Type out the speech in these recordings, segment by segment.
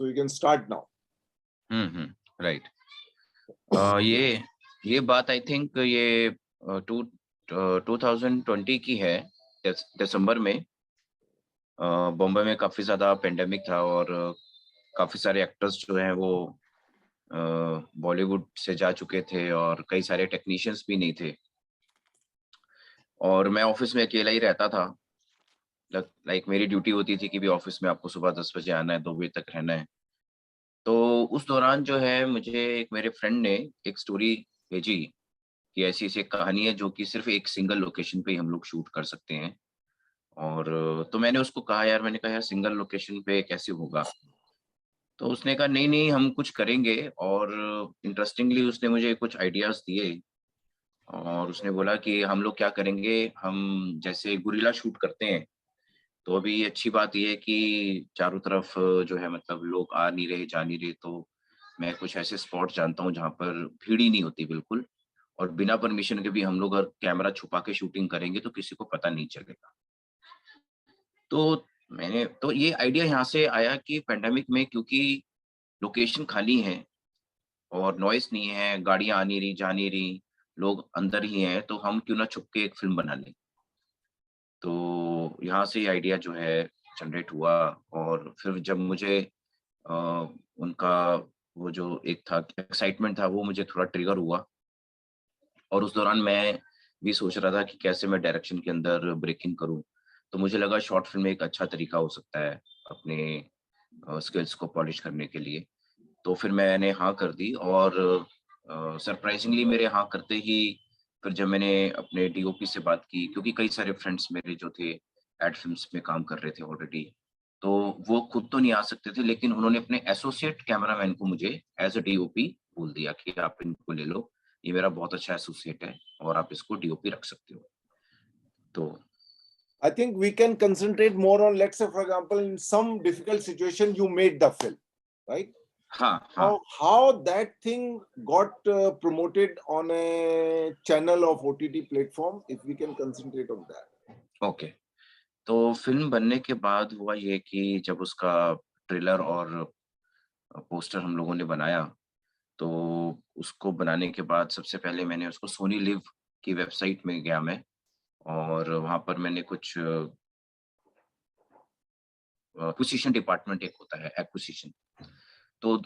So you can start now. Right. ये बात I think ये 2020 की है, दिसंबर में। बॉम्बे में काफी ज्यादा पेंडेमिक था और काफी सारे एक्टर्स जो हैं वो बॉलीवुड से जा चुके थे और कई सारे टेक्नीशियंस भी नहीं थे और मैं ऑफिस में अकेला ही रहता था। लाइक मेरी ड्यूटी होती थी कि भी ऑफिस में आपको सुबह 10 बजे आना है, 2 बजे तक रहना है। तो उस दौरान जो है मुझे एक मेरे फ्रेंड ने एक स्टोरी भेजी कि ऐसी ऐसी एक कहानी है जो कि सिर्फ एक सिंगल लोकेशन पे ही हम लोग शूट कर सकते हैं। और तो मैंने उसको कहा, यार मैंने कहा यार सिंगल लोकेशन पे कैसे होगा? तो उसने कहा नहीं नहीं हम कुछ करेंगे। और इंटरेस्टिंगली उसने मुझे कुछ आइडियाज दिए और उसने बोला कि हम लोग क्या करेंगे, हम जैसे गुरिल्ला शूट करते हैं। तो अभी अच्छी बात ये है कि चारों तरफ जो है मतलब लोग आ नहीं रहे, जा नहीं रहे, तो मैं कुछ ऐसे स्पॉट जानता हूँ जहाँ पर भीड़ ही नहीं होती बिल्कुल। और बिना परमिशन के भी हम लोग अगर कैमरा छुपा के शूटिंग करेंगे तो किसी को पता नहीं चलेगा। तो मैंने तो ये आइडिया यहाँ से आया कि पैंडेमिक में क्योंकि लोकेशन खाली है और नॉइस नहीं है, गाड़ियाँ आ नहीं रही, जा नहीं रही, लोग अंदर ही हैं, तो हम क्यों ना छुप के एक फ़िल्म बना लें। तो यहाँ से ये आइडिया जो है जनरेट हुआ और फिर जब मुझे अ, उनका वो जो एक था एक्साइटमेंट था वो मुझे थोड़ा ट्रिगर हुआ। और उस दौरान मैं भी सोच रहा था कि कैसे मैं डायरेक्शन के अंदर ब्रेकिंग करूँ। तो मुझे लगा शॉर्ट फ़िल्म एक अच्छा तरीका हो सकता है अपने स्किल्स को पॉलिश करने के लिए। तो फिर मैंने हाँ कर दी और सरप्राइज़िंगली मेरे हाँ करते ही फिर जब मैंने अपने डीओपी से बात की, क्योंकि कई सारे फ्रेंड्स मेरे जो थे एड फ़िल्म्स में काम कर रहे थे ऑलरेडी, तो वो खुद तो नहीं आ सकते थे लेकिन उन्होंने अपने एसोसिएट कैमरामैन को मुझे एज़ अ डीओपी बोल दिया कि आप इनको ले लो, ये मेरा बहुत अच्छा एसोसिएट है और आप इसको डीओपी रख सकते हो। तो I think we can concentrate more on, let's say, for example, in some difficult situation, you made the film, right? हाँ, हाँ। How that thing got promoted on a channel of OTT platform, if we can concentrate on that. Okay. तो film बनने के बाद हुआ ये कि जब उसका ट्रेलर और पोस्टर हम लोगों ने बनाया, तो उसको बनाने के बाद सबसे पहले मैंने उसको सोनी लिव की वेबसाइट में गया मैं और वहाँ पर मैंने कुछ एक्विजिशन डिपार्टमेंट एक होता है एक्विजिशन। तो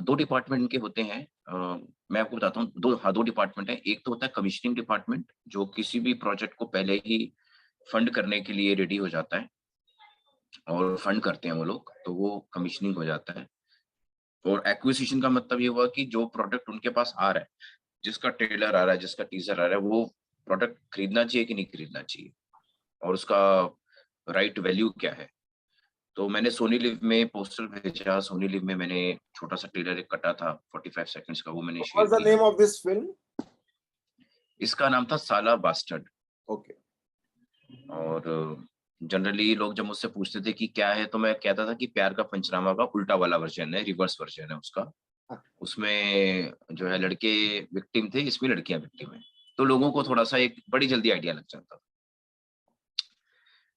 2 डिपार्टमेंट इनके होते हैं। मैं आपको बताता हूँ 2 डिपार्टमेंट हैं। एक तो होता है कमीशनिंग डिपार्टमेंट जो किसी भी प्रोजेक्ट को पहले ही फंड करने के लिए रेडी हो जाता है और फंड करते हैं वो लोग, तो वो कमीशनिंग हो जाता है। और एक्विजिशन का मतलब ये हुआ कि जो प्रोडक्ट उनके पास आ रहा है, जिसका ट्रेलर आ रहा है, जिसका टीज़र आ रहा है, वो प्रोडक्ट खरीदना चाहिए कि नहीं खरीदना चाहिए और उसका राइट वैल्यू क्या है। तो मैंने सोनी लिव में पोस्टर भेजा, सोनी लिव में मैंने छोटा-सा ट्रेलर एक कटा था 45 सेकंड्स का, वो मैंने शेयर What's the किया। name of this film? इसका नाम था साला बास्टर्ड। Okay. और जनरली लोग जब मुझसे पूछते थे कि क्या है, तो मैं कहता था कि प्यार का पंचनामा का उल्टा वाला वर्ज़न है, रिवर्स वर्ज़न है उसका। उसमें जो है लड़के विक्टिम थे, इसमें लड़कियाँ विक्टिम हैं। तो लोगों को थोड़ा-सा एक बड़ी जल्दी आइडिया लग जाता था।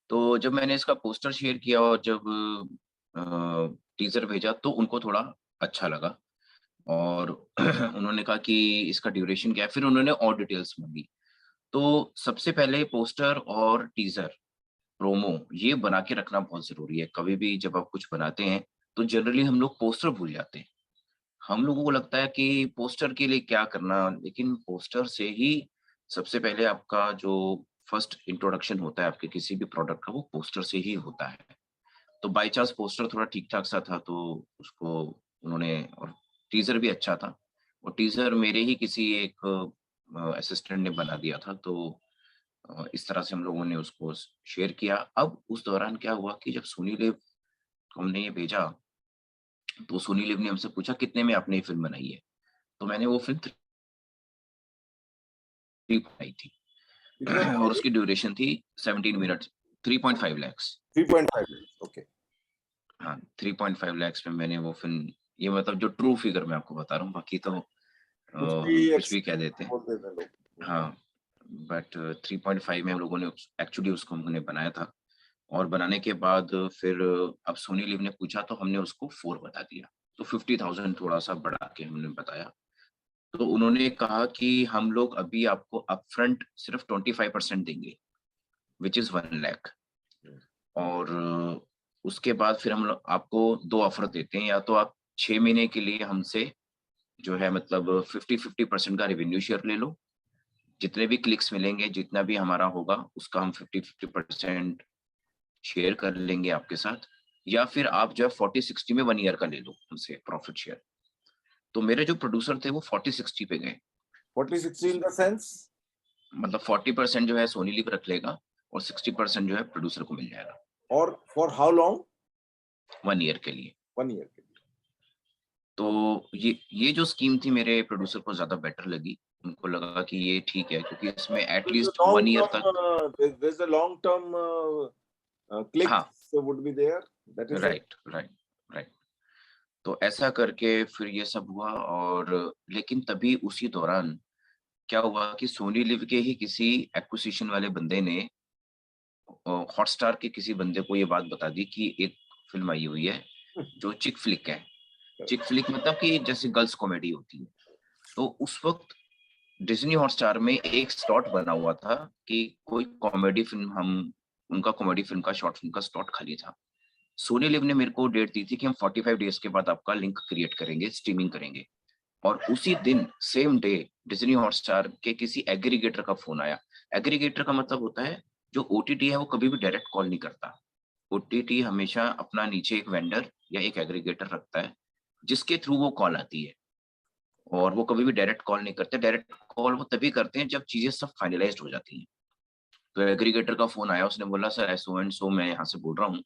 तो जब मैंने इसका पोस्टर शेयर किया और जब टीज़र भेजा तो उनको थोड़ा अच्छा लगा और उन्होंने कहा कि इसका ड्यूरेशन क्या है? फिर उन्होंने और डिटेल्स माँगी। तो सबसे पहले पोस्टर और टीज़र, प्रोमो ये बना के रखना बहुत ज़रूरी है। कभी भी जब आप कुछ बनाते हैं, तो जनरली हम लोग पोस्टर भूल जाते हैं। हम लोगों को लगता है कि पोस्टर के लिए क्या करना, लेकिन पोस्टर से ही सबसे पहले आपका जो फर्स्ट इंट्रोडक्शन होता है आपके किसी भी प्रोडक्ट का, वो पोस्टर से ही होता है। तो बाय चांस पोस्टर थोड़ा ठीक-ठाक सा था, तो उसको उन्होंने और टीज़र भी अच्छा था और टीज़र मेरे ही किसी एक असिस्टेंट ने बना दिया था, तो इस तरह से हम लोगों ने उसको शेयर किया। अब उस दौरान क्या हुआ कि जब सोनी लिव को हमने ये भेजा, तो सोनी लिव ने हमसे पूछा कितने में आपने ये फ़िल्म बनाई है? तो मैंने वो फ़िल्म 3 बनाई थी कितने और में? उसकी ड्यूरेशन थी 17 मिनट्स, 3.5 लैक्स। 3.5 minutes. Okay. हाँ, 3.5 लैक्स में मैंने वो फ़िल्म, ये मतलब जो ट्रू फिगर मैं आपको बता रहा हूँ, बाकी तो कुछ हम भी कुछ भी कह देते हैं। बोल देते हैं लोग। हाँ, बट 3.5 में हम लोगों ने एक्चुअली उसको हमने बनाया था और बनाने के बाद फिर अब सोनी लिव ने पूछा तो हमने उसको 4 बता दिया। तो 50,000 थोड़ा-सा बढ़ा के हमने बताया। तो उन्होंने कहा कि हम लोग अभी आपको अपफ्रंट सिर्फ 25% देंगे, व्हिच इज़ 1 लाख। और उसके बाद फिर हम लोग आपको 2 ऑफर देते हैं, या तो आप 6 महीने के लिए हमसे जो है मतलब 50-50% का रेवेन्यू शेयर ले लो। जितने भी क्लिक्स मिलेंगे, जितना भी हमारा होगा, उसका हम 50-50% शेयर कर लेंगे आपके साथ, या फिर आप जो है 40-60 में 1 ईयर का ले लो हमसे प्रॉफिट शेयर। तो मेरे जो प्रोड्यूसर थे वो 40-60 पे गए। 40-60 in the sense? मतलब 40% जो है सोनी लिव रख लेगा और 60% जो है प्रोड्यूसर को मिल जाएगा और for how long? 1 ईयर के लिए। 1 year के लिए। तो ये जो स्कीम थी मेरे प्रोड्यूसर को ज़्यादा बेटर लगी। उनको लगा कि ये ठीक है, क्योंकि इसमें at There's least a 1 long year term, तक। there's a long term हाँ, clicks would be there. That is it. Right, right, right. तो ऐसा करके फिर ये सब हुआ। और लेकिन तभी उसी दौरान क्या हुआ कि सोनी लिव के ही किसी एक्विजिशन वाले बंदे ने हॉटस्टार के किसी बंदे को ये बात बता दी कि एक फ़िल्म आई हुई है, जो चिक फ्लिक है। चिक फ्लिक मतलब कि जैसे गर्ल्स कॉमेडी होती है। तो उस वक़्त डिज़नी हॉटस्टार में एक स्लॉट बना हुआ था कि कोई कॉमेडी फ़िल्म उनका कॉमेडी फ़िल्म का शॉर्ट फ़िल्म का स्लॉट खाली था। सोनी लिव ने मेरे को डेट दी थी कि हम 45 डेज़ के बाद आपका लिंक क्रिएट करेंगे, स्ट्रीमिंग करेंगे। और उसी दिन सेम डे डिज्नी हॉटस्टार के किसी एग्रीगेटर का फ़ोन आया। एग्रीगेटर का मतलब होता है जो ओटीटी है वो कभी भी डायरेक्ट कॉल नहीं करता। ओटीटी हमेशा अपना नीचे एक वेंडर या एक एग्रीगेटर रखता है, जिसके थ्रू वो कॉल आती है। और वो कभी भी डायरेक्ट कॉल नहीं करते। डायरेक्ट कॉल वो तभी करते हैं जब चीज़ें सब फाइनलाइज़्ड हो जाती हैं। तो एग्रीगेटर का फ़ोन आया, उसने बोला सर सो एंड सो मैं यहाँ से बोल रहा हूँ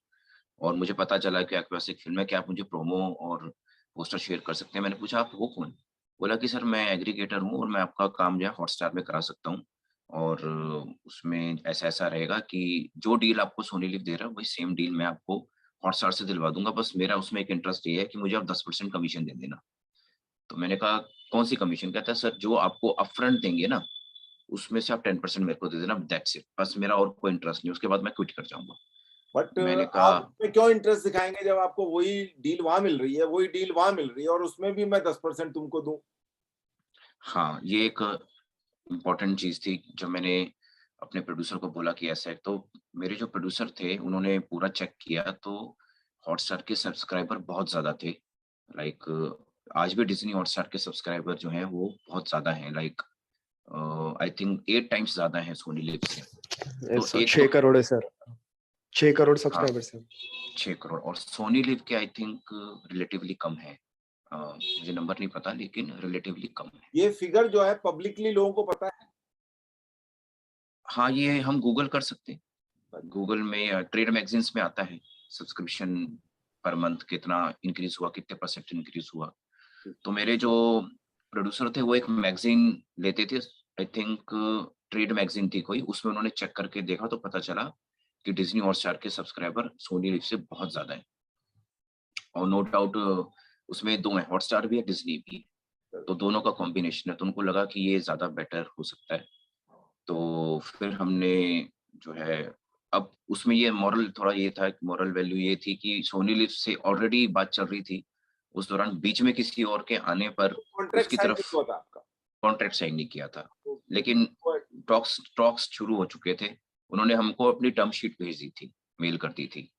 और मुझे पता चला कि आपके पास एक फ़िल्म है, क्या आप मुझे प्रोमो और पोस्टर शेयर कर सकते हैं? मैंने पूछा आप हो कौन? बोला कि सर मैं एग्रीगेटर हूँ और मैं आपका काम जो है हॉटस्टार में करा सकता हूँ। और उसमें ऐसा-ऐसा रहेगा कि जो डील आपको सोनी लिव दे रहा है वही सेम डील मैं आपको हॉटस्टार से दिलवा दूँगा। बस मेरा उसमें एक इंटरेस्ट ये है कि मुझे आप 10% कमीशन दे देना। तो मैंने कहा कौन-सी कमीशन? कहता है सर जो आपको अपफ्रंट देंगे ना, उसमें से आप 10% मेरे को दे देना, दैट्स इट। बस मेरा और कोई इंटरेस्ट नहीं है, उसके बाद मैं क्विट कर जाऊँगा। बट मैंने आप कहा उसमें क्यों इंटरेस्ट दिखाएंगे जब आपको वही डील वहां मिल रही है, वही डील वहां मिल रही है और उसमें भी मैं 10% तुमको दूं? हाँ, ये एक इम्पोर्टेंट चीज़ थी जब मैंने अपने प्रोड्यूसर को बोला कि ऐसा है। तो मेरे जो प्रोड्यूसर थे उन्होंने पूरा चेक किया तो हॉटस्टार के सब्सक्राइबर बहुत ज़्यादा थे। लाइक आज भी डिज़नी हॉटस्टार के सब्सक्राइबर जो हैं वो बहुत ज़्यादा हैं। लाइक आई थिंक 8 टाइम्स ज़्यादा हैं सोनी लिव से। तो ऐसा एक 6 तो करोड़ है सर। 6 करोड़ हाँ, सब्सक्राइबर्स हैं। 6 करोड़ और सोनी लिव के आई थिंक रिलेटिवली कम है। मुझे नंबर नहीं पता लेकिन रिलेटिवली कम है। ये फिगर जो है पब्लिकली लोगों को पता है? हाँ, ये हम गूगल कर सकते हैं। गूगल में ट्रेड मैगज़ीन्स में आता है, सब्सक्रिप्शन पर मंथ कितना इंक्रीज़ हुआ, कितने परसेंट इंक्रीज़ हुआ। तो मेरे जो प्रोड्यूसर थे वो एक मैगज़ीन लेते थे, आई थिंक ट्रेड मैगज़ीन थी कोई, उसमें उन्होंने चेक करके देखा तो पता चला कि डिज़नी हॉटस्टार के सब्सक्राइबर सोनी लिव से बहुत ज़्यादा हैं। और नो डाउट उसमें 2 हैं, हॉटस्टार भी है, डिज़नी भी है। तो दोनों का कॉम्बिनेशन है, तो उनको लगा कि ये ज़्यादा बेटर हो सकता है। तो फिर हमने जो है अब उसमें ये मोरल थोड़ा ये था, मोरल वैल्यू ये थी कि सोनी लिव से ऑलरेडी बात चल रही थी। उस दौरान बीच में किसी और के आने पर कॉन्ट्रैक्ट उसकी साइन तरफ नहीं हुआ था आपका? कॉन्ट्रैक्ट साइन नहीं किया था। तो लेकिन वो टॉक्स टॉक्स शुरू हो चुके थे। उन्होंने हमको अपनी टर्म शीट भेज दी थी, मेल कर दी थी।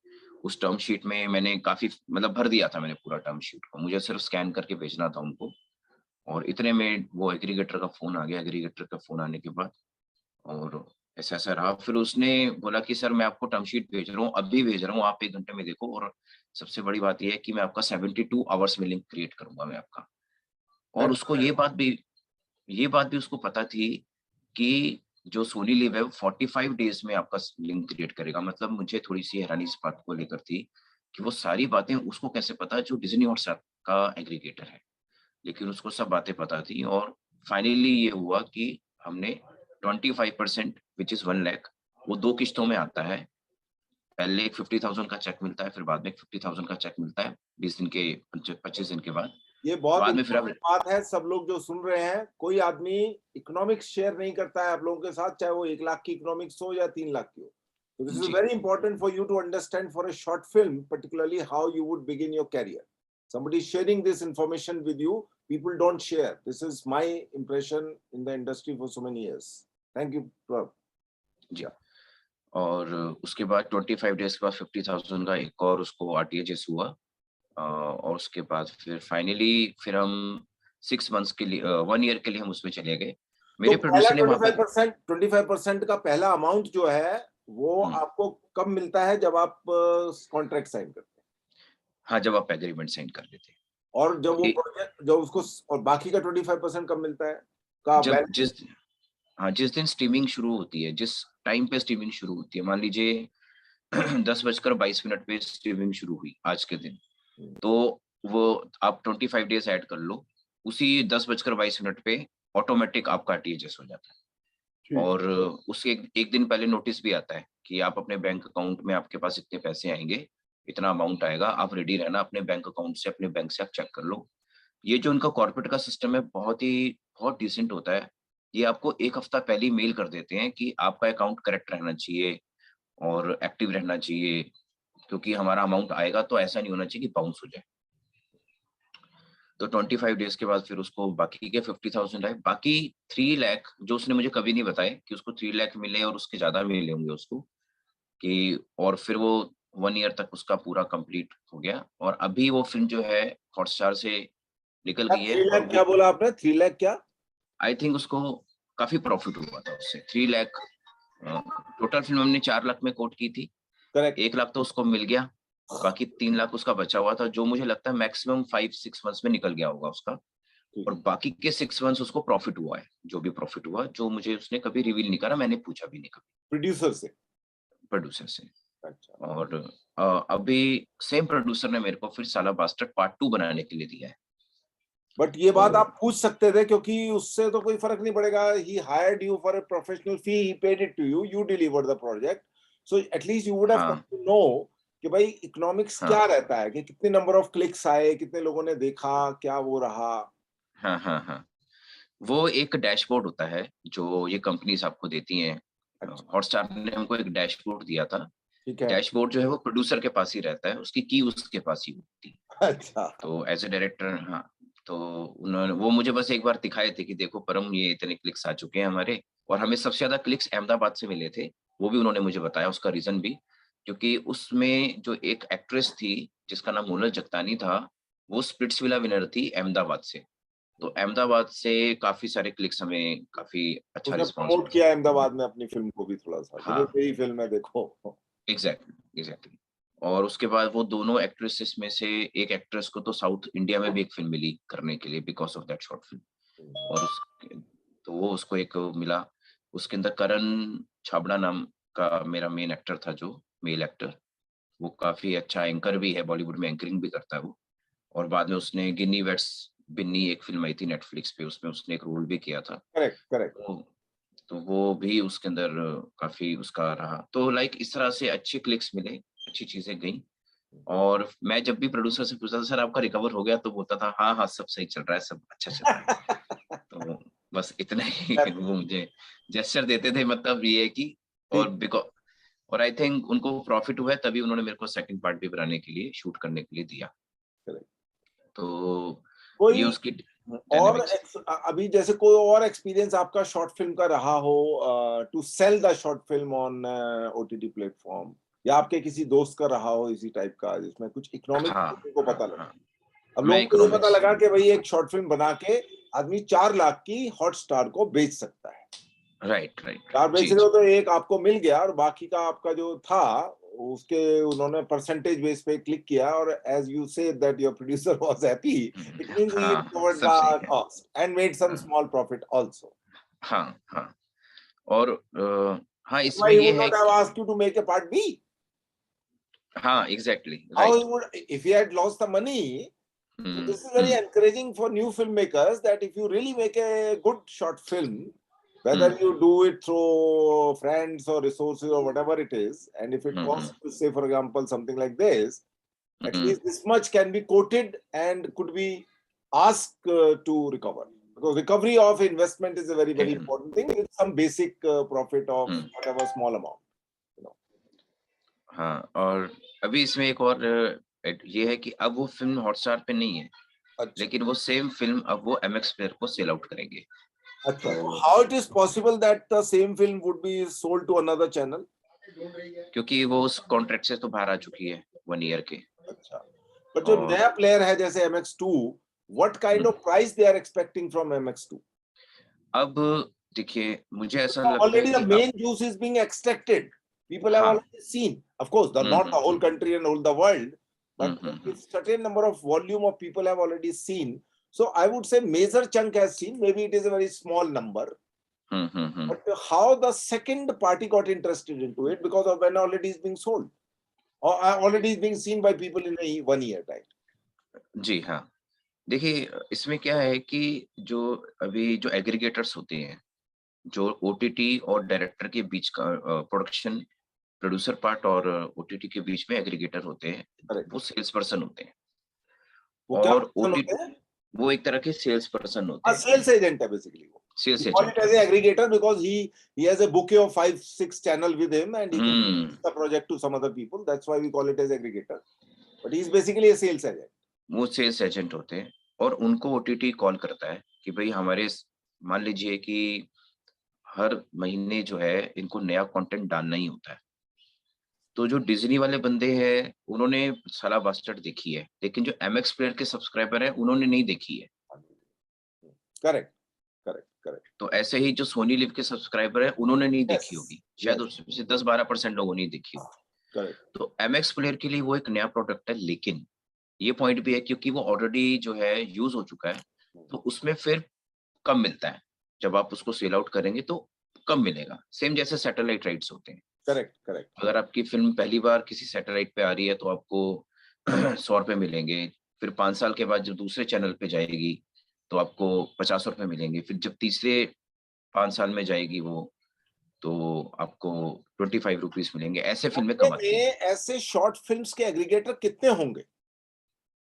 उस टर्म शीट में मैंने काफ़ी मतलब भर दिया था मैंने पूरा टर्म शीट को। मुझे सिर्फ स्कैन करके भेजना था उनको और इतने में वो एग्रीगेटर का फ़ोन आ गया। एग्रीगेटर का फ़ोन आने के बाद और ऐसा-ऐसा रहा। फिर उसने बोला कि सर मैं आपको टर्म शीट भेज रहा हूँ, अभी भेज रहा हूँ, आप 1 घंटे में देखो और सबसे बड़ी बात ये है कि मैं आपका 72 आवर्स में लिंक क्रिएट करूँगा मैं आपका। और उसको ये बात भी उसको पता थी कि जो सोनी लिव है वो 45 डेज़ में आपका स लिंक क्रिएट करेगा। मतलब मुझे थोड़ी-सी हैरानी इस बात को लेकर थी कि वो सारी बातें उसको कैसे पता जो डिज़नी हॉटस्टार का एग्रीगेटर है। लेकिन उसको सब बातें पता थी और फाइनली ये हुआ कि हमने 25% व्हिच इज़ 1 लाख वो 2 किश्तों में आता है। पहले एक 50,000 का चेक मिलता है, फिर बाद में एक 50,000 का चेक मिलता है 20 दिन के 25 दिन के बाद। ये बहुत बाद में फिर अब इम्पोर्टेंट बात है, सब लोग जो सुन रहे हैं, कोई आदमी इकोनॉमिक्स शेयर नहीं करता है आप लोगों के साथ, चाहे वो 1 लाख की इकोनॉमिक्स हो या 3 लाख की हो। So this is ji very important for you to understand for a short film, particularly how you would begin your career. Somebody sharing this information with you, people don't share. This is my impression in the industry for so many years. Thank you, Prabh. जी और उसके बाद 25 days के बाद 50,000 का एक और उसको आरटीएचएस हुआ और उसके बाद फिर फाइनली फिर हम 6 मंथ्स के लिए 1 ईयर के लिए हम उसमें चले गए मेरे तो पहला प्रोड्यूसर ने वहां पे 25% का पहला अमाउंट जो है वो आपको कब मिलता है? जब आप कॉन्ट्रैक्ट साइन करते हैं। हाँ जब आप एग्रीमेंट साइन कर लेते हैं और जब वो प्रोजेक्ट जब उसको और बाकी का 25% कब मिलता है? का जब जिस दिन स्ट्रीमिंग शुरू होती है, जिस टाइम पे स्ट्रीमिंग शुरू होती है, मान लीजिए 10:22 पे स्ट्रीमिंग शुरू हुई आज के दिन, तो वो आप 25 डेज ऐड कर लो, उसी 10:22 पे ऑटोमेटिक आपका टीएचएस हो जाता है और उसके एक दिन पहले नोटिस भी आता है कि आप अपने बैंक अकाउंट में आपके पास इतने पैसे आएंगे, इतना अमाउंट आएगा, आप रेडी रहना, अपने बैंक अकाउंट से अपने बैंक से आप चेक कर लो। ये जो उनका कॉर्पोरेट का सिस्टम है बहुत डिसेंट होता है। ये आपको 1 हफ्ता पहले ही मेल कर देते हैं कि आपका अकाउंट करेक्ट रहना चाहिए और एक्टिव रहना चाहिए, क्योंकि हमारा अमाउंट आएगा तो ऐसा नहीं होना चाहिए कि बाउंस हो जाए। तो 25 डेज के बाद फिर उसको बाकी के 50,000 आए, बाकी 3 लाख जो उसने मुझे कभी नहीं बताया कि उसको 3 लाख मिले और उसके ज्यादा मिले होंगे उसको कि, और फिर वो 1 ईयर तक उसका पूरा कंप्लीट हो गया और अभी वो फिल्म जो है हॉटस्टार से निकल गई है। 3 लाख क्या बोला आपने? 3 लाख क्या? आई थिंक उसको काफी प्रॉफिट हुआ था उससे। 3 लाख टोटल फिल्म हमने 4 लाख में कोट की थी, करेक्ट। 1 लाख तो उसको मिल गया, बाकी 3 लाख उसका बचा हुआ था, जो मुझे लगता है मैक्सिमम 5-6 मंथ्स में निकल गया होगा उसका, और बाकी के 6 मंथ्स उसको प्रॉफिट हुआ है, जो भी प्रॉफिट हुआ, जो मुझे उसने कभी रिवील नहीं करा, मैंने पूछा भी नहीं कभी प्रोड्यूसर से। अच्छा। और अभी सेम प्रोड्यूसर ने मेरे को फिर साला बास्टर्ड पार्ट 2 बनाने के लिए दिया है। बट ये बात आप पूछ सकते थे, क्योंकि उससे तो कोई फर्क नहीं पड़ेगा। He hired you for a professional fee, he paid it to you, you delivered the project, so at least you would have come to know कि भाई इकोनॉमिक्स क्या रहता है, कि कितने नंबर ऑफ क्लिक्स आए, कितने लोगों ने देखा, क्या वो रहा। हाँ, वो एक डैशबोर्ड होता है जो ये कंपनीज आपको देती हैं। हॉटस्टार ने हमको एक डैशबोर्ड दिया था। ठीक है। डैशबोर्ड जो है वो प्रोड्यूसर के पास ही रहता है, उसकी की उसके पास ही होती है। अच्छा। तो एज ए डायरेक्टर, हाँ, तो उन्होंने वो मुझे बस एक बार दिखाए थे कि देखो परम, ये इतने क्लिक्स आ चुके हैं हमारे, और हमें सबसे ज्यादा क्लिक्स अहमदाबाद से मिले थे। वो भी उन्होंने मुझे बताया, उसका रीजन भी, क्योंकि उसमें जो एक एक्ट्रेस थी जिसका नाम मोनल जगतानी था, वो स्प्लिट्सविला विनर थी अहमदाबाद से। तो अहमदाबाद से काफी सारे क्लिक्स हमें काफी अच्छा रिस्पॉन्स प्रमोट किया अहमदाबाद में अपनी फिल्म को भी थोड़ा सा। हाँ, मेरी फिल्म है, देखो। एग्जैक्टली। और उसके बाद वो दोनों एक्ट्रेसेस में से एक एक्ट्रेस को तो साउथ इंडिया में भी एक फिल्म मिली करने के लिए because of that short film, और तो वो उसको एक मिला। उसके अंदर करण छाबड़ा नाम का मेरा मेन एक्टर था, जो मेल एक्टर, वो काफी अच्छा एंकर भी है, बॉलीवुड में एंकरिंग भी करता है वो। और बाद में उसने गिन्नी वेट्स बिन्नी एक फिल्म आई थी नेटफ्लिक्स पे, उसमें उसने एक रोल भी किया था। करेक्ट। तो वो भी उसके अंदर काफी उसका रहा। तो लाइक इस तरह से अच्छे क्लिक्स मिले, अच्छी चीजें गई। और मैं जब भी प्रोड्यूसर से पूछता था सर आपका रिकवर हो गया, तो बोलता था हाँ सब सही चल रहा है, सब अच्छा चल रहा है। तो बस इतना ही वो मुझे जेस्चर देते थे, मतलब ये है कि, और आई थिंक उनको प्रॉफिट हुआ है, तभी उन्होंने मेरे को सेकंड पार्ट भी बनाने के लिए, शूट करने के लिए दिया। तो ये उसकी और अभी जैसे कोई और एक्सपीरियंस आपका शॉर्ट फिल्म का रहा हो, to sell the short film on OTT platform, या आपके किसी दोस्त का रहा हो इसी टाइप का, जिसमें कुछ इकोनॉमिक्स को पता लगा? अब लोगों को ये पता लगा कि भाई एक शॉर्ट फिल्म बना के आदमी 4 लाख की हॉटस्टार को बेच सकता है। राइट। 4 बेच रहे हो तो एक आपको मिल गया, और बाकी का आपका जो था उसके उन्होंने परसेंटेज बेस पे क्लिक किया, और as you say that your producer was happy, it means he covered the cost and made some small profit also. हाँ। और हाँ, इसमें ये ये would है not have asked you to make a part B. हाँ, exactly, How right. he would, if he had lost the money? So this is very encouraging for new filmmakers, that if you really make a good short film, whether you do it through friends or resources or whatever it is, and if it costs, say for example something like this, at least this much can be quoted and could be asked to recover. Because recovery of investment is a very important thing, with some basic profit of whatever small amount. हाँ, और अभी इसमें एक और ये है कि अब वो फ़िल्म हॉटस्टार पे नहीं है, अच्छा, लेकिन वो सेम फ़िल्म अब वो एमएक्स प्लेयर को सेल आउट करेंगे। अच्छा, तो तो how it is possible that the same film would be sold to another channel? क्योंकि वो उस कॉन्ट्रैक्ट से तो बाहर आ चुकी है 1 ईयर के। अच्छा, but जो और नया प्लेयर है जैसे MX2, what kind hmm, of price they are expecting from MX2? अब देखिए मुझे ऐसा लगता है Already the कि अब main juice is being extracted. People have हाँ, already seen. Of course, hmm, not hmm, the whole hmm, country and all the world, hmm, but hmm, a hmm, certain number of volume of people have already seen. So I would say major chunk has seen. Maybe it is a very small number. Hmm, hmm, hmm. But how the second party got interested into it because of when already is being sold or already is being seen by people in a 1 year time. जी, हाँ। देखिए इसमें क्या है कि जो अभी जो aggregators होते हैं, जो ओटीटी और डायरेक्टर के बीच का प्रोडक्शन प्रोड्यूसर पार्ट और ओटीटी के बीच में एग्रीगेटर होते हैं, Correct. वो सेल्स पर्सन होते हैं वो क्या और पर्सन ओटी होते हैं? वो एक तरह के सेल्स पर्सन होते हैं, सेल्स एजेंट है बेसिकली वो. We sales call it agent है as वो। a aggregator because he has a bouquet of 5-6 channel with him and he can hmm, pitch the project to some other people. That's why we call it as aggregator. But he is basically a sales agent. वो sales agent होते हैं और उनको OTT call करता है कि भई हमारे स मान लीजिए कि हर महीने जो है इनको नया कंटेंट डालना ही होता है। तो जो डिज़्नी वाले बंदे हैं, उन्होंने साला बास्टर्ड देखी है, लेकिन जो एमएक्स प्लेयर के सब्सक्राइबर हैं, उन्होंने नहीं देखी है। Correct, correct, correct. तो ऐसे ही जो सोनी लिव के सब्सक्राइबर हैं, उन्होंने नहीं देखी Yes, होगी। शायद yes, उसमें से 10-12% लोगों ने देखी होगी। correct. तो एमएक्स प्लेयर के लिए वो एक नया प्रोडक्ट है, लेकिन ये पॉइंट भी है क्योंकि वो ऑलरेडी जो है यूज़ हो चुका है, तो उसमें फिर कम मिलता है। जब आप उसको सेल आउट करेंगे तो कम मिलेगा। सेम जैसे सैटेलाइट राइट्स होते हैं। Correct, correct. अगर आपकी फ़िल्म पहली बार किसी सैटेलाइट पे आ रही है तो आपको ₹100 मिलेंगे, फिर 5 साल के बाद जब दूसरे चैनल पे जाएगी, तो आपको ₹50 मिलेंगे, फिर जब तीसरे 5 साल में जाएगी वो, तो आपको ₹25 मिलेंगे, ऐसे फ़िल्में हफ्ते कम आती हैं। में ऐसे शॉर्ट फिल्म्स के एग्रीगेटर कितने होंगे?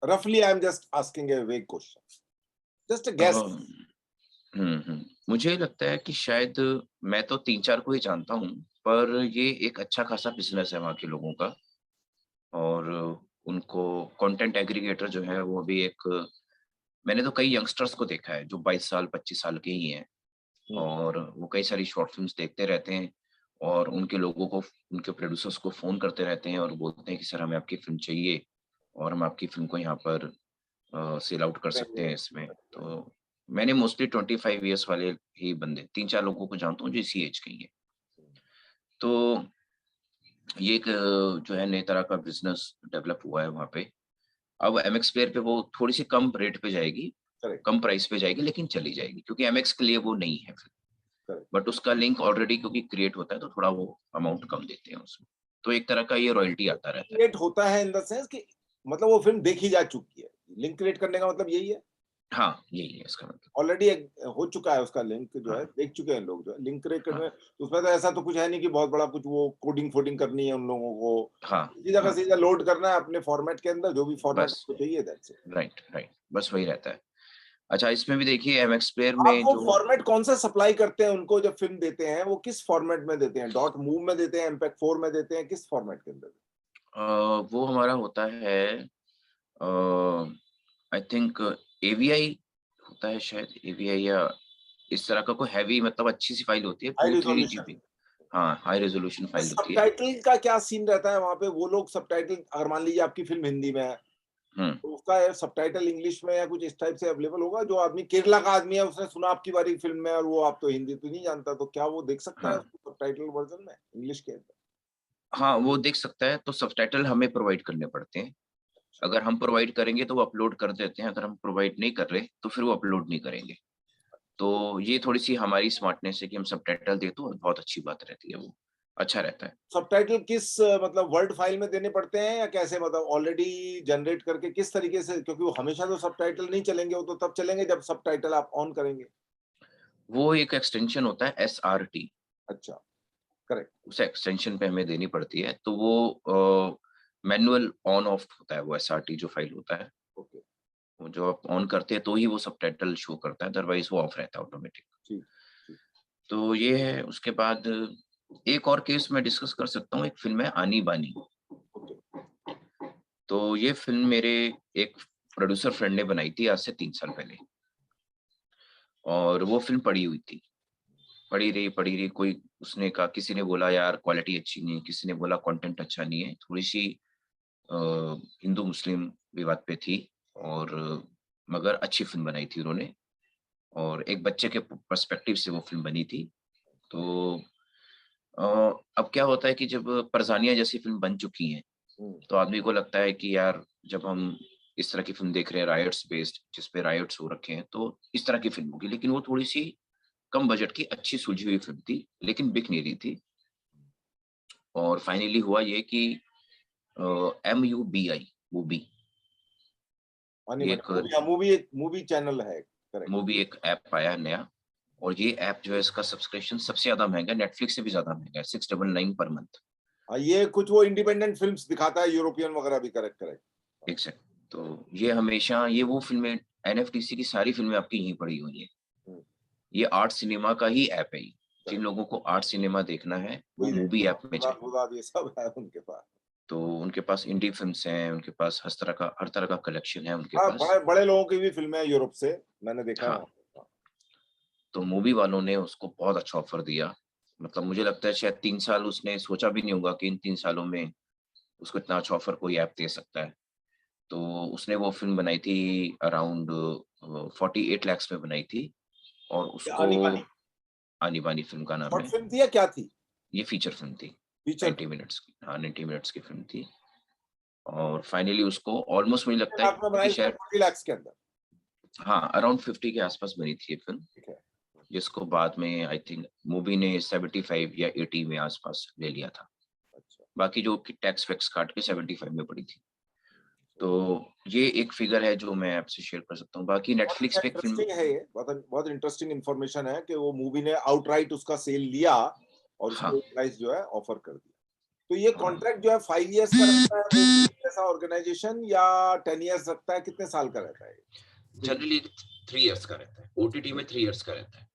Roughly, I am just asking a vague question. Just a guess. मुझे लगता है कि शायद मैं तो 3-4 को ही जानता हूँ, पर ये एक अच्छा खासा बिज़नेस है वहाँ के लोगों का और उनको कंटेंट एग्रीगेटर जो है वो अभी एक मैंने तो कई यंगस्टर्स को देखा है जो 22 साल, 25 साल के ही हैं Hmm. और वो कई सारी शॉर्ट फ़िल्म्स देखते रहते हैं और उनके लोगों को उनके प्रोड्यूसर्स को फ़ोन करते रहते हैं और बोलते हैं कि सर हमें आपकी फ़िल्म चाहिए और हम आपकी फ़िल्म को यहाँ पर सेल आउट कर सकते हैं इसमें। तो मैंने मोस्टली 25 इयर्स वाले ही बंदे 3-4 लोगों को जानता हूँ जो इसी एज के ही हैं। तो ये एक जो है नई तरह का बिज़नेस डेवलप हुआ है वहाँ पे। अब एमएक्स प्लेयर पे वो थोड़ी-सी कम रेट पे जाएगी, Correct, कम प्राइस पे जाएगी लेकिन चली जाएगी क्योंकि एमएक्स के लिए वो नहीं है फिर। correct. बट उसका लिंक ऑलरेडी क्योंकि क्रिएट होता है तो थोड़ा वो अमाउंट कम देते हैं उसमें। तो एक तरह का ये रॉयल्टी आता रहता है। क्रिएट होता है इन द सेंस कि मतलब वो फिल्म देखी जा चुकी है. लिंक क्रिएट करने का मतलब यही है. हाँ, यही है इसका मतलब। ऑलरेडी हो चुका है उसका लिंक जो है हाँ, देख चुके हैं लोग जो है लिंक क्रिएट हाँ, करने उसमें तो ऐसा तो कुछ है नहीं कि बहुत बड़ा कुछ वो कोडिंग फोडिंग करनी है उन लोगों को हाँ, सीधा का हाँ, सीधा लोड करना है अपने फॉर्मेट के अंदर जो भी फॉर्मेट बस आपको चाहिए दैट्स इट. राइट, राइट, बस वही रहता है। अच्छा इसमें भी देखिए एमएक्स प्लेयर आप में वो जो फॉर्मेट कौन सा सप्लाई करते हैं उनको जब फिल्म देते हैं वो किस फॉर्मेट में देते हैं डॉट मूव में देते हैं एमपेग 4 में देते हैं किस फॉर्मेट के अंदर. अ, वो हमारा होता है अ, आई थिंक एवीआई होता है शायद एवीआई या इस तरह का कोई हैवी मतलब अच्छी सी फाइल होती है हाई 2-3 रिजोल्यूशन. जीबी हाँ, हाई रेज़ोल्यूशन फाइल होती है। सबटाइटल का क्या सीन रहता है वहां पे वो लोग सबटाइटल अगर मान लीजिए आपकी फिल्म हिंदी में है हुँ, तो उसका सबटाइटल इंग्लिश में या कुछ इस टाइप से अवेलेबल होगा जो आदमी केरला का आदमी है उसने सुना आपकी बारी फिल्म में और वो आप तो हिंदी तो नहीं जानता तो क्या वो देख सकता है हाँ। उसको सबटाइटल वर्जन में इंग्लिश के अंदर. हाँ, वो देख सकता है तो सबटाइटल हमें प्रोवाइड करने पड़ते हैं। अगर हम प्रोवाइड करेंगे तो वो अपलोड कर देते हैं, अगर हम प्रोवाइड नहीं कर रहे तो फिर वो अपलोड नहीं करेंगे। तो ये थोड़ी-सी हमारी स्मार्टनेस है कि हम सबटाइटल दें तो बहुत अच्छी बात रहती है वो, अच्छा रहता है। सबटाइटल किस मतलब वर्ड फाइल में देने पड़ते हैं या कैसे मतलब ऑलरेडी जनरेट करके किस तरीके से क्योंकि वो हमेशा तो सबटाइटल नहीं चलेंगे वो तो तब चलेंगे जब सबटाइटल आप ऑन करेंगे. वो एक एक्सटेंशन होता है एसआरटी, अच्छा. करेक्ट. उस एक्सटेंशन पे हमें देनी पड़ती है, तो वो मैनुअल ऑन ऑफ होता है वो एसआरटी जो फाइल होता है, ओके. वो जो आप ऑन करते हैं तो ही वो सबटाइटल शो करता है, अदरवाइज़ वो ऑफ रहता है ऑटोमेटिक। ठीक. ठीक. तो ये है, उसके बाद एक और केस मैं डिस्कस कर सकता हूँ, एक फ़िल्म है आनी बानी। तो ये फ़िल्म मेरे एक प्रोड्यूसर फ्रेंड ने बनाई थी आज से 3 साल पहले, और वो फ़िल्म पड़ी हुई थी। पड़ी रही, कोई उसने कहा, किसी ने बोला यार क्वालिटी अच्छी नहीं है, किसी ने बोला कंटेंट अच्छा नहीं है, थोड़ी-सी अ, हिंदू-मुस्लिम विवाद पे थी, और मगर अच्छी फ़िल्म बनाई थी उन्होंने, और एक बच्चे के पर्सपेक्टिव से वो फ़िल्म बनी थी। तो अ, अब क्या होता है कि जब परसानिया जैसी फ़िल्म बन चुकी हैं, हम्म, तो आदमी को लगता है कि यार जब हम इस तरह की फ़िल्म देख रहे हैं रायट्स बेस्ड, जिस पे रायट्स हो रखे हैं, तो इस तरह की फ़िल्म होगी। लेकिन वो थोड़ी-सी कम बजट की अच्छी सुलझी हुई फ़िल्म थी, लेकिन बिक नहीं रही थी, और फाइनली हुआ ये कि MUBI, मूवी, आनी एक बनी मूवी चैनल है, करेक्ट। मूवी एक ऐप आया है नया, और ये ऐप जो है इसका सब्सक्रिप्शन सबसे ज़्यादा महँगा है, नेटफ्लिक्स से भी ज़्यादा महँगा है, 699 पर मंथ। ये कुछ वो इंडिपेंडेंट फिल्म्स दिखाता है, यूरोपियन वगैरह भी, करेक्ट करेक्ट। एग्ज़ैक्ट। तो ये हमेशा ये वो फ़िल्में, एनएफटीसी की सारी फ़िल्में आपकी यहीं पड़ी हुई हैं। ये आर्ट सिनेमा का ही ऐप है ये। जिन करेक्ट, लोगों को आर्ट सिनेमा देखना है, वो वही मूवी ऐप में जाएँ। खुदा ये सब है उनके पास। तो उनके पास इंडी फ़िल्म्स हैं, उनके पास हर तरह का कलेक्शन है उनके हाँ, पास। बड़े बड़े लोगों की भी फिल्में हैं यूरोप से, मैंने देखा है हाँ, वहाँ पे। हाँ, तो मूवी वालों ने उसको बहुत अच्छा ऑफ़र दिया। मतलब मुझे लगता है शायद 3 साल उसने सोचा भी नहीं होगा कि इन 3 सालों में उसको इतना अच्छा ऑफ़र कोई ऐप दे सकता है। तो उसने वो फ़िल्म बनाई थी अराउंड 48 लैक्स में बनाई थी, और ये उसको आनी बानी आनी बानी फ़िल्म का नाम शॉर्ट है। फिल्म थी या क्या थी? ये फीचर फ़िल्म थी, फीचर 90 मिनट्स की, हाँ, 90 मिनट्स की फ़िल्म थी, और फाइनली उसको ऑलमोस्ट मुझे लगता फिल्म में है कि बनाई शायद 40 लाख के अंदर। हाँ, अराउंड 50 के आस-पास बनी थी ये फ़िल्म, ठीक है। जिसको बाद में आई थिंक मूवी ने 75 या 80 में आस-पास ले लिया था। अच्छा। बाकी जो कि टैक्स वैक्स काट के 75 में पड़ी थी। तो ये एक फ़िगर है जो मैं आपसे शेयर कर सकता हूँ। बाकी बहुत नेटफ्लिक्स अच्छा पे एक फ़िल्म, इंटरेस्टिंग है ये, बहुत बहुत इंटरेस्टिंग इन्फॉर्मेशन है कि वो मूवी ने आउटराइट उसका सेल लिया और हाँ, उसको प्राइस जो है ऑफर कर दिया। तो ये हाँ। कॉन्ट्रैक्ट जो है 5 इयर्स का रहता है मूवी जैसा ऑर्गेनाइजेशन, या 10 इयर्स रखता है, कितने साल का रहता है? फिल्म जनरली 3 इयर्स का रहता है। ओटीटी में 3 इयर्स का रहता है।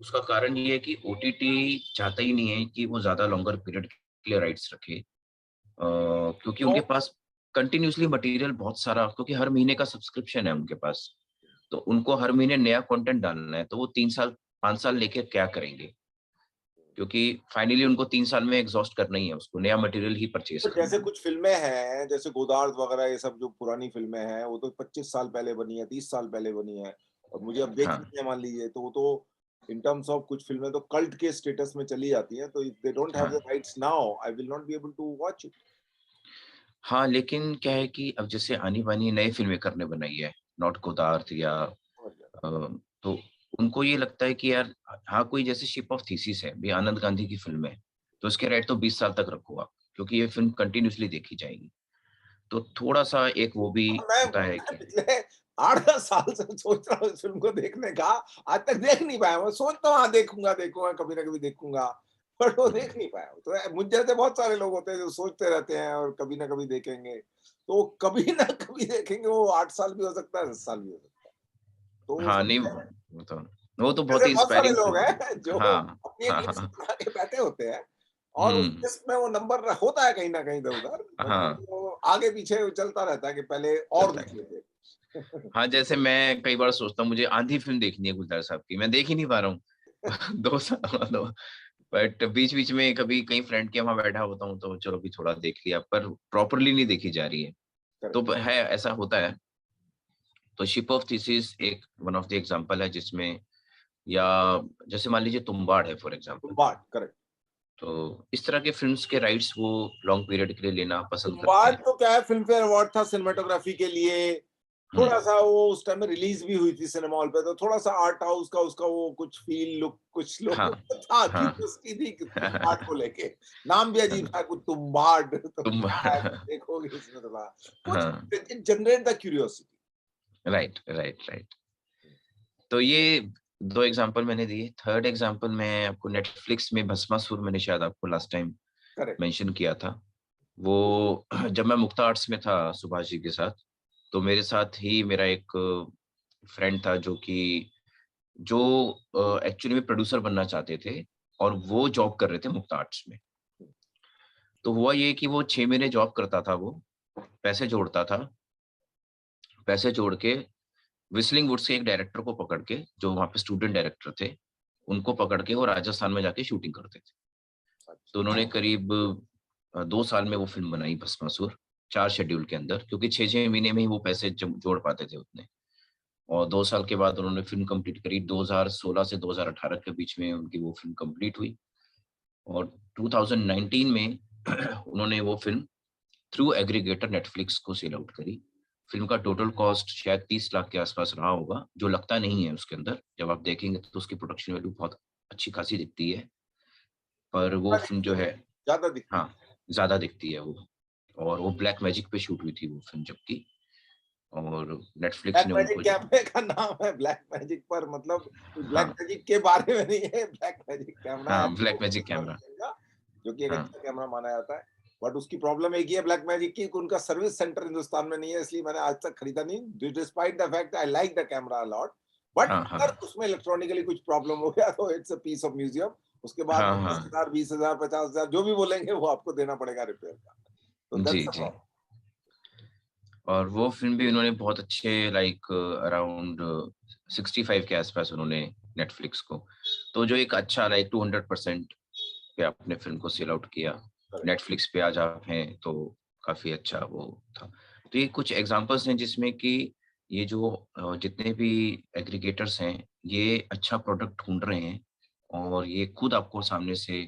उसका कारण ये है कि ओटीटी चाहता ही नहीं है कि वो ज़्यादा लॉन्गर पीरियड के लिए राइट्स रखे। क्योंकि तो उनके पास कंटिन्यूअसली मटेरियल बहुत सारा, क्योंकि हर महीने का सब्सक्रिप्शन है उनके पास। तो उनको हर महीने नया कंटेंट डालना है, तो वो 3 साल, 5 साल लेके क्या करेंगे? क्योंकि फाइनली उनको 3 साल में एग्ज़ॉस्ट करना ही है, उसको नया मटेरियल ही परचेज़ तो करना जैसे है। कुछ फ़िल्में हैं, जैसे गोदार्द वगैरह, ये सब जो पुरानी फ़िल्में हैं, वो तो 25 साल पहले बनी है, 30 साल पहले बनी है और मुझे अब हाँ, देखनी है मान लीजिए, तो वो तो इन टर्म्स ऑफ कुछ फ़िल्में तो कल्ट के स्टेटस में चली जाती हैं, तो if they don't have the हाँ। Rights now, I will not be able to watch it. हाँ, लेकिन क्या है कि अब जैसे आनी-बानी नई फ़िल्में करने बनाई है, नॉट गोदार्द या समझ गया। तो उनको ये लगता है कि यार हाँ, कोई जैसे शिप ऑफ थीसिस है, भी आनंद गांधी की फ़िल्म है, तो उसके राइट तो 20 साल तक रखो आप, क्योंकि ये फ़िल्म कंटिन्यूअसली देखी जाएगी। तो थोड़ा-सा एक वो भी हाँ, मैं होता है मैं कि पिछले 8-10 साल से सोच रहा हूँ इस फ़िल्म को देखने का, आज तक देख नहीं पाया। मैं सोचता हूँ हाँ, देखूँगा, देखूँगा, कभी ना कभी देखूँगा, बट वो हुँ, देख नहीं पाया हूँ। तो मुझ जैसे बहुत सारे लोग होते हैं जो सोचते रहते हैं और कभी ना कभी देखेंगे। तो वो कभी ना कभी देखेंगे, वो 8 साल भी हो सकता है, 10 साल भी हो सकता है। तो वो हाँ, नहीं, फ़िल्म है। वो तो बहुत ऐसे ही बहुत सारे इंस्पायरिंग लोग फ़िल्म है। हैं जो हाँ, अपनी एक हाँ, हाँ, लिस्ट हाँ। बना के बैठे होते हैं और उस हुँ, लिस्ट में वो नंबर होता है कहीं न कहीं इधर-उधर, मगर हाँ, वो आगे-पीछे चलता रहता है कि पहले और चलता देख है। लेते हैं। हाँ, जैसे मैं कई बार सोचता हूँ मुझे आंधी फ़िल्म देखनी है गुलज़ार साहब की, मैं देख ही नहीं पा रहा हूँ। 2 साल, दो बट बीच-बीच में कभी कहीं फ्रेंड के वहाँ बैठा होता हूँ, तो चलो अभी थोड़ा देख लिया, पर प्रॉपरली नहीं देखी जा रही है। तो करेक्ट। ब है, ऐसा होता है। तो शिप ऑफ थीसिस एक वन ऑफ द एग्ज़ाम्पल है जिसमें, या जैसे मान लीजिए तुम्बाड़ है फॉर एग्ज़ाम्पल। तुम्बाड़, करेक्ट। तो इस तरह के फ़िल्म्स के राइट्स वो लॉन्ग पीरियड के लिए लेना पसंद करते तुम्बाड़ हैं। तो क्या है, फिल्म फेयर अवार्ड था सिनेमेटोग्राफी के लिए, हुँ, थोड़ा-सा वो उस टाइम में रिलीज़ भी हुई थी सिनेमा हॉल पे, तो थोड़ा-सा आर्ट हाउस का उसका वो कुछ फ़ील, लुक, कुछ हाँ, लोगों को था, हाँ। क्यूरियोसिटी थी कि तुम्बाड़ को लेके। नाम भी अजीब था, कुछ तुम्बाड़, तो क्या है, तुम्बाड़। देखोगे इसमें थोड़ा, कुछ हाँ, it generate the curiosity. Right, right, right. तो ये 2 एग्ज़ाम्पल मैंने दिए। थर्ड एग्ज़ाम्पल मैं आपको नेटफ्लिक्स में भस्मासुर, मैंने शायद आपको लास्ट टाइम करेक्ट। मेंशन किया था। वो जब मैं मुक्ता आर्ट्स में था सुभाष जी के साथ, तो मेरे साथ ही मेरा एक फ्रेंड था जो एक्चुअली में प्रोड्यूसर बनना चाहते थे, और वो जॉब कर रहे थे मुक्ता आर्ट्स में। तो हुआ ये कि वो 6 महीने जॉब करता था वो, पैसे जोड़ता था, पैसे जोड़ के व्हिstling वुड्स के एक डायरेक्टर को पकड़ के, जो वहाँ पे स्टूडेंट डायरेक्टर थे, उनको पकड़ के वो राजस्थान में जाके शूटिंग करते थे। तो उन्होंने करीब 2 साल में वो फ़िल्म बनाई भस्मासुर, 4 शेड्यूल के अंदर, क्योंकि 6-6 महीने में ही वो पैसे जोड़ पाते थे उतने। और 2 साल के बाद उन्होंने फ़िल्म कंप्लीट करी, 2016 से 2018 के बीच में उनकी वो फ़िल्म कंप्लीट हुई। और 2019 में उन्होंने वो फ़िल्म थ्रू एग्रीगेटर नेटफ्लिक्स को सेल आउट करी। फ़िल्म का टोटल कॉस्ट शायद 30 लाख के आसपास रहा होगा, जो लगता नहीं है उसके अंदर। जब आप देखेंगे तो उसकी प्रोडक्शन वैल्यू बहुत अच्छी खासी दिखती है। पर वो फ़िल्म जो है, ज्यादा दिखती है। हाँ, ज़्यादा दिखती है वो। और वो ब्लैक मैजिक पे शूट हुई थी वो फ़िल्म जबकि, और नेटफ्लिक्स ब्लैक ने मैजिक उनको जो, कैमरे का नाम है ब्लैक मैजिक, पर मतलब ब्लैक हाँ, मैजिक के बारे में नहीं है, ब्लैक मैजिक कैमरा है हाँ, ब्लैक मैजिक कैमरा, का, जो कि एक हाँ, अच्छा कैमरा माना जाता है। बट उसकी प्रॉब्लम एक ही है ब्लैक मैजिक की, कि उनका सर्विस सेंटर हिंदुस्तान में नहीं है, इसलिए मैंने आज तक खरीदा नहीं, despite the fact I like the camera a lot. But हाँ, हाँ, अगर उसमें इलेक्ट्रॉनिकली कुछ प्रॉब्लम हो गया तो it's a piece of museum. उसके बाद हाँ, हाँ, 10,000, 20,000, 50,000 जो भी बोलेंगे वो आपको देना पड़ेगा रिपेयर का। तो जी, दैट्स अ जी। प्रॉब्लम। और वो फ़िल्म भी उन्होंने बहुत अच्छे, लाइक अराउंड 65 के आसपास उन्होंने नेटफ्लिक्स को, तो जो एक अच्छा लाइक 200% पे आपने फ़िल्म को सेल आउट किया। करेक्ट। नेटफ्लिक्स पे आज आप हैं तो काफ़ी अच्छा वो था। तो ये कुछ एग्ज़ाम्पल्स हैं जिसमें कि ये जो जितने भी एग्रीगेटर्स हैं, ये अच्छा प्रोडक्ट ढूँढ रहे हैं और ये खुद आपको सामने से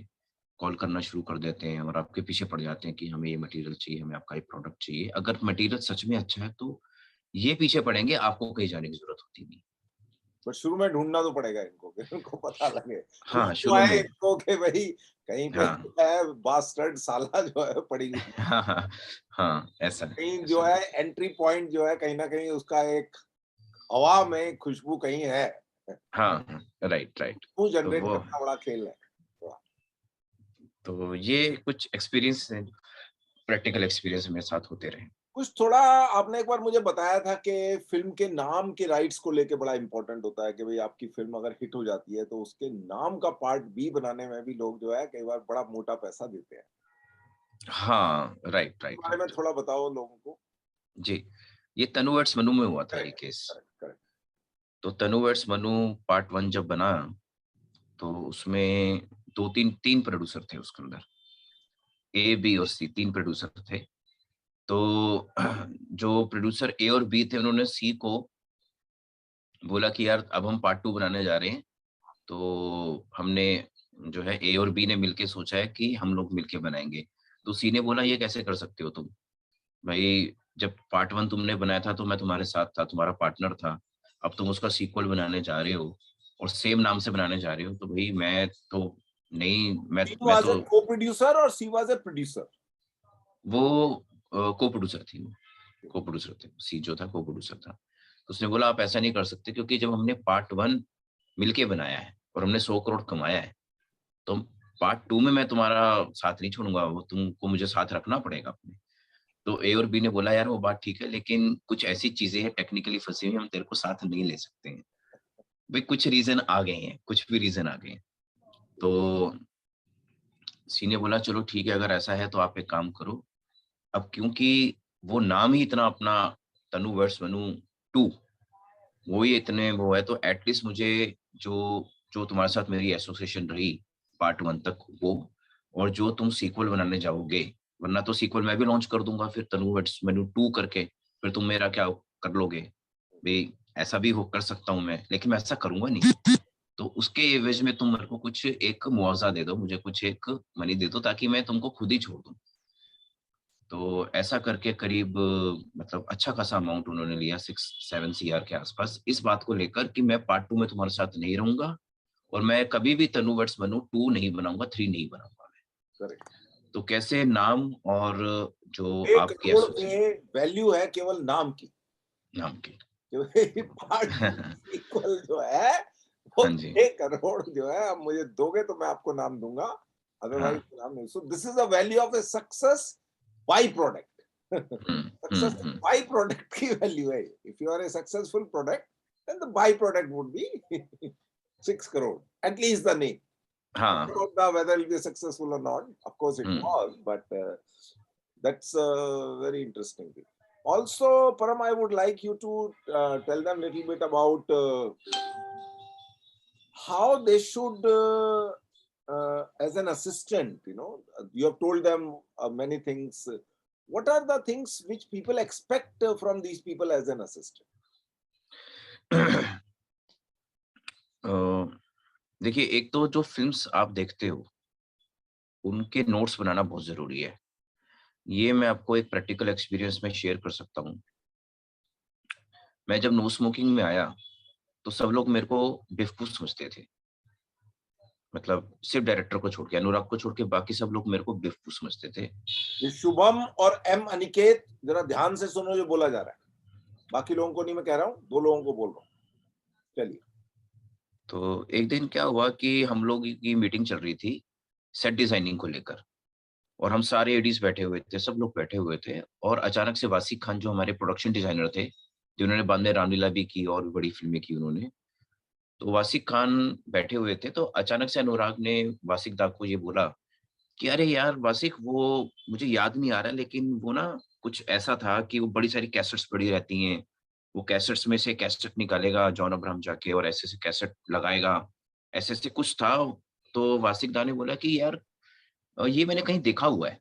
कॉल करना शुरू कर देते हैं और आपके पीछे पड़ जाते हैं कि हमें ये मटेरियल चाहिए, हमें आपका ये प्रोडक्ट चाहिए। अगर मटेरियल सच में अच्छा है तो ये पीछे पड़ेंगे, आपको कहीं जाने की ज़रूरत होती नहीं। बट शुरू में ढूँढना तो पड़ेगा इनको, कि इनको पता लगे। खुश हाँ, तो शुरू आए में। इनको कि भई कहीं पे हाँ। जो है बास्टर्ड साला जो है पड़ी हुई है। हाँ, हाँ, हाँ, ऐसा है, कहीं जो ऐसा है। है एंट्री पॉइंट जो है कहीं न कहीं उसका एक हवा में खुशबू कहीं है। हाँ, हाँ, राइट, राइट। वो तो जनरेट वो, करना बड़ा खेल है। वाह! तो ये कुछ एक्सपीरियंस हैं, प्रैक्टिकल एक्सपीरियंस मेरे साथ होते रहे। कुछ थोड़ा आपने एक बार मुझे बताया था कि फ़िल्म के नाम के राइट्स को लेके बड़ा इम्पोर्टेंट होता है, कि भई आपकी फ़िल्म अगर हिट हो जाती है तो उसके नाम का पार्ट बी बनाने में भी लोग जो है कई बार बड़ा मोटा पैसा देते हैं। हाँ, राइट, इस राइट, बारे में राइट। थोड़ा बताओ लोगों को। जी, ये तनु वेड्स मनु में हुआ था ये करेक्ट, केस। Correct, correct. तो तनु वेड्स मनु पार्ट 1 जब बना, तो उसमें 2-3 प्रोड्यूसर थे उसके अंदर। ए, बी और सी 3 प्रोड्यूसर थे। तो जो प्रोड्यूसर ए और बी थे उन्होंने सी को बोला कि यार अब हम पार्ट 2 बनाने जा रहे हैं। तो हमने जो है ए और बी ने मिलके सोचा है कि हम लोग मिलके बनाएँगे। तो सी ने बोला ये कैसे कर सकते हो तुम? भई जब पार्ट 1 तुमने बनाया था तो मैं तुम्हारे साथ था, तुम्हारा पार्टनर था। अब तुम उसका सीक्वल बनाने जा रहे हो और सेम नाम से बनाने जा रहे हो, तो भई मैं तो नहीं, He मैं was a तो, co-producer और she was a producer? वो को-प्रोड्यूसर थी वो, को-प्रोड्यूसर थे। सी जो था को-प्रोड्यूसर था। तो उसने बोला आप ऐसा नहीं कर सकते क्योंकि जब हमने पार्ट 1 मिलके बनाया है और हमने 100 करोड़ कमाया है, तो पार्ट 2 में मैं तुम्हारा साथ नहीं छोड़ूँगा, वो तुमको मुझे साथ रखना पड़ेगा अपने। तो ए और बी ने बोला यार वो बात ठीक है, लेकिन कुछ ऐसी चीज़ें हैं टेक्निकली फँसी हुई, हम तेरे को साथ नहीं ले सकते हैं। भई कुछ रीज़न आ गए हैं, कुछ भी रीज़न आ गए हैं। तो सी ने बोला चलो ठीक है अगर ऐसा है तो आप एक काम करो, अब क्योंकि वो नाम ही इतना अपना तनु वर्स मनु 2, वो ही इतने वो है, तो एट लीस्ट मुझे जो जो तुम्हारे साथ मेरी एसोसिएशन रही पार्ट 1 तक वो, और जो तुम सीक्वल बनाने जाओगे, वरना तो सीक्वल मैं भी लॉन्च कर दूँगा फिर तनु वर्स मनु 2 करके, फिर तुम मेरा क्या कर लोगे? भई ऐसा भी हो कर सकता हूँ मैं, लेकिन मैं ऐसा करूँगा नहीं। तो उसके एवज़ में तुम मेरे को कुछ एक मुआवज़ा दे दो, मुझे कुछ एक मनी दे दो ताकि मैं तुमको खुद ही छोड़ दूँ। तो ऐसा करके करीब मतलब अच्छा खासा अमाउंट उन्होंने लिया 6-7 सीआर के आसपास, इस बात को लेकर कि मैं पार्ट 2 में तुम्हारे साथ नहीं रहूँगा और मैं कभी भी तनु वर्स मनु 2 नहीं बनाऊँगा, 3 नहीं बनाऊँगा मैं। करेक्ट। तो कैसे नाम और जो 1 आपकी करोड़ एसोसिएशन में वैल्यू है केवल नाम की। नाम की। जो है पार्ट सीक्वल जो है वो हाँ जी। 1 करोड़ जो है आप मुझे दोगे तो मैं आपको नाम दूँगा, हाँ। अदरवाइज़ नाम नहीं। So this is the value of a success by product. हुँ, हुँ, सक्सेस हुँ। बाय प्रोडक्ट की वैल्यू है। If you are a successful product then the by product would be 6 crore, at least the name. हाँ। About the whether it will be successful or not, of course it hmm, was, but That's very interesting. Also, Param, I would like you to tell them a little bit about how they should, as an assistant, you have told them many things. What are the things which people expect from these people as an assistant? देखिए, एक तो जो films आप देखते हो उनके notes बनाना बहुत जरूरी है। ये मैं आपको एक प्रैक्टिकल एक्सपीरियंस में शेयर कर सकता हूँ। मैं जब नो स्मोकिंग में आया तो सब लोग मेरे को बेवकूफ समझते थे। मतलब सिर्फ डायरेक्टर को छोड़ के, अनुराग को छोड़ के बाकी सब लोग मेरे को बेवकूफ समझते थे। ये शुभम और एम अनिकेत, जरा ध्यान से सुनो जो बोला जा रहा है। बाकी लोगों को नहीं मैं कह रहा हूँ, 2 लोगों को बोल रहा हूँ। चलिए। तो एक दिन क्या हुआ कि हम लोग की मीटिंग चल रही थी सेट डिजाइनिंग को लेकर, और हम सारे एडीज बैठे हुए थे, सब लोग बैठे हुए थे, और अचानक से वासिक खान जो हमारे प्रोडक्शन डिजाइनर थे, जिन्होंने बाद में रामलीला भी की और भी बड़ी फिल्में की उन्होंने, तो वासिक खान बैठे हुए थे। तो अचानक से अनुराग ने वासिक दा को ये बोला कि अरे यार वासिक, वो मुझे याद नहीं आ रहा, लेकिन वो ना कुछ ऐसा था कि वो बड़ी सारी कैसेट्स पड़ी रहती हैं, वो कैसेट्स में से कैसेट निकालेगा जॉन अब्राहम जाके और ऐसे ऐसे कैसेट लगाएगा, ऐसे ऐसे कुछ था। तो वासिक दा ने बोला कि यार ये मैंने कहीं देखा हुआ है,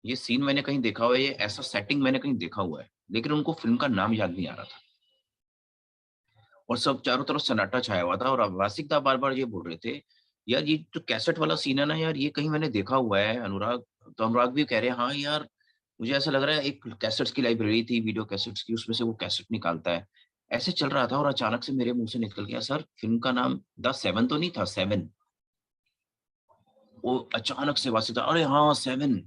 ये सीन मैंने कहीं देखा हुआ है, ये ऐसा सेटिंग मैंने कहीं देखा हुआ है, लेकिन उनको फिल्म का नाम याद नहीं आ रहा था। और सब चारों तरफ सन्नाटा छाया हुआ था और वासिक दा बार-बार ये बोल रहे थे, "यार ये जो कैसेट वाला सीन है ना यार, ये कहीं मैंने देखा हुआ है अनुराग।" तो अनुराग भी कह रहे हैं, "हाँ यार, मुझे ऐसा लग रहा है एक कैसेट्स की लाइब्रेरी थी, वीडियो कैसेट्स की, उसमें से वो कैसेट निकालता है।" ऐसे चल रहा था और अचानक से मेरे मुँह से निकल गया, "सर, फिल्म का नाम द सेवन तो नहीं था, सेवन?" वो अचानक से वासिक दा, "अरे हाँ, सेवन।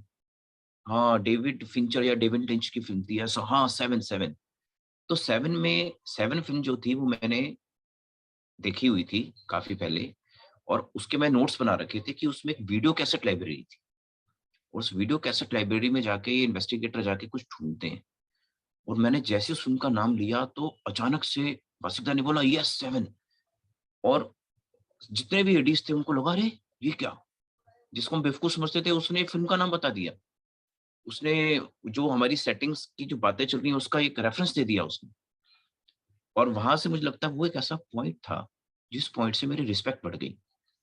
हाँ, डेविड फिंचर या डेविड लिंच की फ़िल्म थी ऐसा, हाँ, सेवन, सेवन।" तो सेवन में सेवन फ़िल्म जो थी वो मैंने देखी हुई थी काफ़ी पहले, और उसके मैं नोट्स बना रखे थे कि उसमें एक वीडियो कैसेट लाइब्रेरी थी। उस वीडियो कैसेट लाइब्रेरी में जाके ये इन्वेस्टिगेटर जाके कुछ ढूँढते हैं, और मैंने जैसे उस फ़िल्म का नाम लिया तो अचानक से वासिक दा ने बोला यस, सेवन। और जितने भी एडीज़ थे उनको लगा अरे! ये क्या? जिसको हम बेवकूफ़ समझते थे उसने फ़िल्म का नाम बता दिया। उसने जो हमारी सेटिंग्स की जो बातें चल रही हैं उसका एक रेफरेंस दे दिया उसने। और वहाँ से मुझे लगता है वो एक ऐसा पॉइंट था, जिस पॉइंट से मेरी रिस्पेक्ट बढ़ गई।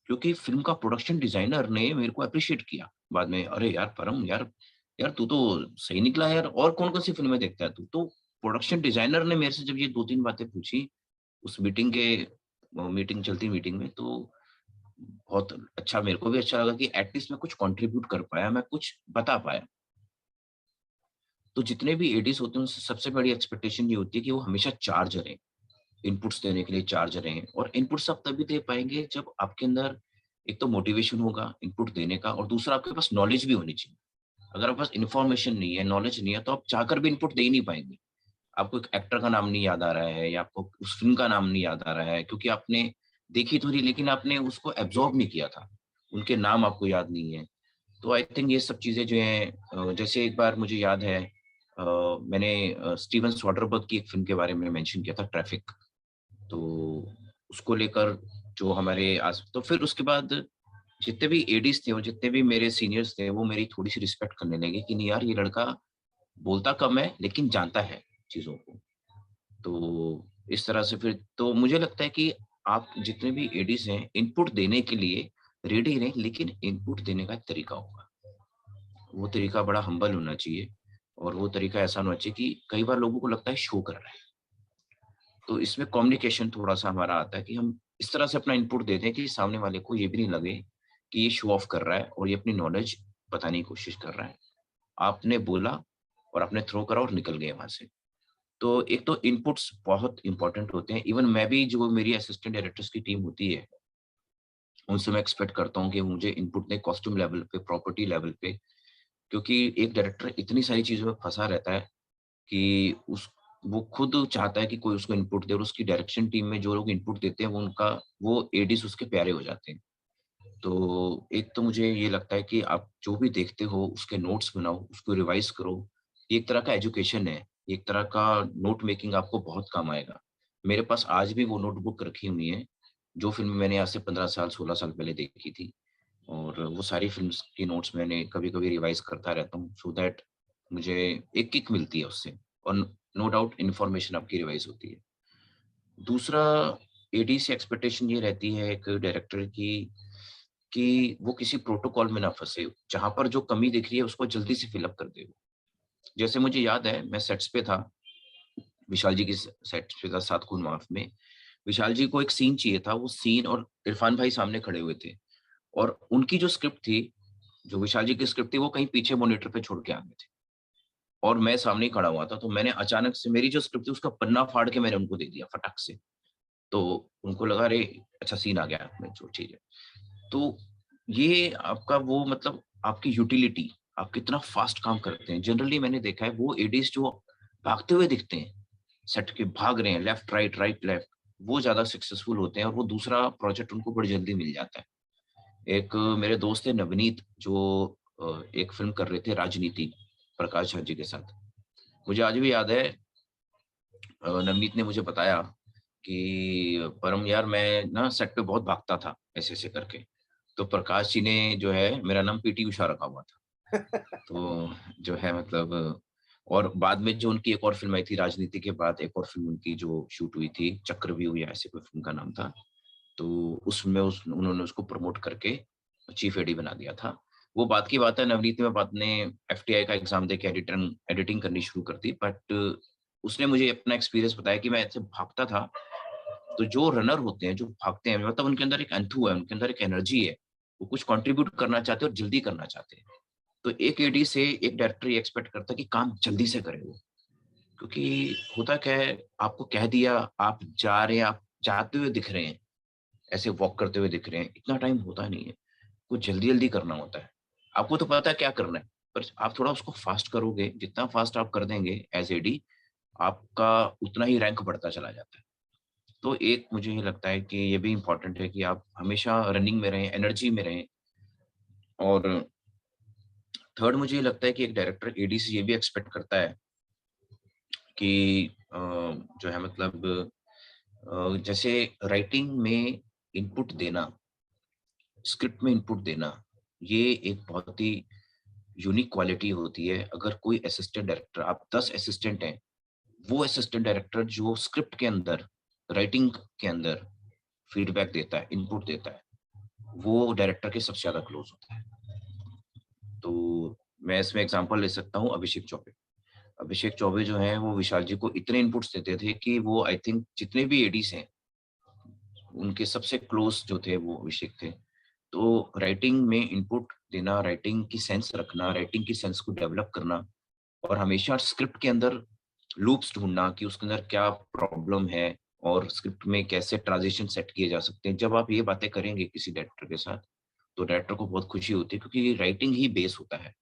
क्योंकि फ़िल्म का प्रोडक्शन डिज़ाइनर ने मेरे को एप्रिशिएट किया बाद में, "अरे यार परम यार, यार तू तो सही निकला यार, और कौन-कौन सी फ़िल्में देखता है तू?" तो प्रोडक्शन डिज़ाइनर ने मेरे से जब ये 2-3 बातें पूछी, उस मीटिंग के मीटिंग चलती मीटिंग में, तो बहुत अच्छा, मेरे को भी अच्छा लगा कि एट लीस्ट मैं कुछ कंट्रीब्यूट कर पाया, मैं कुछ बता पाया। तो जितने भी एडीज़ होते हैं उनसे सबसे बड़ी एक्सपेक्टेशन ये होती है कि वो हमेशा चार्ज रहें, इनपुट्स देने के लिए चार्ज रहें, और इनपुट्स आप तभी दे पाएँगे जब आपके अंदर एक तो मोटिवेशन होगा इनपुट देने का, और दूसरा आपके पास नॉलेज भी होनी चाहिए। अगर आपके पास इन्फॉर्मेशन नहीं है, नॉलेज नहीं है, तो आप चाहकर भी इनपुट दे ही नहीं पाएँगे। आपको एक एक्टर का नाम नहीं याद आ रहा है, या आपको उस फ़िल्म का नाम नहीं याद आ रहा है, क्योंकि आपने देखी तो थी लेकिन आपने उसको एब्ज़ॉर्ब नहीं किया था। उनके नाम आपको याद नहीं है। तो आई थिंक ये सब चीज़ें जो हैं, जैसे एक बार मुझे याद है, मैंने स्टीवन सोडरबर्ग की एक फ़िल्म के बारे में मेंशन किया था, ट्रैफिक। तो उसको लेकर जो हमारे आस तो फिर उसके बाद जितने भी एडीज़ थे और जितने भी मेरे सीनियर्स थे, वो मेरी थोड़ी-सी रिस्पेक्ट करने लगे कि नहीं यार, ये लड़का बोलता कम है लेकिन जानता है चीज़ों को। तो इस तरह से फिर तो मुझे लगता है कि आप जितने भी एडीज़ हैं, इनपुट देने के लिए रेडी रहें, लेकिन इनपुट देने का एक तरीका होगा। वो तरीका बड़ा हम्बल होना चाहिए, और वो तरीका ऐसा होना चाहिए कि कई बार लोगों को लगता है शो कर रहा है। तो इसमें कम्युनिकेशन थोड़ा-सा हमारा आता है कि हम इस तरह से अपना इनपुट दे दें कि सामने वाले को ये भी नहीं लगे कि ये शो ऑफ कर रहा है और ये अपनी नॉलेज बताने की कोशिश कर रहा है। आपने बोला और आपने थ्रो करा और निकल गए वहाँ से। तो एक तो इनपुट्स बहुत इम्पोर्टेंट होते हैं। इवन मैं भी, जो मेरी असिस्टेंट डायरेक्टर्स की टीम होती है, उनसे मैं एक्सपेक्ट करता हूँ कि मुझे इनपुट दें कॉस्ट्यूम लेवल पे, प्रॉपर्टी लेवल पे, क्योंकि एक डायरेक्टर इतनी सारी चीज़ों में फँसा रहता है कि उस वो खुद चाहता है कि कोई उसको इनपुट दे, और उसकी डायरेक्शन टीम में जो लोग इनपुट देते हैं वो एडीज़ उसके प्यारे हो जाते हैं। तो एक तो मुझे ये लगता है कि आप जो भी देखते हो उसके नोट्स बनाओ, उसको रिवाइज़ करो। ये एक तरह का एजुकेशन है, एक तरह का नोट मेकिंग आपको बहुत काम आएगा। मेरे पास आज भी वो नोटबुक रखी हुई है, जो फ़िल्म मैंने आज से 15 साल, 16 साल पहले देखी थी। और वो सारी फ़िल्म्स की नोट्स मैंने कभी-कभी रिवाइज़ करता रहता हूँ सो दैट मुझे एक किक मिलती है उससे और नो डाउट इन्फॉर्मेशन आपकी रिवाइज़ होती है। दूसरा एडी से एक्सपेक्टेशन ये रहती है एक डायरेक्टर की कि वो किसी प्रोटोकॉल में ना फँसे, जहाँ पर जो कमी दिख रही है उसको जल्दी से फ़िल अप कर दे वो। जैसे मुझे याद है मैं सेट्स पे था, विशाल जी की सेट्स पे था सात खून माफ में। विशाल जी को एक सीन चाहिए था, वो सीन और इरफान भाई सामने खड़े हुए थे और उनकी जो स्क्रिप्ट थी, जो विशाल जी की स्क्रिप्ट थी वो कहीं पीछे मॉनिटर पे छोड़ के आ गए थे और मैं सामने ही खड़ा हुआ था, तो मैंने अचानक से मेरी जो स्क्रिप्ट थी उसका पन्ना फाड़ के मैंने उनको दे दिया फटाक से। तो उनको लगा अरे! अच्छा सीन आ गया, मैं जो ठीक है। तो ये आपका वो मतलब आपकी यूटिलिटी, आप कितना फ़ास्ट काम करते हैं। जनरली मैंने देखा है वो एडीज़ जो भागते हुए दिखते हैं, सेट के भाग रहे हैं लेफ्ट, राइट, राइट, लेफ्ट, वो ज़्यादा सक्सेसफुल होते हैं और वो दूसरा प्रोजेक्ट उनको बड़ी जल्दी मिल जाता है। एक मेरे दोस्त है नवनीत जो एक फ़िल्म कर रहे थे राजनीति, प्रकाश झा जी के साथ। मुझे आज भी याद है नवनीत ने मुझे बताया कि परम यार मैं ना सेट पे बहुत भागता था, ऐसे-ऐसे करके। तो प्रकाश जी ने जो है मेरा नाम पीटी उषा रखा हुआ था। तो जो है मतलब और बाद में जो उनकी एक और फ़िल्म आई थी राजनीति के बाद एक और फ़िल्म उनकी जो शूट हुई थी, चक्रव्यूह या ऐसे कोई फ़िल्म का नाम था। तो उसमें उन्होंने उसको प्रमोट करके चीफ एडी बना दिया था। वो बात की बात है नवनीत ने बाद ने एफटीआई का एग्ज़ाम देके एडिटिंग करनी शुरू कर दी बट उसने मुझे अपना एक्सपीरियंस बताया कि मैं ऐसे भागता था, तो जो रनर होते हैं, जो भागते हैं मतलब उनके अंदर एक एंथू है, उनके अंदर एक एनर्जी है। वो कुछ कंट्रीब्यूट करना चाहते हैं और जल्दी करना चाहते हैं। तो एक एडी से एक डायरेक्टर ये एक्सपेक्ट करता है कि काम जल्दी से करे वो। क्योंकि होता क्या है, आपको कह दिया, आप जा रहे हैं, आप जाते हुए दिख रहे हैं, ऐसे वॉक करते हुए दिख रहे हैं, इतना टाइम होता नहीं है। कुछ जल्दी-जल्दी करना होता है। आपको तो पता है क्या करना है, पर आप थोड़ा उसको फास्ट करोगे, जितना फास्ट आप कर देंगे एज़ एडी, आपका उतना ही रैंक बढ़ता चला जाता है। तो एक मुझे ये लगता है कि ये भी इम्पोर्टेंट है कि आप हमेशा रनिंग में रहें, एनर्जी में रहें और थर्ड मुझे ये लगता है कि एक डायरेक्टर एडी से ये भी एक्सपेक्ट करता है कि जो है मतलब जैसे राइटिंग में इनपुट देना, स्क्रिप्ट में इनपुट देना, ये एक बहुत ही यूनिक क्वालिटी होती है। अगर कोई असिस्टेंट डायरेक्टर आप 10 असिस्टेंट हैं, वो असिस्टेंट डायरेक्टर जो स्क्रिप्ट के अंदर, राइटिंग के अंदर फीडबैक देता है, इनपुट देता है, वो डायरेक्टर के सबसे ज़्यादा क्लोज़ होता है। तो मैं इसमें एग्ज़ाम्पल ले सकता हूँ अभिषेक चौबे। अभिषेक चौबे जो हैं वो विशाल जी को इतने इनपुट्स देते थे कि वो आई थिंक जितने भी एडीज़ हैं, उनके सबसे क्लोज़ जो थे वो अभिषेक थे। तो राइटिंग में इनपुट देना, राइटिंग की सेंस रखना, राइटिंग की सेंस को डेवलप करना और हमेशा स्क्रिप्ट के अंदर लूप्स ढूँढना कि उसके अंदर क्या प्रॉब्लम है और स्क्रिप्ट में कैसे ट्रांज़िशन सेट किए जा सकते हैं। जब आप ये बातें करेंगे किसी डायरेक्टर के साथ, तो डायरेक्टर को बहुत खुशी होती है क्योंकि राइटिंग ही बेस होता है,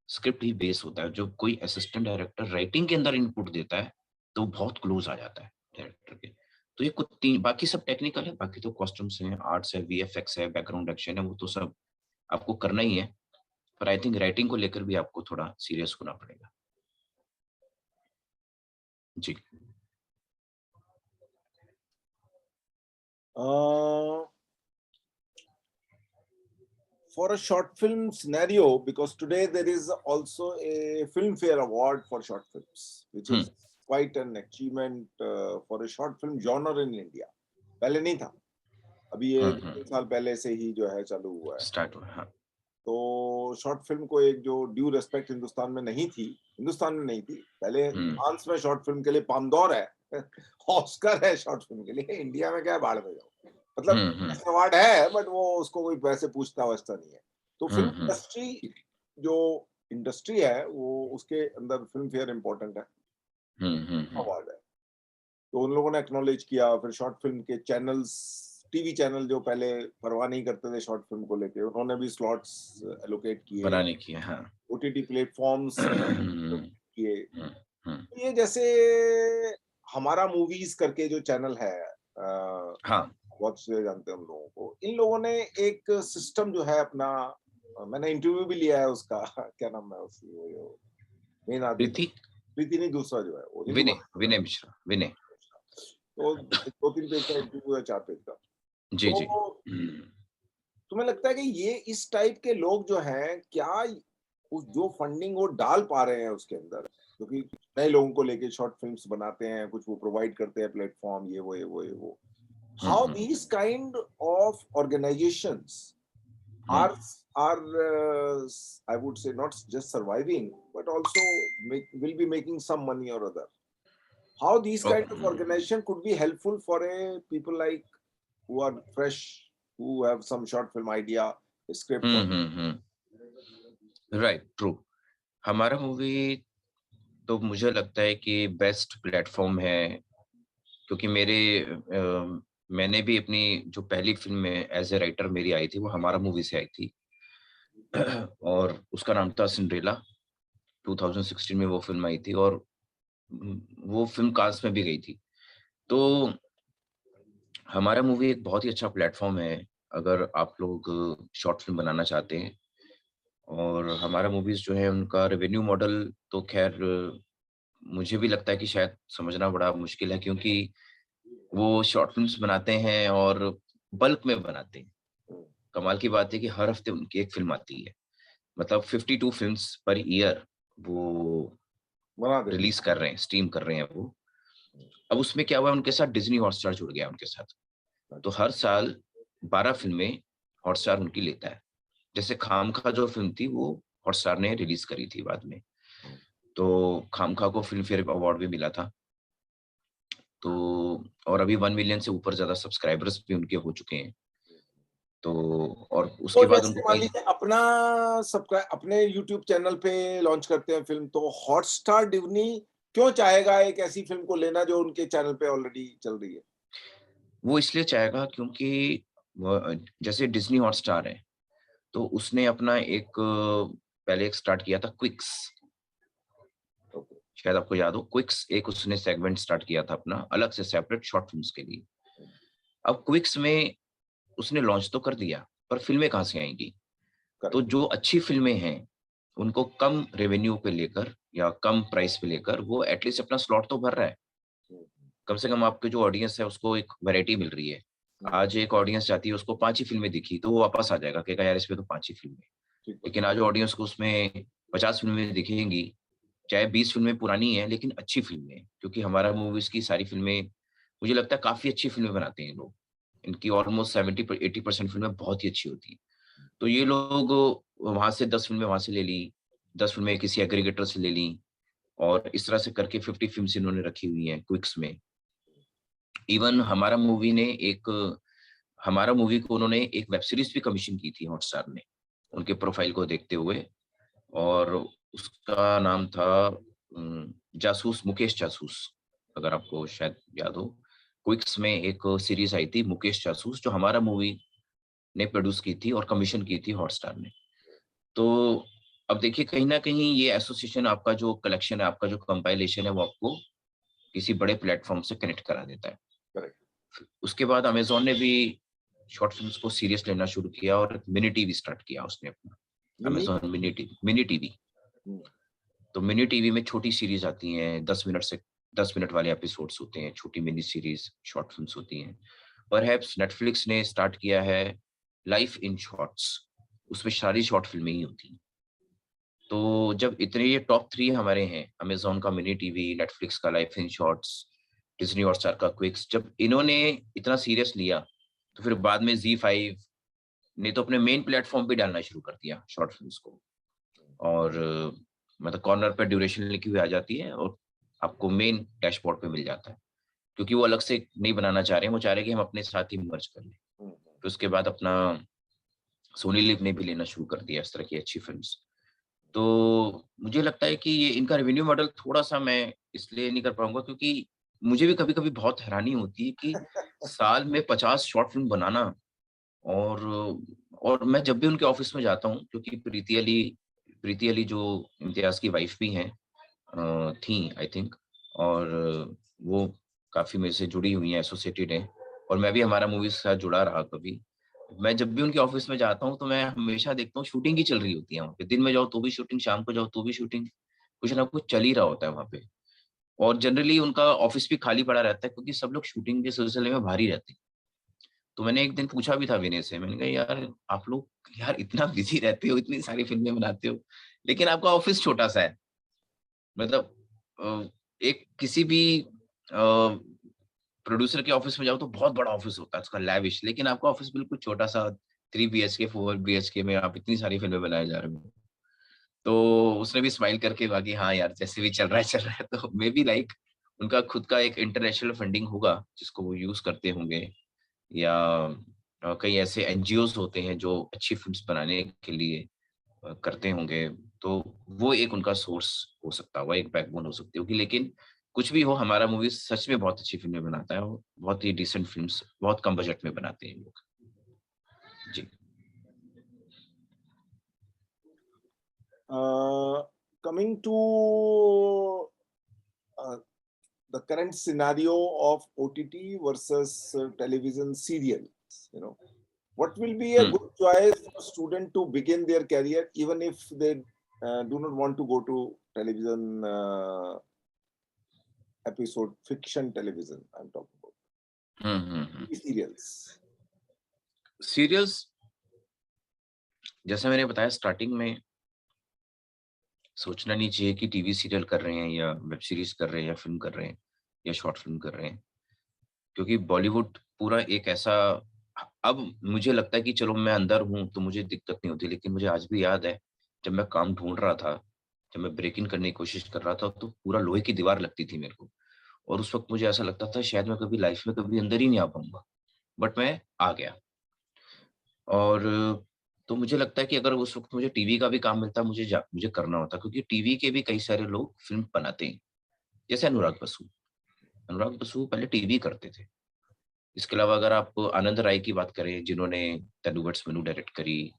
स्क्रिप्ट ही बेस होता है। जब कोई असिस्टेंट डायरेक्टर राइटिंग के अंदर इनपुट देता है, तो बहुत क्लोज़ आ जाता है डायरेक्टर के। तो ये कुछ 3 बाकी सब टेक्निकल है, बाकी तो कॉस्ट्यूम्स हैं, आर्ट्स है, वीएफएक्स है, बैकग्राउंड एक्शन है, वो तो सब आपको करना ही है। पर आई थिंक राइटिंग को लेकर भी आपको थोड़ा सीरियस होना पड़ेगा। जी। Uh, for a short film scenario, because today there is also a Filmfare Award for short films, which hmm, is quite an achievement for a short film genre in India. पहले नहीं था, अभी ये हुँ, 2-3 हुँ। साल पहले से ही जो है चालू हुआ है। स्टार्ट हुआ, हाँ। तो शॉर्ट फिल्म को एक जो ड्यू रिस्पेक्ट हिंदुस्तान में नहीं थी। पहले हुँ, फ्रांस में शॉर्ट फिल्म के लिए पामदौर है, ऑस्कर है शॉर्ट फिल्म के लिए, इंडिया में क्या है भाड़ में जाओ। मतलब हुँ, हुँ, ऐसे अवार्ड है बट वो उसको कोई पैसे पूछता वछता नहीं है। तो हुँ, फिल्म हुँ, जो इंडस्ट्री है वो उसके अंदर फिल्म फेयर इम्पोर्टेंट है, हुँ, हुँ, हुँ। अवार्ड है। तो उन लोगों ने एक्नॉलेज किया, फिर शॉर्ट फिल्म के चैनल्स, टीवी चैनल जो पहले परवाह नहीं करते थे शॉर्ट फिल्म को लेके, उन्होंने भी स्लॉट्स एलोकेट किए, बनाने की है, हाँ। ओटीटी प्लेटफॉर्म्स हुँ, किए। हुँ, हुँ। ये जैसे हमारा मूवीज करके जो चैनल है, हाँ, बहुत से जानते हैं हम लोगों को, इन लोगों ने एक सिस्टम जो है अपना, मैंने इंटरव्यू भी लिया है उसका क्या नाम है उसकी, वो जो मेन आदमी जो, प्रीति प्रीति नहीं, दूसरा जो है वो नीलू विनय भास्कर विनय मिश्रा, विनय। है। तो 2-3 पेज का इंटरव्यू है, 4 पेज का। जी, जी। तो हुँ, तुम्हें लगता है कि ये इस टाइप के लोग जो हैं क्या उस जो फंडिंग वो डाल पा रहे हैं उसके अंदर, क्योंकि नए लोगों को लेके शॉर्ट फिल्म्स बनाते हैं, कुछ वो प्रोवाइड करते हैं प्लेटफॉर्म, ये वो how hmm these kind of organisations hmm are I would say not just surviving but also will be making some money or other. How these kind of okay organization could be helpful for a people like who are fresh, who have some short film idea, script or right true. हमारा movie तो मुझे लगता है कि best platform है, क्योंकि मैंने भी अपनी जो पहली फिल्म में एज ए राइटर मेरी आई थी वो हमारा मूवी से आई थी। और उसका नाम था सिंड्रेला। 2016 में वो फिल्म आई थी और वो फिल्म कांस में भी गई थी। तो हमारा मूवी एक बहुत ही अच्छा प्लेटफॉर्म है अगर आप लोग शॉर्ट फिल्म बनाना चाहते हैं। और हमारा मूवीज जो है उनका रेवेन्यू मॉडल तो खैर मुझे भी लगता है कि शायद समझना बड़ा मुश्किल है, क्योंकि वो शॉर्ट फिल्म्स बनाते हैं और बल्क में बनाते हैं। कमाल की बात है कि हर हफ्ते उनकी एक फिल्म आती है, मतलब 52 फिल्म्स पर ईयर वो बना देते रिलीज कर रहे हैं, स्ट्रीम कर रहे हैं वो। अब उसमें क्या हुआ, उनके साथ डिज्नी हॉटस्टार जुड़ गया उनके साथ। तो हर साल 12 फिल्में हॉटस्टार उनकी लेता है। जैसे खामखा जो फिल्म थी वो हॉटस्टार ने रिलीज करी थी बाद में, तो खामखा को फिल्म फेयर अवार्ड भी मिला था। तो और अभी 1 मिलियन से ऊपर ज्यादा सब्सक्राइबर्स भी उनके हो चुके हैं। तो और तो उसके बाद जैसे उनको मान कई लीजिए अपना सब्सक्राइब अपने YouTube चैनल पे लॉन्च करते हैं फिल्म, तो हॉटस्टार डिज्नी क्यों चाहेगा एक ऐसी फिल्म को लेना जो उनके चैनल पे ऑलरेडी चल रही है? वो इसलिए चाहेगा क्योंकि जैसे डिज्नी हॉटस्टार है तो उसने अपना एक पहले एक स्टार्ट किया था क्विक्स। Okay. शायद आपको याद हो, क्विक्स एक उसने सेगमेंट स्टार्ट किया था अपना अलग से सेपरेट शॉर्ट फिल्म्स के लिए। अब क्विक्स में उसने लॉन्च तो कर दिया, पर फिल्में कहाँ से आएंगी? तो Correct. जो अच्छी फिल्में हैं उनको कम रेवेन्यू पे लेकर या कम प्राइस पे लेकर वो एटलीस्ट अपना स्लॉट तो भर रहा है। कम से कम आपके जो ऑडियंस है उसको एक वैरायटी मिल रही है। आज एक ऑडियंस चाहती है उसको 5 ही फिल्में दिखी तो वो वापस आ जाएगा, कहेगा यार इसमें तो 5 ही फिल्में। ठीक है। लेकिन आज ऑडियंस को उसमें 50 फिल्में दिखेंगी, चाहे 20 फिल्में पुरानी हैं लेकिन अच्छी फिल्में हैं, क्योंकि हमारा मूवीज की सारी फिल्में मुझे लगता है काफी अच्छी फिल्में बनाते हैं लोग। इनकी ऑलमोस्ट 70-80% फिल्में बहुत ही अच्छी होती हैं। तो ये लोग वहां से 10 फिल्में वहां से ले ली, 10 फिल्में किसी एग्रीगेटर से ले ली, और इस तरह से करके 50 फिल्म्स इन्होंने रखी हुई हैं क्विक्स में। इवन हमारा मूवी को उन्होंने एक वेब सीरीज भी कमीशन की थी हॉटस्टार ने, उनके प्रोफाइल को देखते हुए। और उसका नाम था जासूस, मुकेश जासूस, अगर आपको शायद याद हो। क्विक्स में एक सीरीज आई थी मुकेश जासूस जो हमारा मूवी ने प्रोड्यूस की थी और कमीशन की थी हॉटस्टार ने। तो अब देखिए कहीं ना कहीं ये एसोसिएशन, आपका जो कलेक्शन है, आपका जो कंपाइलेशन है, वो आपको किसी बड़े प्लेटफॉर्म से कनेक्ट करा देता है। Correct. उसके बाद अमेज़न ने भी शॉर्ट फिल्म्स को सीरियस लेना शुरू किया और मिनी टीवी स्टार्ट किया उसने अपना, मिनी अमेज़न मिनी टीवी। तो मिनी टीवी में छोटी सीरीज आती हैं, 10 मिनट वाले एपिसोड्स होते हैं, छोटी मिनी सीरीज शॉर्ट फिल्म्स होती हैं। परहैप्स नेटफ्लिक्स ने स्टार्ट किया है लाइफ इन शॉर्ट्स, उसमें सारी शॉर्ट फिल्में ही होती हैं। तो जब इतने ये टॉप 3 हमारे हैं, अमेज़न का मिनी टीवी, नेटफ्लिक्स का life in shorts, Disney Hotstar का क्विक्स, जब इन्होंने इतना सीरियस लिया तो फिर बाद में ZEE5 ने तो अपने मेन प्लेटफॉर्म पे डालना शुरू कर दिया शॉर्ट फिल्म्स को। और मतलब कॉर्नर पे ड्यूरेशन लिखी हुई आ जाती है और आपको मेन डैशबोर्ड पे मिल जाता है, क्योंकि वो अलग से नहीं बनाना चाह रहे हैं, वो चाह रहे हैं कि हम अपने साथ ही मर्ज कर लें। फिर उसके बाद अपना सोनी लिव ने भी लेना शुरू कर दिया इस तरह की अच्छी फिल्म्स। तो मुझे लगता है कि ये इनका रेवेन्यू मॉडल थोड़ा-सा मैं इसलिए नहीं कर पाऊँगा, क्योंकि मुझे भी कभी-कभी बहुत हैरानी होती है कि साल में 50 शॉर्ट फिल्म बनाना। और मैं जब भी उनके ऑफिस में जाता हूँ, क्योंकि प्रीति अली जो इम्तियाज़ की वाइफ भी हैं, थी आई थिंक, और वो काफ़ी मेरे से जुड़ी हुई हैं, एसोसिएटेड हैं, और मैं भी हमारा मूवीज़ के साथ जुड़ा रहा कभी। मैं जब भी उनके ऑफिस में जाता हूँ, तो मैं हमेशा देखता हूँ शूटिंग ही चल रही होती है वहाँ पे। दिन में जाओ तो भी शूटिंग, शाम को जाओ तो भी शूटिंग, कुछ ना कुछ चल ही रहा होता है वहाँ पे। और जनरली उनका ऑफिस भी खाली पड़ा रहता है, क्योंकि सब लोग शूटिंग के सिलसिले में बाहर ही रहते हैं। तो मैंने एक दिन पूछा भी था विनय से, मैंने कहा यार आप लोग यार इतना बिजी रहते हो, इतनी सारी फिल्में बनाते हो, लेकिन आपका ऑफिस छोटा सा है। मतलब एक किसी भी प्रोड्यूसर के ऑफिस में जाओ तो बहुत बड़ा ऑफिस होता है, उसका लैविश, लेकिन आपका ऑफिस बिल्कुल छोटा सा 3 बीएचके 4 बीएचके में आप इतनी सारी फिल्में बनाए जा रहे हो। तो उसने भी स्माइल करके कहा कि हाँ यार जैसे भी चल रहा है चल रहा है। तो मे बी लाइक उनका खुद का एक इंटरनेशनल फंडिंग होगा जिसको वो यूज करते होंगे, या कई ऐसे एनजीओज होते हैं जो अच्छी फिल्म्स बनाने के लिए करते होंगे। तो वो एक उनका सोर्स हो सकता होगा, एक बैकबोन हो सकती होगी। लेकिन कुछ भी हो, हमारा मूवी सच में बहुत अच्छी फिल्में बनाता है और बहुत ही डिसेंट फिल्म्स बहुत कम बजट में बनाते हैं लोग। जी। Coming to uh, the current scenario of OTT versus television serials, what will be a good choice for a student to begin their career, even if they do not want to go to television episode, fiction television, I'm talking about. Serials. Serials जैसा मैंने बताया starting में, सोचना नहीं चाहिए कि TV serial कर रहे हैं या वेब सीरीज कर रहे हैं या फिल्म कर रहे हैं या शॉर्ट फिल्म कर रहे हैं, क्योंकि बॉलीवुड पूरा एक ऐसा, अब मुझे लगता है कि चलो मैं अंदर हूँ तो मुझे दिक्कत नहीं होती, लेकिन मुझे आज भी याद है जब मैं काम ढूंढ रहा था, जब मैं ब्रेक इन करने की कोशिश कर रहा था, तो पूरा लोहे की दीवार लगती थी मेरे को। और उस वक्त मुझे ऐसा लगता था शायद मैं कभी लाइफ में कभी अंदर ही नहीं आ पाऊंगा, बट मैं आ गया। और तो मुझे लगता है कि अगर उस वक्त मुझे टीवी का भी काम मिलता, मुझे करना होता, क्योंकि टीवी के भी कई सारे लोग फिल्म बनाते हैं, जैसे अनुराग बसु। अनुराग बसु पहले टीवी करते थे। इसके अलावा अगर आप आनंद राय की बात करें, जिन्होंने तेलुगट्स मेनू डायरेक्ट करी,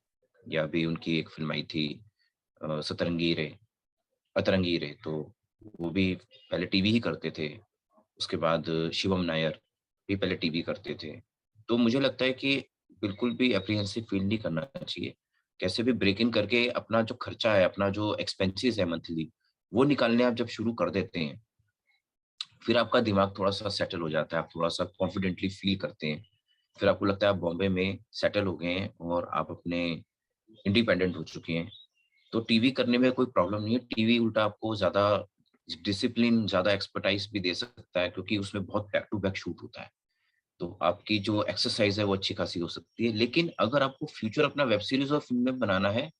या भी उनकी एक फिल्म आई थी सतरंगी रे, अतरंगी रे, तो वो भी पहले टीवी ही करते थे। उसके बाद शिवम नायर भी पहले टीवी करते थे। तो मुझे लगता है कि बिल्कुल भी एप्रीहेंसिव फील नहीं करना चाहिए। कैसे भी ब्रेक इन करके अपना जो खर्चा है, अपना जो एक्सपेंसेस है मंथली, वो निकालने आप जब शुरू कर देते हैं, फिर आपका दिमाग थोड़ा-सा सेटल हो जाता है, आप थोड़ा-सा कॉन्फिडेंटली फील करते हैं। फिर आपको लगता है आप बॉम्बे में सेटल हो गए हैं और आप अपने इंडिपेंडेंट हो चुके हैं। तो टीवी करने में कोई प्रॉब्लम नहीं है। टीवी उल्टा आपको ज़्यादा डिसिप्लिन, ज़्यादा एक्सपर्टाइज़ भी दे सकता है, क्योंकि उसमें बहुत बैक टू बैक शूट होता है। तो आपकी जो एक्सरसाइज़ है वो अच्छी खासी हो सकती है। लेकिन अगर आपको फ्यूचर अपना वेब सीरीज़ और फ़िल्म में बनाना है,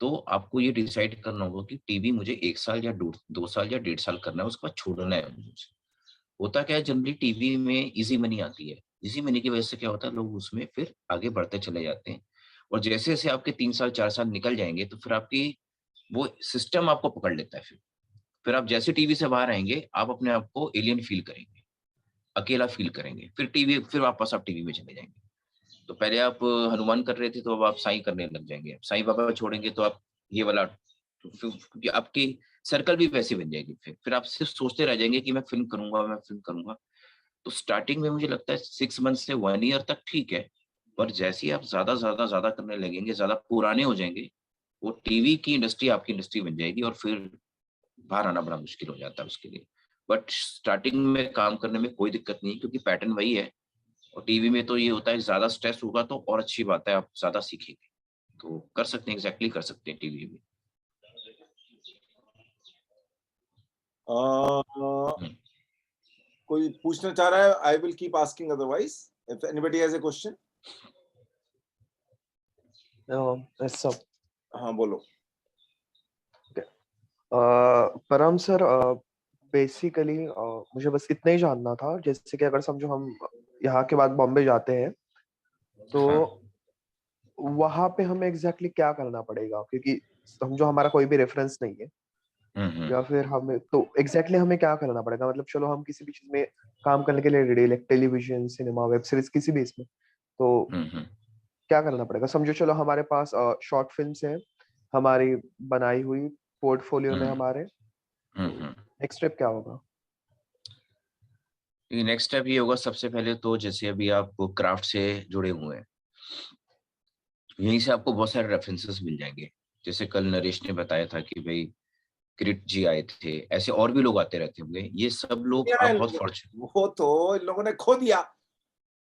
तो आपको ये डिसाइड करना होगा कि टीवी मुझे 1 साल या 2 साल या 1.5 साल करना है, उसके बाद छोड़ना है मुझे। होता क्या है, जनरली टीवी में ईज़ी मनी आती है। ईज़ी मनी की वजह से क्या होता है, लोग उसमें फिर आगे बढ़ते चले जाते हैं। और जैसे-जैसे आपके 3 साल 4 साल निकल जाएँगे, तो फिर आपकी वो सिस्टम आपको पकड़ लेता है फिर। फिर आप जैसे टीवी से बाहर आएँगे, आप अपने आप को एलियन फ़ील करेंगे, अकेला फ़ील करेंगे। फिर वापस आप टीवी में चले जाएँगे। तो पहले आप हनुमान कर रहे थे, तो अब आप साईं करने लग जाएँगे। साईं बाबा छोड़ेंगे तो आप ये वाला, तो फिर क्योंकि आपकी सर्कल भी वैसी बन जाएगी फिर। फिर आप सिर्फ़ सोचते रह जाएँगे कि मैं फ़िल्म करूँगा, मैं फ़िल्म करूँगा। तो स्टार्टिंग में मुझे लगता है 6 मंथ से 1 ईयर तक ठीक है, पर जैसे ही आप ज़्यादा करने लगेंगे, ज़्यादा पुराने हो जाएँगे, वो टीवी की इंडस्ट्री आपकी इंडस्ट्री बन जाएगी और फिर बाहर आना बड़ा मुश्किल हो जाता है उसके लिए। बट स्टार्टिंग में काम करने में कोई दिक्कत नहीं है, क्योंकि पैटर्न वही है। और टीवी में तो ये होता है ज़्यादा स्ट्रेस होगा तो और अच्छी बात है, आप ज़्यादा सीखेंगे। तो कर सकते हैं, एग्ज़ैक्टली कर सकते हैं टीवी में। हुँ। कोई पूछना चाह रहा है? I will keep asking otherwise if anybody has a question. सब हाँ बोलो। परम सर, बेसिकली मुझे बस इतना ही जानना था, जैसे कि अगर समझो हम यहाँ के बाद बॉम्बे जाते हैं, तो हाँ। वहां पे हमें एग्जैक्टली क्या करना पड़ेगा, क्योंकि समझो हमारा कोई भी रेफरेंस नहीं है, हुँ। या फिर हमें तो एग्जैक्टली हमें क्या करना पड़ेगा, मतलब चलो हम किसी भी चीज में काम करने के लिए ready, like television, cinema, web series, किसी भी इसमें, तो हुँ। क्या करना पड़ेगा? समझो चलो हमारे पास शॉर्ट फिल्म्स हैं हमारी बनाई हुई, पोर्टफोलियो में हुँ, हमारे, तो हुँ। नेक्स्ट स्टेप क्या होगा? नेक्स्ट स्टेप ये होगा, सबसे पहले तो जैसे अभी आप क्राफ्ट से जुड़े हुए हैं, यहीं से आपको बहुत सारे रेफरेंसेस मिल जाएँगे। जैसे कल नरेश ने बताया था कि भई किरीट जी आए थे, ऐसे और भी लोग आते रहते होंगे। ये सब लोग, आप बहुत फॉर्च्यूनेट। वो तो इन लोगों ने खो दिया।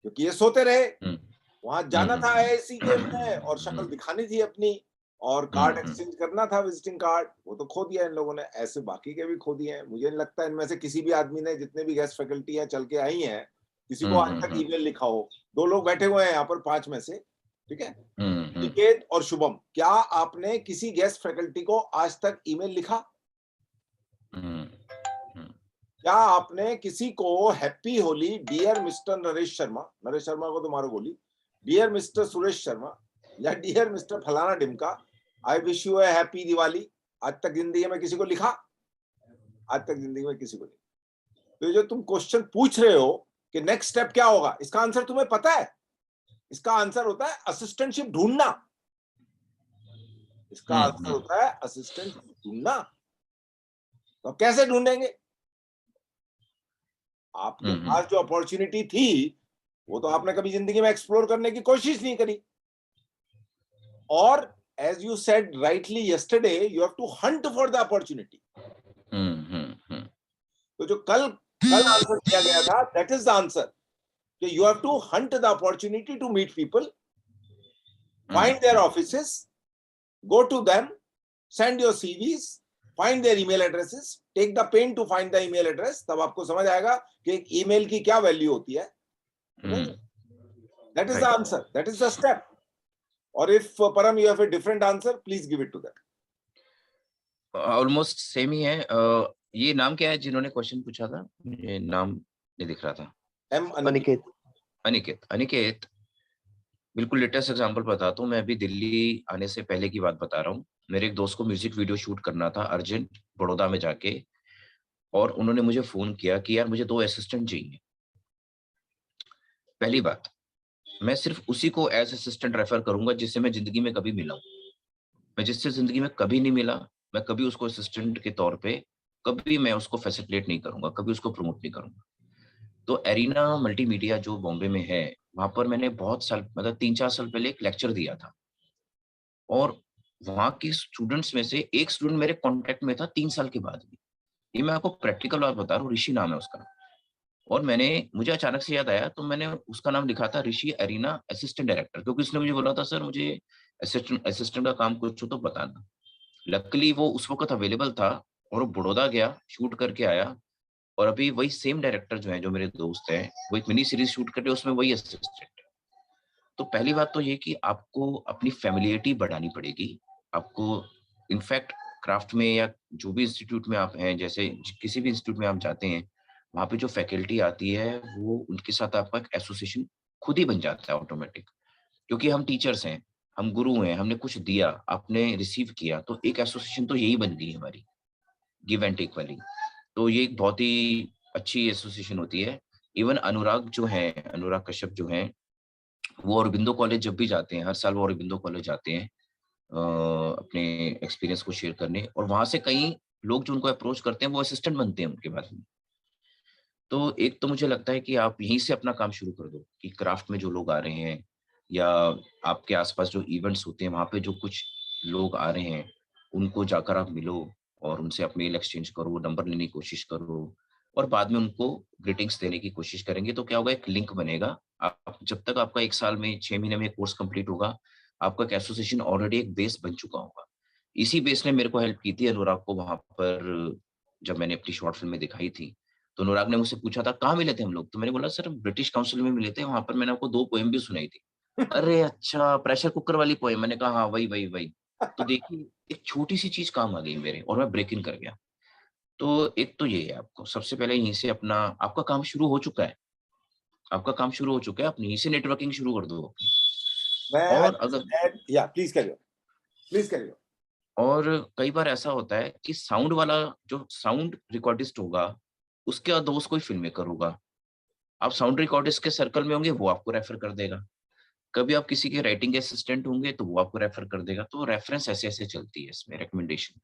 क्योंकि ये सोते रहे, हम्म, वहां जाना था आईआईसी के में और शक्ल हम्म, दिखानी थी अपनी, और कार्ड हम्म, एक्सचेंज करना था, विजिटिंग कार्ड, वो तो खो दिया इन लोगों ने। ऐसे बाकी के भी खो दिए हैं। मुझे नहीं लगता इनमें से किसी भी आदमी ने, जितने भी गेस्ट फैकल्टी हैं चल के आई हैं, किसी को आज तक ईमेल लिखा हो। 2 लोग बैठे हुए हैं यहाँ पर 5 में से, ठीक है, निकेत और शुभम, क्या आपने किसी गेस्ट फैकल्टी को आज तक ईमेल लिखा? क्या आपने किसी को happy Holi dear mister Naresh Sharma, Naresh Sharma को तो मारो गोली, डियर मिस्टर सुरेश शर्मा, या डियर मिस्टर फलाना डिमका, I wish you a happy Diwali, आज तक जिंदगी में किसी को लिखा? आज तक जिंदगी में किसी को नहीं। तो ये जो तुम क्वेश्चन पूछ रहे हो कि नेक्स्ट स्टेप क्या होगा, इसका आंसर तुम्हें पता है? इसका आंसर होता है असिस्टेंटशिप ढूंढना। इसका आंसर होता है असिस्टेंट ढूंढना। तो कैसे ढूंढेंगे? आपके पास जो अपॉर्चुनिटी थी वो तो आपने कभी जिंदगी में एक्सप्लोर करने की कोशिश नहीं करी। और as you said rightly yesterday, you have to hunt for the opportunity. तो जो कल आंसर दिया गया था, दैट इज द आंसर, कि you have to hunt the opportunity to meet people, find their offices, go to them, send your CVs, find their email addresses, take the pain to find the email address। तब आपको समझ आएगा कि एक email की क्या value होती है। That is the answer, that is the step। और if Param you have a different answer, please give it to them। Almost same ही है। ये नाम क्या है जिन्होंने क्वेश्चन पूछा था? ये नाम नहीं दिख रहा था। अनिकेत। अनिकेत बिल्कुल लेटेस्ट एग्जांपल बताता हूँ। मैं अभी दिल्ली आने से पहले की बात बता रहा हूँ। मेरे एक दोस्त को म्यूजिक वीडियो शूट करना था अर्जेंट, बड़ौदा में जाके, और उन्होंने मुझे फोन किया कि यार मुझे 2 असिस्टेंट चाहिए। पहली बात, मैं सिर्फ उसी को एज असिस्टेंट रेफर करूंगा जिससे मैं जिंदगी में कभी मिला हूं। मैं जिससे जिंदगी में कभी नहीं मिला, मैं कभी उसको असिस्टेंट के तौर पे कभी मैं उसको फैसिलिटेट नहीं करूंगा, कभी उसको प्रमोट नहीं करूंगा। तो एरिना मल्टीमीडिया जो बॉम्बे में है, वहां पर मैंने बहुत साल, मतलब 3-4 साल पहले एक लेक्चर दिया था, और वहां के स्टूडेंट्स में से एक स्टूडेंट मेरे कांटेक्ट में था 3 साल के बाद भी। ये मैं आपको प्रैक्टिकल बात बता रहा हूँ, ऋषि नाम है उसका। और मुझे अचानक से याद आया, तो मैंने उसका नाम लिखा था ऋषि एरिना असिस्टेंट डायरेक्टर, क्योंकि उसने मुझे बोला था सर मुझे असिस्टेंट का काम कुछ हो तो बताना। लकीली वो उस वक्त अवेलेबल था, और वो बड़ौदा गया, शूट करके आया, और अभी वही सेम डायरेक्टर जो है, जो मेरे दोस्त हैं, वो एक मिनी सीरीज शूट कर रहे, उसमें वही असिस्टेंट है। तो पहली बात तो ये कि आपको अपनी फैमिलियरिटी बढ़ानी पड़ेगी। आपको इनफैक्ट क्राफ्ट में या जो भी इंस्टीट्यूट में आप हैं, जैसे किसी भी इंस्टीट्यूट में आप जाते हैं, वहाँ पे जो फैकल्टी आती है, वो उनके साथ आपका एक एसोसिएशन खुद ही बन जाता है ऑटोमेटिक। क्योंकि हम टीचर्स हैं, हम गुरु हैं, हमने कुछ दिया, आपने रिसीव किया, तो एक एसोसिएशन तो यही बन गई हमारी, गिव एंड टेक वाली। तो ये एक बहुत ही अच्छी एसोसिएशन होती है। इवन अनुराग जो है, अनुराग कश्यप जो हैं, वो औरबिंदो कॉलेज जब भी जाते हैं, हर साल वो औरबिंदो कॉलेज जाते हैं अपने एक्सपीरियंस को शेयर करने, और वहां से कई लोग जो उनको अप्रोच करते हैं वो असिस्टेंट बनते हैं उनके बाद में। तो एक तो मुझे लगता है कि आप यहीं से अपना काम शुरू कर दो, कि क्राफ्ट में जो लोग आ रहे हैं, या आपके आसपास जो इवेंट्स होते हैं वहां पे जो कुछ लोग आ रहे हैं, उनको जाकर आप मिलो और उनसे आप मेल एक्सचेंज करो, नंबर लेने की कोशिश करो, और बाद में उनको ग्रीटिंग्स देने की कोशिश करेंगे। तो क्या होगा, एक लिंक बनेगा। आप जब तक आपका 1 साल में 6 महीने में कोर्स कंप्लीट होगा, आपका एक एसोसिएशन ऑलरेडी एक बेस बन चुका होगा। इसी बेस ने मेरे को हेल्प की थी अनुराग को वहां पर, जब मैंने अपनी शॉर्ट फिल्म में दिखाई थी। तो अनुराग ने मुझसे पूछा था कहाँ मिले थे हम लोग, तो मैंने बोला सर ब्रिटिश काउंसिल में मिले थे, वहां पर मैंने आपको 2 पोएम भी सुनाई थी। अरे अच्छा, प्रेशर कुकर वाली पोएम? मैंने कहा हाँ वही वही वही। तो देखिए, एक छोटी सी चीज काम आ गई मेरे, और मैं ब्रेक इन कर गया। तो एक तो ये है, आपको सबसे पहले यहीं से अपना, आपका काम शुरू हो चुका है, आपका काम शुरू हो चुका है, आप यहीं से नेटवर्किंग शुरू कर दो अपनी। और अगर या प्लीज करिए। और कई बार ऐसा होता है कि साउंड वाला, जो साउंड रिकॉर्डिस्ट होगा, उसके दोस्त कोई फिल्म मेकर होगा, आप साउंड रिकॉर्डिस्ट के सर्कल में होंगे, वो आपको रेफर कर देगा। कभी आप किसी के राइटिंग के असिस्टेंट होंगे, तो वो आपको रेफर कर देगा। तो रेफरेंस ऐसे ऐसे चलती है इसमें, रिकमेंडेशन।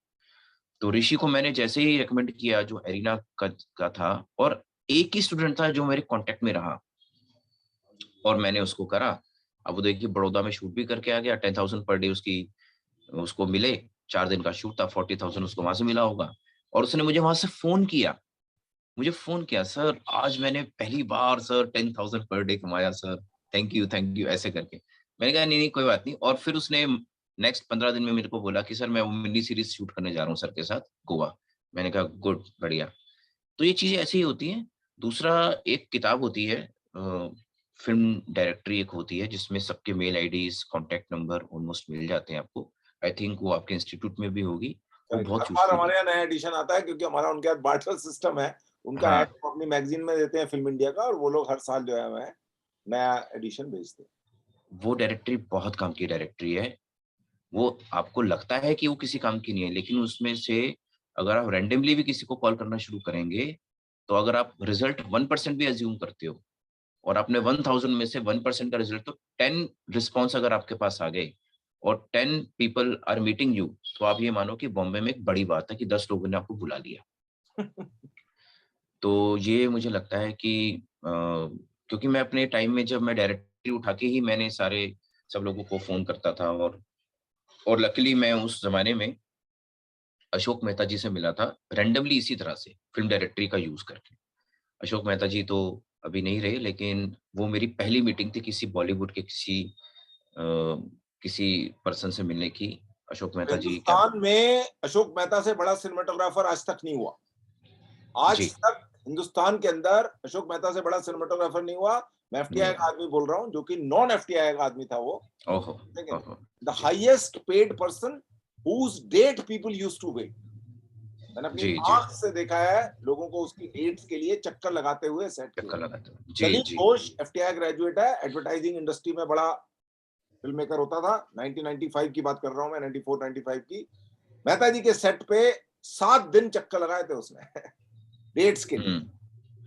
तो ऋषि को मैंने जैसे ही रिकमेंड किया, जो एरिना का था, और एक ही स्टूडेंट था जो मेरे कांटेक्ट में रहा, और मैंने उसको करा। अब वो देखिए बड़ौदा में शूट भी करके आ गया, 10,000 पर डे उसको मिले। 4 दिन का शूट था, 40,000 उसको वहां से मिला होगा। और उसने मुझे वहां से फोन किया मुझे फ़ोन किया, "सर आज मैंने पहली बार सर 10,000 पर डे कमाया सर, थैंक यू" ऐसे करके। मैंने कहा, "नहीं, नहीं कोई बात नहीं" और फिर उसने नेक्स्ट 15 दिन में मेरे को बोला कि सर मैं वो मिनी सीरीज़ शूट करने जा रहा हूँ सर के साथ गोवा। मैंने कहा गुड, बढ़िया। तो ये चीज़ें ऐसी ही होती हैं। दूसरा एक किताब होती है फ़िल्म डायरेक्टरी एक होती है जिसमें सबके mail IDs, contact number almost मिल जाते हैं आपको। आई थिंक वो आपके इंस्टीट्यूट में भी होगी। वो हर बहुत बार यूज़फुल हमारे है। यहाँ नया एडिशन आता है क्योंकि हमारा उनके यहाँ बार्टर सिस्टम है। उनका हाँ। ऐड वो अपनी मैगज़ीन में देते हैं फ़िल्म इंडिया का और वो लोग हर साल जो है हमें नया एडिशन भेजते हैं। वो डायरेक्टरी बहुत काम की डायरेक्टरी है। वो आपको लगता है कि वो किसी काम की नहीं है, लेकिन उसमें से अगर आप रैंडमली भी किसी को कॉल करना शुरू करेंगे, तो अगर आप रिज़ल्ट 1% भी अज़्यूम करते हो और आपने 1000 में से 1% का रिज़ल्ट तो 10 रिस्पॉन्स अगर आपके पास आ गए और 10 पीपल आर मीटिंग यू, तो आप ये मानो कि बॉम्बे में एक बड़ी बात है कि 10 लोगों ने आपको बुला लिया। तो ये मुझे लगता है कि क्योंकि मैं अपने टाइम में जब मैं डायरेक्टरी उठा के ही मैंने सारे सब लोगों को फ़ोन करता था और लकीली मैं उस ज़माने में अशोक मेहता जी से मिला था, रैंडमली इसी तरह से, फ़िल्म डायरेक्टरी का यूज़ करके। अशोक मेहता जी तो अभी नहीं रहे, लेकिन वो मेरी पहली मीटिंग थी किसी बॉलीवुड के अ, किसी पर्सन से मिलने की। अशोक मेहता जी क्या हिंदुस्तान में अशोक मेहता से बड़ा सिनेमेटोग्राफर आज तक नहीं हुआ। आज जी, तक हिंदुस्तान के अंदर अशोक मेहता से बड़ा सिनेमेटोग्राफर नहीं हुआ। मैं नहीं एफटीआई का हुआ। आदमी बोल रहा हूँ जो कि नॉन एफटीआई का आदमी था वो। ओहो! ठीक है? ओहो! द जी, highest paid person whose date people used to wait. मैंने अपनी जी, जी, आँख से देखा है लोगों को उसकी डेट्स के लिए चक्कर लगाते हुए सेट पे। चक्कर लगाते हो। जी, सलीम जी। घोष एफटीआई ग्रेजुएट है, एडवर्टाइजिंग इंडस्ट्री में बड़ा फिल्म मेकर होता था। 1995 की बात कर रहा हूँ मैं, 94-95 की। मेहता जी के सेट पे 7 दिन चक्कर लगाए थे उसने डेट्स के लिए। हुँ,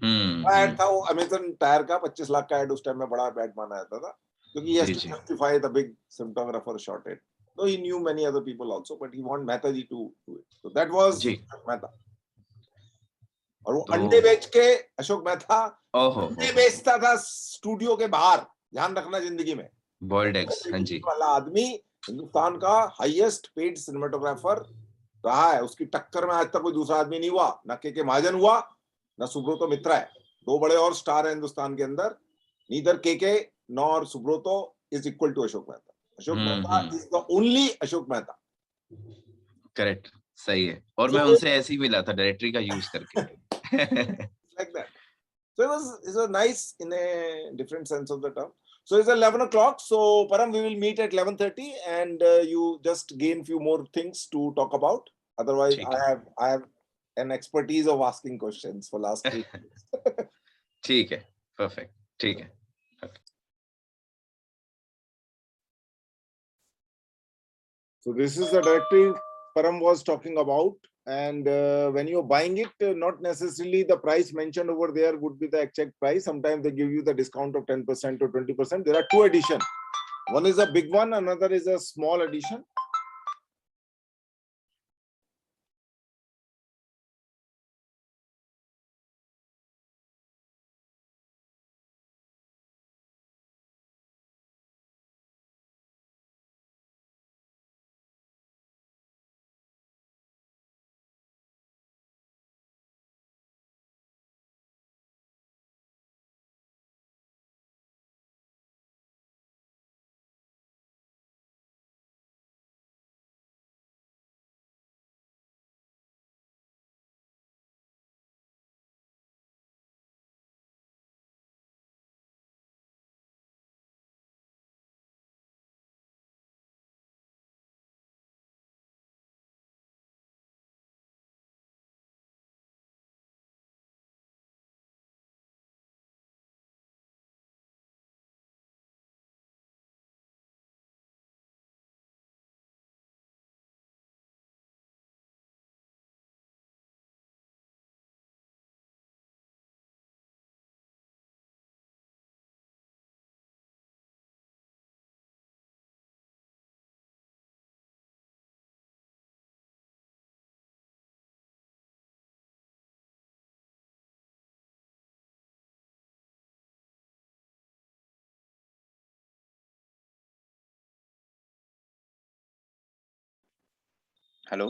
हुँ, बड़ा हुँ। एड था वो अमेज़न टायर का 25 लाख का एड उस टाइम में बड़ा एड माना जाता था क्योंकि ही हैज़ जी, टू जी। Justify the big cinematographer shot it. Though he knew many other people also, but he want Mehta ji to do it. So that was ji, Mehta. और वो तो अंडे बेच के अशोक मेहता ओहो हो, अंडे हो! बेचता था स्टूडियो के बाहर। ध्यान रखना जिंदगी में। बॉइल्ड अंडे एग्स, हाँ बेचने जी। वाला आदमी हिंदुस्तान का हाईएस्ट पेड सिनेमेटोग्राफर रहा है। उसकी टक्कर में आज तक कोई दूसरा आदमी नहीं हुआ। ना के महाजन हुआ, ना सुब्रतो मित्रा है। दो बड़े और स्टार हैं हिंदुस्तान के अंदर। नीदर के nor Subroto is equal to Ashok Mehta. Ashok hmm, Mehta hmm. Is the only Ashok Mehta. Correct, सही है और सो मैं उनसे ऐसे ही मिला था डायरेक्टरी का यूज़ करके। Like that. So it was nice in a different sense of the term. So it's 11 o'clock. So Param, we will meet at 11:30, and you just gain few more things to talk about. Otherwise, ठीक I have an expertise of asking questions for last 3 years. ठीक है, perfect, ठीक है। So this is the directory Param was talking about. And when you're buying it, not necessarily the price mentioned over there would be the exact price. Sometimes they give you the discount of 10% or 20%. There are two editions. One is a big one, another is a small edition. Hello?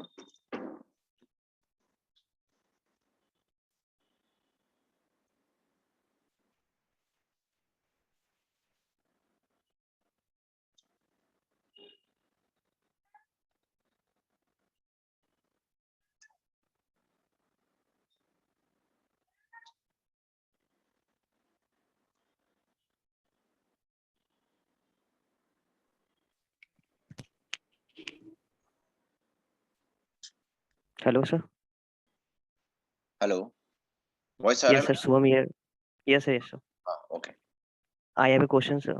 Hello, sir. Hello, voice आ रहा Yes, है sir. Shubham here. Yes, sir. Yes, sir. मेरा? हाँ, okay. I have a question, sir.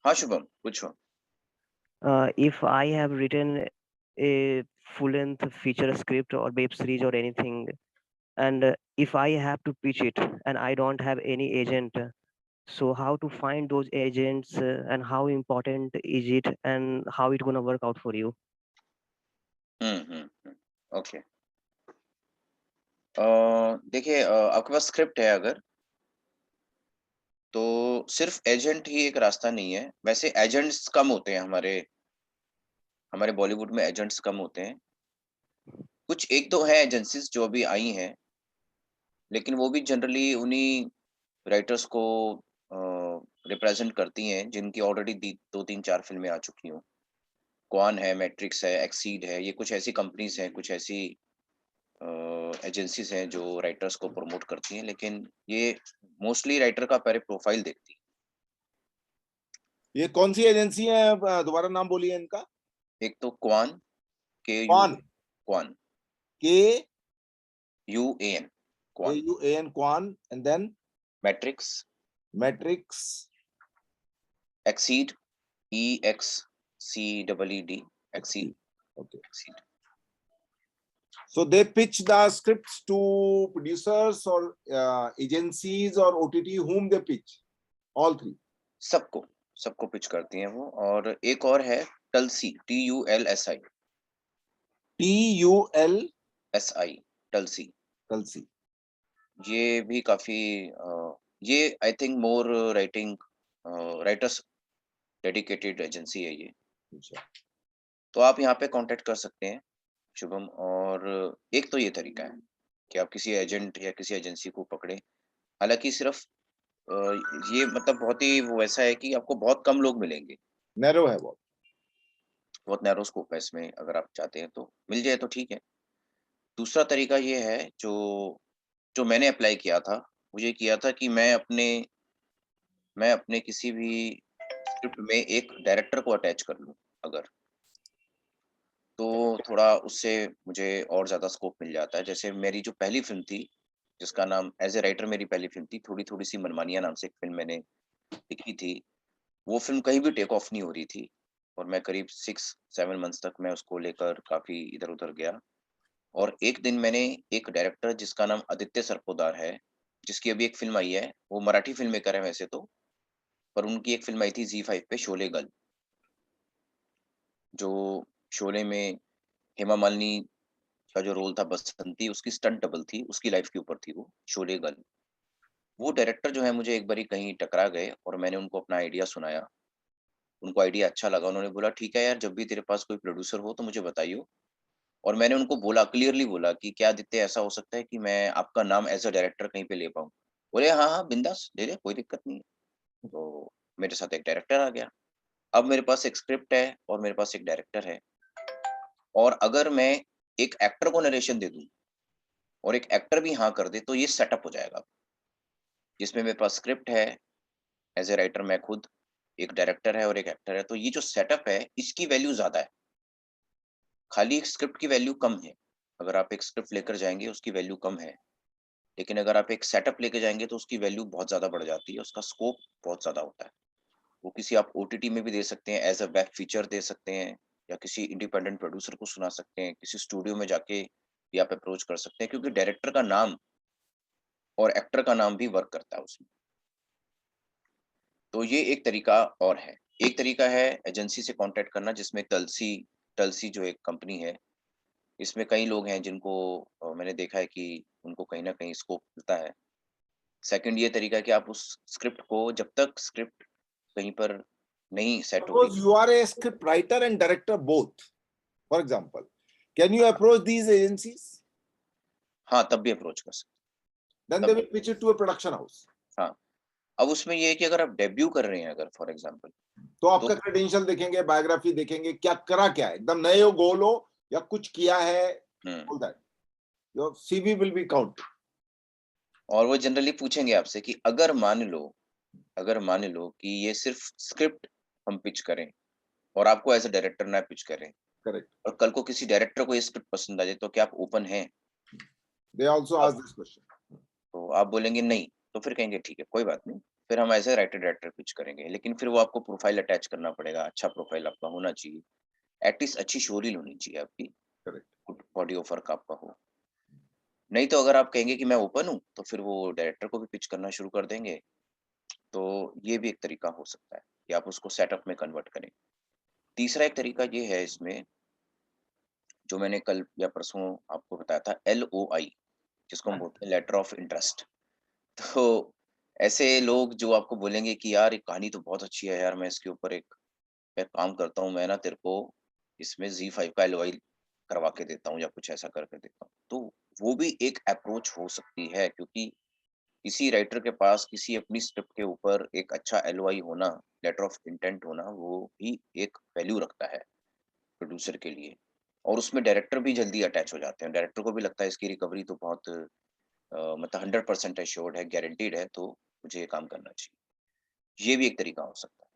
हाँ शुभम, पूछो। If I have written a full-length feature script or web series or anything, and if I have to pitch it and I don't have any agent, so how to find those agents and how important is it and how it gonna work out for you? Okay. देखिए, आपके पास script है अगर, तो सिर्फ agent ही एक रास्ता नहीं है। वैसे एजेंट्स कम होते हैं हमारे बॉलीवुड में, एजेंट्स कम होते हैं। कुछ एक दो है एजेंसीज जो अभी आई हैं, लेकिन वो भी जनरली उन्हीं राइटर्स को रिप्रेजेंट करती हैं जिनकी ऑलरेडी 2-3-4 फिल्में आ चुकी हों। क्वान है, मैट्रिक्स है, एक्सीड है, ये कुछ ऐसी कंपनीज हैं, कुछ ऐसी एजेंसीज हैं जो राइटर्स को प्रमोट करती हैं, लेकिन ये मोस्टली राइटर का पहले प्रोफाइल देखती है। ये कौन सी एजेंसी है, दोबारा नाम बोलिए इनका। एक तो kuan, kuan, kuan, KUAN, kuan, kuan, and then matrix, matrix, exceed, EXCEED, exceed, okay. Exceed. So they pitch the scripts to producers or agencies or OTT, whom they pitch? All three. सबको pitch करती हैं वो। और एक और है टल्सी, TULSI, TULSI, टल्सी। Tulsi. ये भी काफी ये I think more writers dedicated agency है ये। अच्छा। तो आप यहाँ पे कांटेक्ट कर सकते हैं शुभम। और एक तो ये तरीका है कि आप किसी एजेंट या किसी एजेंसी को पकड़े। हालांकि सिर्फ ये मतलब बहुत ही वो ऐसा है कि आपको बहुत कम लोग मिलेंगे, Narrow है बहुत। नैरो स्कोप है इसमें। अगर आप चाहते हैं तो मिल जाए तो ठीक है। दूसरा तरीका ये है जो जो मैंने अप्लाई किया था, मुझे किया था कि मैं अपने किसी भी स्क्रिप्ट में एक डायरेक्टर को अटैच कर लूं अगर, तो थोड़ा उससे मुझे और ज़्यादा स्कोप मिल जाता है। जैसे मेरी जो पहली फ़िल्म थी, जिसका नाम एज़ अ राइटर मेरी पहली फ़िल्म थी, थोड़ी-थोड़ी सी मनमानियाँ नाम से एक फ़िल्म मैंने लिखी थी। वो फ़िल्म कहीं भी टेक ऑफ नहीं हो रही थी और मैं करीब 6-7 मंथ्स तक मैं उसको लेकर काफ़ी इधर-उधर गया। और एक दिन मैंने एक डायरेक्टर जिसका नाम आदित्य सरपोदार है, जिसकी अभी एक फ़िल्म आई है, वो मराठी फ़िल्म मेकर है वैसे तो, पर उनकी एक फ़िल्म आई थी ज़ी5 पे, शोले गर्ल। जो शोले में हेमा मालिनी का जो रोल था बसंती, उसकी स्टंट डबल थी, उसकी लाइफ के ऊपर थी वो, शोले गर्ल। वो डायरेक्टर जो है मुझे एक बारी कहीं टकरा गए और मैंने उनको अपना आइडिया सुनाया। उनको आइडिया अच्छा लगा, उन्होंने बोला ठीक है यार, जब भी तेरे पास कोई प्रोड्यूसर हो तो मुझे बताइयो। और मैंने उनको बोला, क्लियरली बोला कि क्या आदित्य ऐसा हो सकता है कि मैं आपका नाम एज़ अ डायरेक्टर कहीं पे ले पाऊँ? बोले हाँ, हाँ, बिंदास ले ले, कोई दिक्कत नहीं है। तो मेरे साथ एक डायरेक्टर आ गया। अब मेरे पास एक स्क्रिप्ट है और मेरे पास एक डायरेक्टर है। और अगर मैं एक एक्टर को नरेशन दे दूँ और एक एक्टर भी हाँ कर दे, तो ये सेटअप हो जाएगा। जिसमें मेरे पास स्क्रिप्ट है, एज़ अ राइटर मैं खुद, एक डायरेक्टर है और एक एक्टर है। तो ये जो सेटअप है, इसकी वैल्यू ज़्यादा है। खाली एक स्क्रिप्ट की वैल्यू कम है। अगर आप एक स्क्रिप्ट लेकर जाएँगे, उसकी वैल्यू कम है। लेकिन अगर आप एक सेटअप लेके जाएँगे, तो उसकी वैल्यू बहुत ज़्यादा बढ़ जाती है, उसका स्कोप बहुत ज़्यादा होता है। वो किसी आप ओटीटी में भी दे सकते हैं, एज़ अ वेब फीचर दे सकते हैं, या किसी इंडिपेंडेंट प्रोड्यूसर को सुना सकते हैं, किसी स्टूडियो में जाके भी आप अप्रोच कर सकते हैं, क्योंकि डायरेक्टर का नाम और एक्टर का नाम भी वर्क करता है उसमें। तो ये एक तरीका और है। एक तरीका है एजेंसी से कॉन्टैक्ट करना, जिसमें टल्सी टल्सी जो एक कंपनी है, इसमें कई लोग हैं जिनको मैंने देखा है कि उनको कहीं न कहीं स्कोप मिलता है। सेकंड ये तरीका है कि आप उस स्क्रिप्ट को, जब तक स्क्रिप्ट कहीं पर नहीं सेट हो रही। Suppose you are a script writer and director both, for example, can you approach these agencies? हाँ, तब भी अप्रोच कर सकते Then तब they will pitch it to a production house. हाँ, अब उसमें ये है कि अगर आप डेब्यू कर रहे हैं अगर फॉर एग्ज़ाम्पल, तो आपका क्रेडेंशियल देखेंगे, बायोग्राफी देखेंगे, क्या करा क्या है, एकदम नए हो, गोल हो या कुछ किया है, all that. Your CV will be counted. और वो जनरली पूछेंगे आपसे कि अगर मान लो कि ये सिर्फ स्क्रिप्ट हम पिच करें और आपको एज़ अ डायरेक्टर ना पिच करें, करेक्ट, और कल को किसी डायरेक्टर को ये स्क्रिप्ट पसंद आ जाए तो क्या आप ओपन हैं? They also ask this question. तो आप बोलेंगे नहीं, तो फिर कहेंगे ठीक है कोई बात नहीं, फिर हम ऐसे राइटर डायरेक्टर पिच करेंगे, लेकिन फिर वो आपको प्रोफाइल अटैच करना पड़ेगा, अच्छा प्रोफाइल आपका होना चाहिए, एटलीस्ट अच्छी स्टोरी होनी चाहिए आपकी, correct, good body of work आपका हो। नहीं तो अगर आप कहेंगे कि मैं ओपन हूँ, तो फिर वो डायरेक्टर को भी पिच करना शुरू कर देंगे। तो ये भी एक तरीका हो सकता है कि आप उसको सेटअप में कन्वर्ट करें। तीसरा एक तरीका ये है इसमें, जो मैंने कल या परसों आपको बताया था, LOI, जिसको हम बोलते हैं लेटर ऑफ इंटरेस्ट। तो ऐसे लोग जो आपको बोलेंगे कि यार ये कहानी तो बहुत अच्छी है यार, मैं इसके ऊपर एक काम करता हूँ, मैं ना तेरे को इसमें Z5 का LOI करवा के देता हूँ या कुछ ऐसा करके देता हूँ। तो वो भी एक अप्रोच हो सकती है, क्योंकि किसी राइटर के पास किसी अपनी स्क्रिप्ट के ऊपर एक अच्छा LOI होना, लेटर ऑफ इंटेंट होना, वो भी एक वैल्यू रखता है प्रोड्यूसर के लिए। और उसमें डायरेक्टर भी जल्दी अटैच हो जाते हैं। डायरेक्टर को भी लगता है इसकी रिकवरी तो बहुत मतलब 100% एश्योर्ड है, गारंटीड है, तो मुझे ये काम करना चाहिए। ये भी एक तरीका हो सकता है।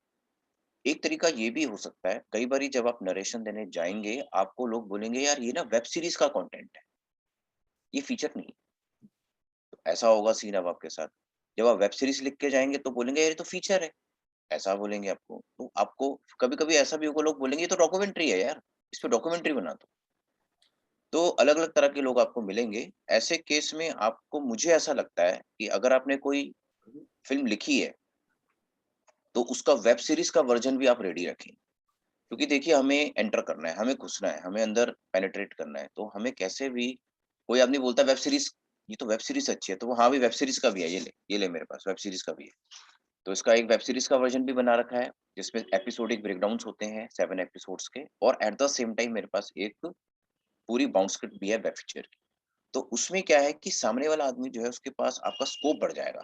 एक तरीका ये भी हो सकता है, कई बारी जब आप नरेशन देने जाएँगे, आपको लोग बोलेंगे यार ये ना वेब सीरीज़ का कंटेंट है, ये फीचर नहीं है। तो ऐसा होगा सीन अब आपके साथ। जब आप वेब सीरीज़ लिख के जाएँगे तो बोलेंगे यार ये तो फीचर है, ऐसा बोलेंगे आपको। तो आपको कभी-कभी ऐसा भी होगा, लोग बोलेंगे ये तो डॉक्यूमेंट्री है यार, इस पे डॉक्यूमेंट्री बना दो। तो अलग-अलग तरह के लोग आपको मिलेंगे। ऐसे केस में आपको, मुझे ऐसा लगता है कि अगर आपने कोई फ़िल्म लिखी है, तो उसका वेब सीरीज़ का वर्ज़न भी आप रेडी रखें। क्योंकि देखिए हमें एंटर करना है, हमें घुसना है, हमें अंदर पेनिट्रेट करना है, तो हमें कैसे भी, कोई आदमी बोलता है वेब सीरीज़, ये तो वेब सीरीज़ अच्छी है, तो वो हाँ, भी वेब सीरीज़ का भी है, ये ले मेरे पास वेब सीरीज़ का भी है। तो इसका एक वेब सीरीज़ का वर्ज़न भी बना रखा है, जिसमें एपिसोडिक ब्रेकडाउन्स होते हैं 7 एपिसोड्स के, और एट द सेम टाइम मेरे पास एक पूरी बाउंड स्क्रिप्ट भी है वेब फीचर की। तो उसमें क्या है कि सामने वाला आदमी जो है, उसके पास आपका स्कोप बढ़ जाएगा।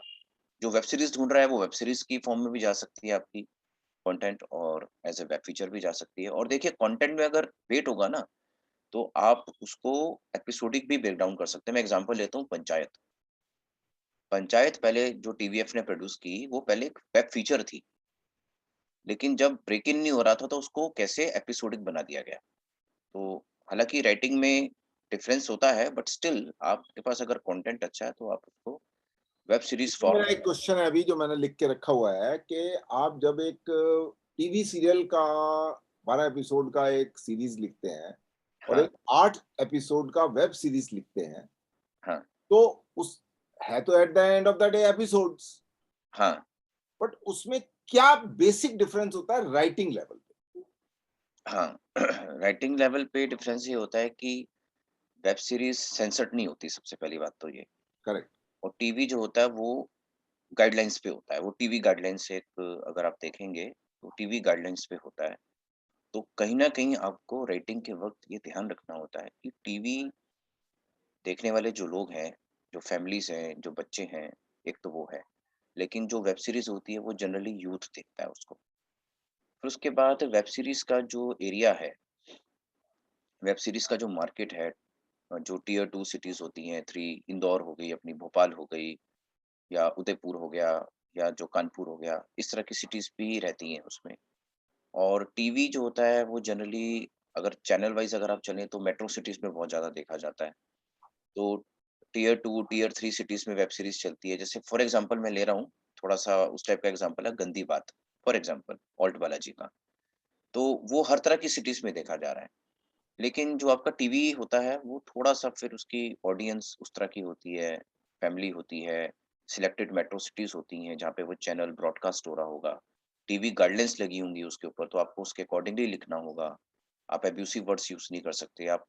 जो वेब सीरीज़ ढूँढ रहा है, वो वेब सीरीज़ की फॉर्म में भी जा सकती है आपकी कंटेंट, और एज़ अ वेब फीचर भी जा सकती है। और देखिए कंटेंट में अगर वेट होगा ना, तो आप उसको एपिसोडिक भी ब्रेक डाउन कर सकते हैं। मैं एग्ज़ाम्पल लेता हूँ पंचायत। पंचायत पहले जो टीवीएफ ने प्रोड्यूस की, वो पहले एक वेब फीचर थी। लेकिन जब ब्रेक इन नहीं हो रहा था, तो उसको कैसे एपिसोडिक बना दिया गया। तो हालाँकि राइटिंग में डिफरेंस होता है, बट स्टिल आपके पास अगर कंटेंट अच्छा है, तो आप उसको वेब सीरीज़ फॉर्म मेरा एक क्वेश्चन है अभी जो मैंने लिख के रखा हुआ है कि आप जब एक टीवी सीरियल का 12 एपिसोड का एक सीरीज लिखते हैं और हाँ, एक 8 एपिसोड का वेब सीरीज लिखते हैं, हाँ, तो उस है तो at the end of the day episodes, हाँ, बट उसमें क्या बेसिक डिफरेंस होता है राइटिंग लेवल पे? हाँ। राइटिंग लेवल पे डिफरेंस ये होता है कि वेब सीरीज़ सेंसर्ड नहीं होती, सबसे पहली बात तो ये। करेक्ट, और टीवी जो होता है वो गाइडलाइंस पे होता है। वो टीवी गाइडलाइंस एक, अगर आप देखेंगे, तो टीवी गाइडलाइंस पे होता है। तो कहीं न कहीं आपको राइटिंग के वक़्त ये ध्यान रखना होता है कि टीवी देखने वाले जो लोग हैं, जो फैमिलीज़ हैं, जो बच्चे हैं, एक तो वो है। लेकिन जो वेब सीरीज़ होती है, वो जनरली यूथ देखता है उसको। फिर उसके बाद वेब सीरीज़ का जो एरिया है, वेब सीरीज़ का जो मार्केट है, जो टियर 2 सिटीज़ होती हैं, 3, इंदौर हो गई अपनी, भोपाल हो गई, या उदयपुर हो गया, या जो कानपुर हो गया, इस तरह की सिटीज़ भी रहती हैं उसमें। और टीवी जो होता है वो जनरली, अगर चैनल वाइज़ अगर आप चलें, तो मेट्रो सिटीज़ में बहुत ज़्यादा देखा जाता है। तो टियर 2, टियर 3 सिटीज़ में वेब सीरीज़ चलती है। जैसे फॉर एग्ज़ाम्पल मैं ले रहा हूँ, थोड़ा-सा उस टाइप का एग्ज़ाम्पल है गंदी बात, फॉर एग्ज़ाम्पल ऑल्ट बालाजी का। तो वो हर तरह की सिटीज़ में देखा जा रहा है। लेकिन जो आपका टीवी होता है, वो थोड़ा-सा फिर उसकी ऑडियंस उस तरह की होती है, फैमिली होती है, सिलेक्टेड मेट्रो सिटीज़ होती हैं, जहाँ पे वो चैनल ब्रॉडकास्ट हो रहा होगा। टीवी गाइडलाइंस लगी होंगी उसके ऊपर, तो आपको उसके अकॉर्डिंगली लिखना होगा। आप एब्यूसिव वर्ड्स यूज़ नहीं कर सकते आप।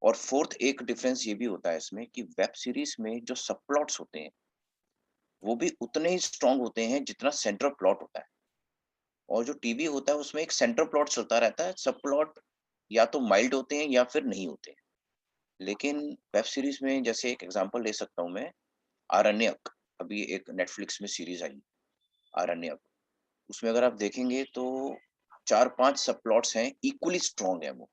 और फोर्थ एक डिफरेंस ये भी होता है इसमें कि वेब सीरीज़ में जो सबप्लॉट्स होते हैं, वो भी उतने ही स्ट्रॉन्ग होते हैं जितना सेंट्रल प्लॉट होता है। और जो टीवी होता है, उसमें एक सेंट्रल प्लॉट चलता रहता है, सब प्लॉट या तो माइल्ड होते हैं या फिर नहीं होते हैं। लेकिन वेब सीरीज़ में, जैसे एक एग्ज़ाम्पल ले सकता हूँ मैं, आरण्यक, अभी एक नेटफ्लिक्स में सीरीज़ आई, आरण्यक। उसमें अगर आप देखेंगे तो 4-5 सब प्लॉट्स हैं, इक्वली स्ट्रॉन्ग है वो।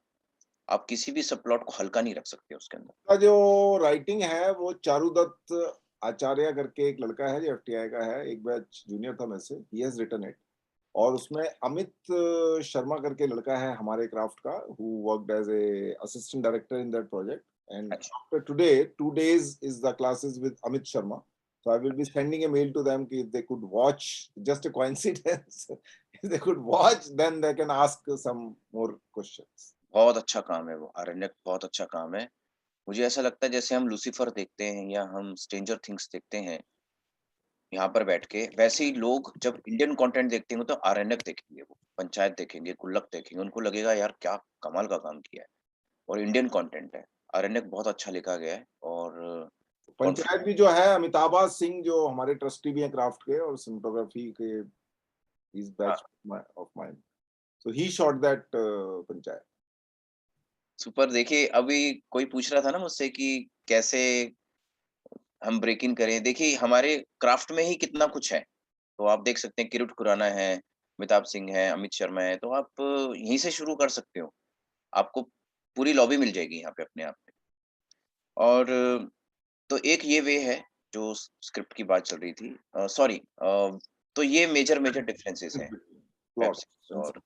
आप किसी भी सब प्लॉट को हल्का नहीं रख सकते उसके अंदर। का जो राइटिंग है वो चारुदत्त आचार्य करके एक लड़का है जो एफटीआई का है, एक बैच जूनियर था मेरे से, ही हैज रिटन इट। और उसमें अमित शर्मा करके लड़का है हमारे क्राफ्ट का, who worked as a assistant director in that project. And अच्छा after today, 2 days is the classes with Amit Sharma. So I will be sending a mail to them कि if they could watch, just a coincidence, if they could watch, then they can ask some more questions. बहुत अच्छा काम है वो, आरण्यक बहुत अच्छा काम है। मुझे ऐसा लगता है जैसे हम लूसीफर देखते हैं या हम स्ट्रेंजर थिंग्स देखते हैं यहाँ पर बैठ के, वैसे ही लोग जब इंडियन कंटेंट देखते होंगे तो आरण्यक देखेंगे, वो पंचायत देखेंगे, गुल्लक देखेंगे, उनको लगेगा यार क्या कमाल का काम किया है। और इंडियन कंटेंट है, आरण्यक बहुत अच्छा लिखा गया है और पंचायत भी जो है, अमिताभा सिंह जो हमारे ट्रस्टी भी हैं क्राफ्ट के और सिनेमेटोग्राफी के, इस batch of mine, so he shot that panchayat. Super. देखिए अभी कोई पूछ रहा था ना मुझसे कि कैसे हम ब्रेक इन करें। देखिए हमारे क्राफ्ट में ही कितना कुछ है, तो आप देख सकते हैं किरुट खुराना है, अमिताभ सिंह है, अमित शर्मा है, तो आप यहीं से शुरू कर सकते हो। आपको पूरी लॉबी मिल जाएगी यहाँ पे अपने आप में। और तो एक ये वे है जो स्क्रिप्ट की बात चल रही थी। सॉरी, तो ये मेजर डिफरेंसेस हैं वेब प्लॉट, सीरीज और,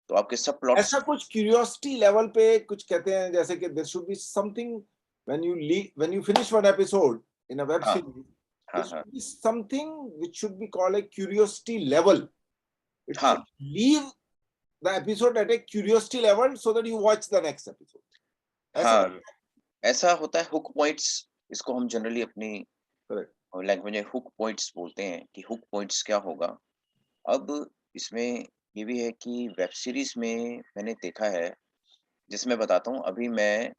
तो आपके सब प्लॉट्स। ऐसा कुछ क्यूरियोसिटी लेवल पे कुछ कहते हैं जैसे कि there should be something when you finish one episode in a web हाँ सीरीज, हाँ there हाँ should be something which should be called a curiosity level. It हाँ should leave the episode at a curiosity level so that you watch the next episode. ऐसा हाँ, ऐसा होता है। Hook points, इसको हम जनरली अपनी करेक्ट। लैंग्वेज में हुक पॉइंट्स बोलते हैं कि हुक पॉइंट्स क्या होगा। अब इसमें ये भी है कि वेब सीरीज में मैंने देखा है, जिसमें बताता हूँ। अभी मैं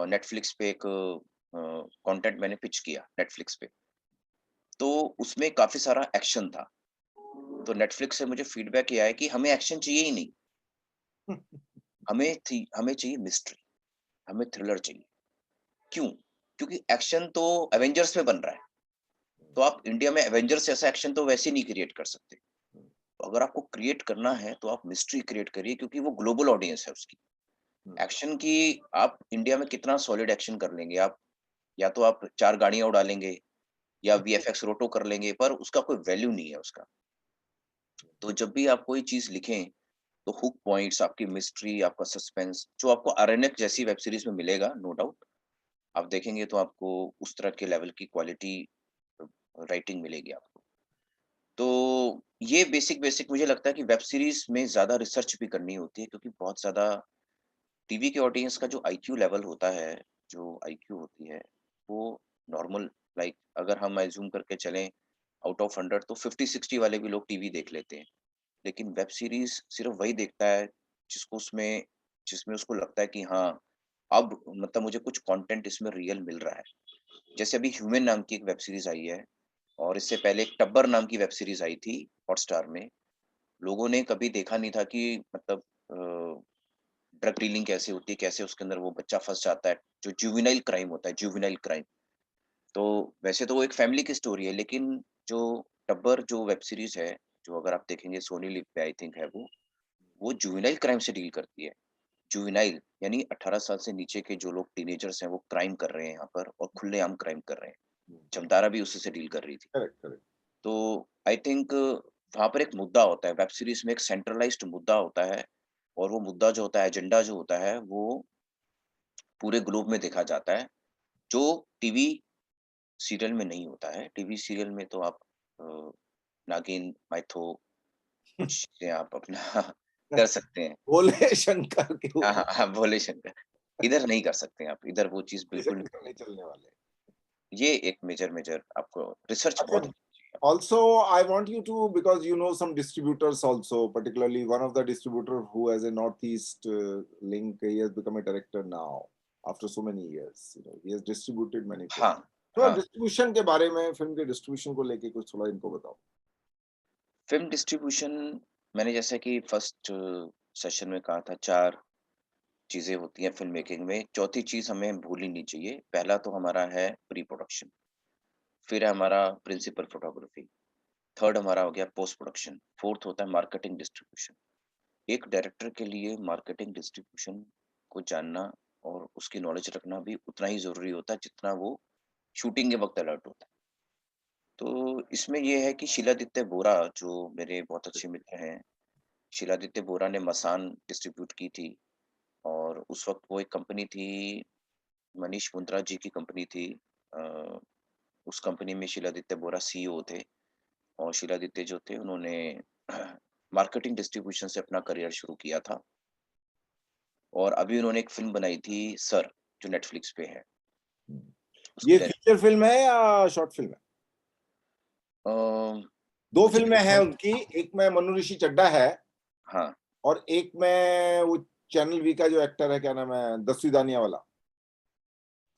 नेटफ्लिक्स पे एक कंटेंट मैंने पिच किया नेटफ्लिक्स पे, तो उसमें काफी सारा एक्शन था। तो नेटफ्लिक्स से मुझे फीडबैक ये आया कि हमें एक्शन चाहिए ही नहीं, हमें चाहिए मिस्ट्री, हमें थ्रिलर चाहिए। क्यों? क्योंकि एक्शन तो एवेंजर्स में बन रहा है, तो आप इंडिया में एवेंजर्स जैसा एक्शन तो वैसे नहीं क्रिएट कर सकते। तो अगर आपको क्रिएट करना है तो आप मिस्ट्री क्रिएट करिए, क्योंकि वो ग्लोबल ऑडियंस है उसकी। एक्शन की आप इंडिया में कितना सॉलिड एक्शन कर लेंगे आप, या तो आप 4 गाड़ियाँ उड़ा लेंगे या वीएफएक्स रोटो कर लेंगे, पर उसका कोई वैल्यू नहीं है उसका। तो जब भी आप कोई चीज़ लिखें, तो हुक पॉइंट्स, आपकी मिस्ट्री, आपका सस्पेंस, जो आपको आरण्यक जैसी वेब सीरीज़ में मिलेगा, नो डाउट। आप देखेंगे तो आपको उस तरह के लेवल की क्वालिटी राइटिंग मिलेगी आपको। तो ये बेसिक मुझे लगता है कि वेब सीरीज़ में ज़्यादा रिसर्च भी करनी होती है, क्योंकि बहुत ज़्यादा टीवी के ऑडियंस का जो आईक्यू लेवल होता है, जो आईक्यू होती है, वो नॉर्मल, लाइक अगर हम अज़्यूम करके चलें आउट ऑफ 100 तो 50-60 वाले भी लोग टीवी देख लेते हैं। लेकिन वेब सीरीज़ सिर्फ़ वही देखता है जिसको उसमें जिसमें उसको लगता है कि हाँ, अब मतलब मुझे कुछ कंटेंट इसमें रियल मिल रहा है। जैसे अभी ह्यूमन नाम की एक वेब सीरीज़ आई है, और इससे पहले एक टब्बर नाम की वेब सीरीज़ आई थी हॉटस्टार में। लोगों ने कभी देखा नहीं था कि मतलब ड्रग डीलिंग कैसे होती है, कैसे उसके अंदर वो बच्चा फँस जाता है, जो जुवेनाइल क्राइम होता है, जुवेनाइल क्राइम। तो वैसे तो वो एक फैमिली की स्टोरी है, लेकिन जो टब्बर जो वेब सीरीज़ है, जो अगर आप देखेंगे सोनी लिव पे आई थिंक है वो जुवेनाइल क्राइम से डील करती है। जुवेनाइल यानी 18 साल से नीचे के जो लोग टीनेजर्स हैं, वो क्राइम कर रहे हैं यहाँ पर और खुलेआम क्राइम कर रहे हैं। जमतारा भी उसी से डील कर रही थी। Correct correct. तो आई थिंक वहाँ पर एक मुद्दा होता है, वेब सीरीज़ में एक सेंट्रलाइज़्ड मुद्दा होता है, और वो मुद्दा जो होता है, एजेंडा जो होता है, वो पूरे ग्लोब में देखा जाता है, जो टीवी सीरियल में नहीं होता है। टीवी सीरियल में तो आप अ, नागिन, माइथो कुछ चीज़ें आप अपना कर सकते हैं। भोले शंकर के हाँ, हाँ, ऊपर हाँ, भोले शंकर। इधर नहीं कर सकते हैं आप, इधर वो चीज़ बिल्कुल शंकर नहीं चलने वाले। ये एक मेजर आपको रिसर्च अच्छा, बहुत चाहिए। also I want you to, because you know some distributors also, particularly one of the distributor who has a northeast link, he has become a director now after so many years, you know, he has distributed many films. हाँ, तो हाँ। Distribution के बारे में, film के distribution को लेके कुछ थोड़ा इनको बताओ। फ़िल्म डिस्ट्रीब्यूशन मैंने जैसा कि फर्स्ट सेशन में कहा था, 4 चीज़ें होती हैं फ़िल्म मेकिंग में, चौथी चीज़ हमें भूलनी नहीं चाहिए। पहला तो हमारा है प्री प्रोडक्शन, फिर है हमारा प्रिंसिपल फोटोग्राफी, थर्ड हमारा हो गया पोस्ट प्रोडक्शन, फोर्थ होता है मार्केटिंग डिस्ट्रीब्यूशन। एक डायरेक्टर के लिए मार्केटिंग डिस्ट्रीब्यूशन को जानना और उसकी नॉलेज रखना भी उतना ही ज़रूरी होता है, जितना वो शूटिंग के वक़्त अलर्ट होता है। तो इसमें ये है कि शीलादित्य बोरा जो मेरे बहुत अच्छे मित्र हैं, शीलादित्य बोरा ने मसान डिस्ट्रीब्यूट की थी और उस वक़्त वो एक कंपनी थी, मनीष मुंद्रा जी की कंपनी थी। अ, उस कंपनी में शीलादित्य बोरा सीईओ थे और शीलादित्य जो थे उन्होंने मार्केटिंग डिस्ट्रीब्यूशन से अपना करियर शुरू किया था और अभी उन्होंने एक फ़िल्म बनाई थी सर, जो नेटफ्लिक्स पे है। उसके ये डायरेक्टर फीचर फिल्म है या शॉर्ट फिल्म है? अ, 2 मुझे फिल्में हैं उनकी, एक में मनु ऋषि चड्ढा है हाँ, और एक में वो चैनल वी का जो एक्टर है, क्या नाम है, दस्यु दानिया वाला,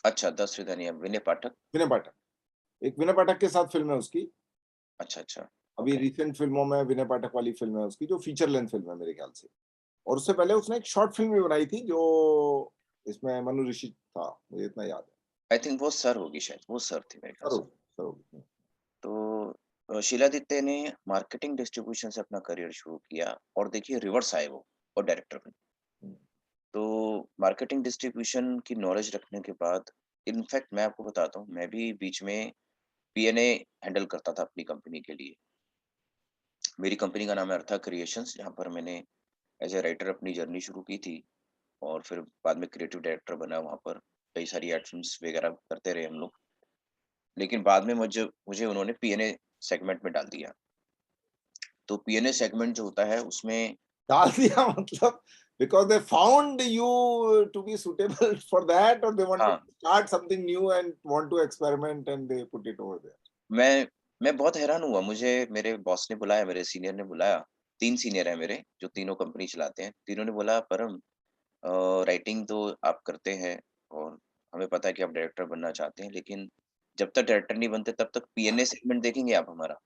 अच्छा 10 विधानिया विनय पाठक। विनय पाठक। एक विनय पाठक के साथ फिल्म है उसकी। अच्छा, अच्छा, अभी ओके। रिसेंट फिल्मों में विनय पाठक वाली फिल्म है उसकी, जो फीचर लेंथ फिल्म है मेरे ख्याल से। और उससे पहले उसने एक शॉर्ट फिल्म भी बनाई थी जो इसमें मनु ऋषि था, मुझे इतना याद है। आई थिंक वो सर होगी शायद, वो सर थी मेरे ख्याल सर से। होगी, सर होगी। तो शीलादित्य ने मार्केटिंग डिस्ट्रीब्यूशन से अपना करियर शुरू किया और देखिए रिवर्स आए वो और डायरेक्टर बने। हम्म, तो मार्केटिंग डिस्ट्रीब्यूशन की नॉलेज रखने के बाद इनफैक्ट मैं आपको बताता हूँ, मैं भी बीच में पीएनए हैंडल करता था अपनी कंपनी के लिए। मेरी कंपनी का नाम है अर्था क्रिएशंस, जहाँ पर मैंने एज ए राइटर अपनी जर्नी शुरू की थी और फिर बाद में क्रिएटिव डायरेक्टर बना वहाँ पर। कई सारी एड फिल्म्स वगैरह करते रहे हम लोग। लेकिन बाद में मुझे मुझे उन्होंने पीएनए सेगमेंट में डाल दिया। तो पीएनए सेगमेंट जो होता है उसमें डाल दिया मतलब because they found you to be suitable for that, or they wanted हाँ, to start something new and want to experiment and they put it over there. मैं बहुत हैरान हुआ। मुझे मेरे बॉस ने बुलाया, मेरे सीनियर ने बुलाया। 3 सीनियर हैं मेरे, जो तीनों कंपनी चलाते हैं। तीनों ने बोला, "परम राइटिंग तो आप करते हैं और हमें पता है कि आप डायरेक्टर बनना चाहते हैं, लेकिन जब तक डायरेक्टर नहीं बनते तब तक पीएनए सेगमेंट देखेंगे आप हमारा?"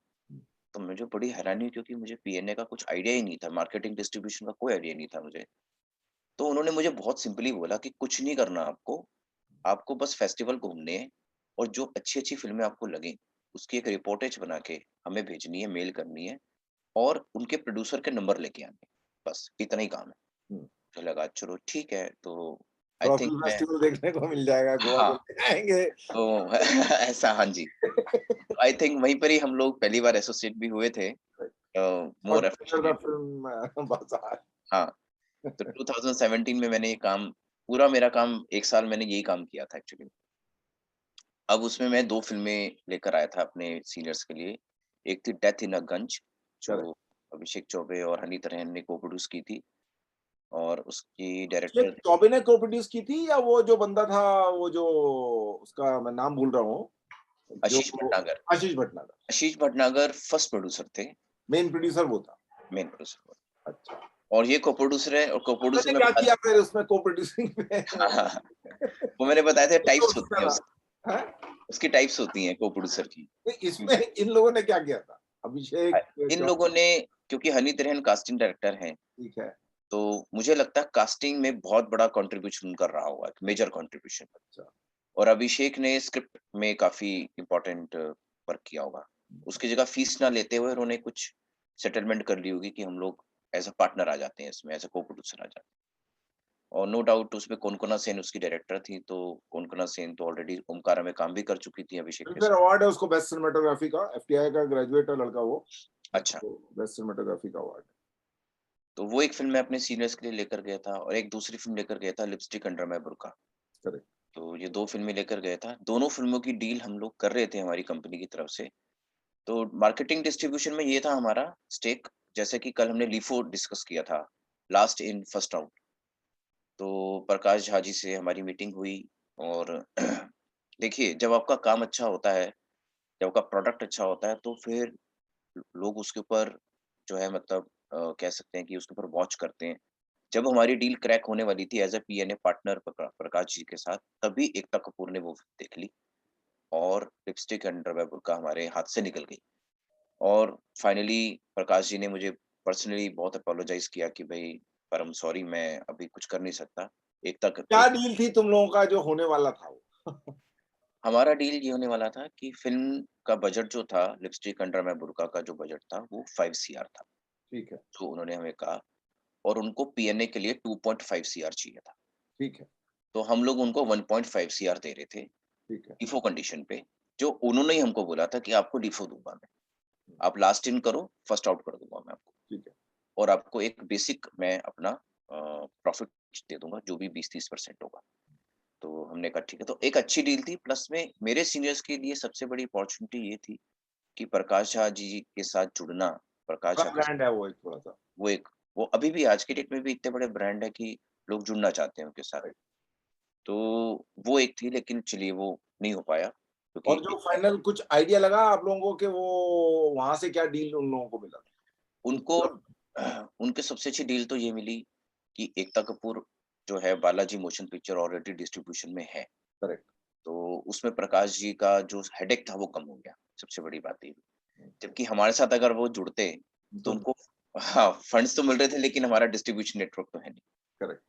तो मुझे बड़ी हैरानी हुई क्योंकि मुझे पीएनए का कुछ आइडिया ही नहीं था, मार्केटिंग डिस्ट्रीब्यूशन का कोई आइडिया नहीं था मुझे। तो उन्होंने मुझे बहुत सिंपली बोला कि कुछ नहीं करना आपको, आपको बस फेस्टिवल घूमने हैं और जो अच्छी-अच्छी फ़िल्में आपको लगें, उसकी एक रिपोर्टेज बना के हमें भेजनी है, मेल करनी है और उनके प्रोड्यूसर के नंबर लेके आने हैं, बस इतना ही काम है। हम्म, मुझे लगा चलो ठीक है, तो आई थोड़ा थिंक फिल्म मैं फेस्टिवल देखने को मिल जाएगा, गोवा हाँ, घूमने जाएंगे। तो ऐसा हाँ जी, आई थिंक वहीं पर ही हम लोग पहली बार एसोसिएट भी हुए थे और मोर द एफिशिएंटली फिल्म बाजार। हाँ, तो 2017 में मैंने ये काम पूरा मेरा काम 1 साल मैंने यही काम किया था एक्चुअली। अब उसमें मैं 2 फ़िल्में लेकर आया था अपने सीनियर्स के लिए। एक थी डेथ इन अ गंज, जो करेक्ट। अभिषेक चौबे और हनी तरहन ने को-प्रोड्यूस की थी और उसकी शेख डायरेक्टर चौबे ने को प्रोड्यूस की थी या वो जो बंदा था, वो जो, उसका मैं नाम भूल रहा हूँ, जो आशीष भटनागर। आशीष भटनागर आशीष भटनागर फर्स्ट प्रोड्यूसर थे, मेन प्रोड्यूसर वो था। मेन प्रोड्यूसर अच्छा, और ये को-प्रोड्यूसर है और को-प्रोड्यूसर मैंने में क्या बता किया फिर उसमें को प्रोड्यूसिंग में? हाँ, हाँ, हाँ। वो मैंने बताया था तो टाइप्स उसका होती हैं था, हैं? उसकी टाइप्स होती हैं को-प्रोड्यूसर की। नहीं, इसमें इन लोगों ने क्या किया था? अभिषेक इन लोगों चौहान, ने क्योंकि हनी तरहन कास्टिंग डायरेक्टर हैं, ठीक है। तो मुझे लगता है कास्टिंग में बहुत बड़ा कंट्रीब्यूशन कर रहा होगा, मेजर कंट्रीब्यूशन। अच्छा, और अभिषेक ने स्क्रिप्ट में काफ़ी इम्पोर्टेंट वर्क किया होगा। उसकी जगह फीस ना लेते हुए उन्होंने कुछ सेटलमेंट कर ली होगी कि हम लोग एज़ अ पार्टनर आ जाते हैं इसमें, एज़ अ को-प्रोड्यूसर आ जाते हैं। और नो डाउट उसमें कोनकोना सेन उसकी डायरेक्टर थी, तो कोनकोना सेन तो ऑलरेडी ओमकारा में काम भी कर चुकी थी अभिषेक के फिल्मफेयर साथ। अवार्ड है उसको बेस्ट सिनेमेटोग्राफी का, एफटीआई का ग्रेजुएट है लड़का वो, अच्छा, तो बेस्ट सिनेमेटोग्राफी का अवार्ड। तो वो एक फ़िल्म मैं अपने सीनियर्स के लिए लेकर गया था और एक दूसरी फ़िल्म लेकर गया था लिपस्टिक अंडर माय बुर्का। करेक्ट। तो ये 2 फ़िल्में लेकर गया था। दोनों फ़िल्मों की डील हम लोग कर रहे थे हमारी कंपनी की तरफ से। तो मार्केटिंग डिस्ट्रीब्यूशन में ये था हमारा स्टेक, जैसे कि कल हमने LIFO डिस्कस किया था, लास्ट इन फर्स्ट आउट। तो प्रकाश झा जी से हमारी मीटिंग हुई और देखिए जब आपका काम अच्छा होता है, जब आपका प्रोडक्ट अच्छा होता है तो फिर लोग उसके ऊपर जो है मतलब कह सकते हैं कि उसके ऊपर वॉच करते हैं। जब हमारी डील क्रैक होने वाली थी as a PNA partner Prakash ji के साथ, तभी एकता कपूर ने वो फ़िल्म देख ली और लिपस्टिक एंड रबर बुर्का हमारे हाथ से निकल गई। और फाइनली प्रकाश जी ने मुझे पर्सनली बहुत अपोलोजाइज़ किया कि भई परम सॉरी मैं अभी कुछ कर नहीं सकता। क्या एक डील थी तुम लोगों का जो होने वाला था वो? हमारा डील ये होने वाला था कि फ़िल्म का बजट जो था लिपस्टिक अंडर माय बुर्का का जो बजट था वो 5 सीआर था, ठीक है, जो उन्होंने हमें कहा और उनको पीएनए के लिए 2.5 सीआर चाहिए था। ठीक है, तो हम लोग उनको 1.5 सीआर दे रहे थे, ठीक है। ईफो कंडीशन पे, जो उन्होंने ही हमको बोला था कि आपको डिफो दूंगा मैं, आप लास्ट इन करो, फर्स्ट आउट कर दूंगा मैं आपको, ठीक है। और आपको एक बेसिक मैं अपना प्रॉफिट दे दूंगा जो भी 20-30% होगा। तो हमने कहा ठीक है, तो एक अच्छी डील थी। प्लस में मेरे सीनियर्स के लिए सबसे बड़ी अपॉर्चुनिटी ये थी कि प्रकाश झा जी के साथ जुड़ना। प्रकाश बड़ा झा के ब्रांड है वो एक थोड़ा-सा। वो एक वो अभी भी आज की डेट में भी इतने बड़े ब्रांड है कि लोग जुड़ना चाहते हैं उनके साथ। राइट। तो वो एक थी, लेकिन चलिए वो नहीं हो पाया क्योंकि और जो फाइनल कुछ आइडिया लगा आप लोगों को कि वो वहाँ से क्या डील उन लोगों को मिला? उनको मतलब उनके सबसे अच्छी डील तो ये मिली कि एकता कपूर जो है Balaji motion picture already distribution में है। करेक्ट। तो उसमें प्रकाश जी का जो हेडेक था वो कम हो गया, सबसे बड़ी बात ये। जबकि हमारे साथ अगर वो जुड़ते तो तो उनको हाँ, फंड्स तो मिल रहे थे लेकिन हमारा डिस्ट्रीब्यूशन नेटवर्क तो है नहीं। करेक्ट।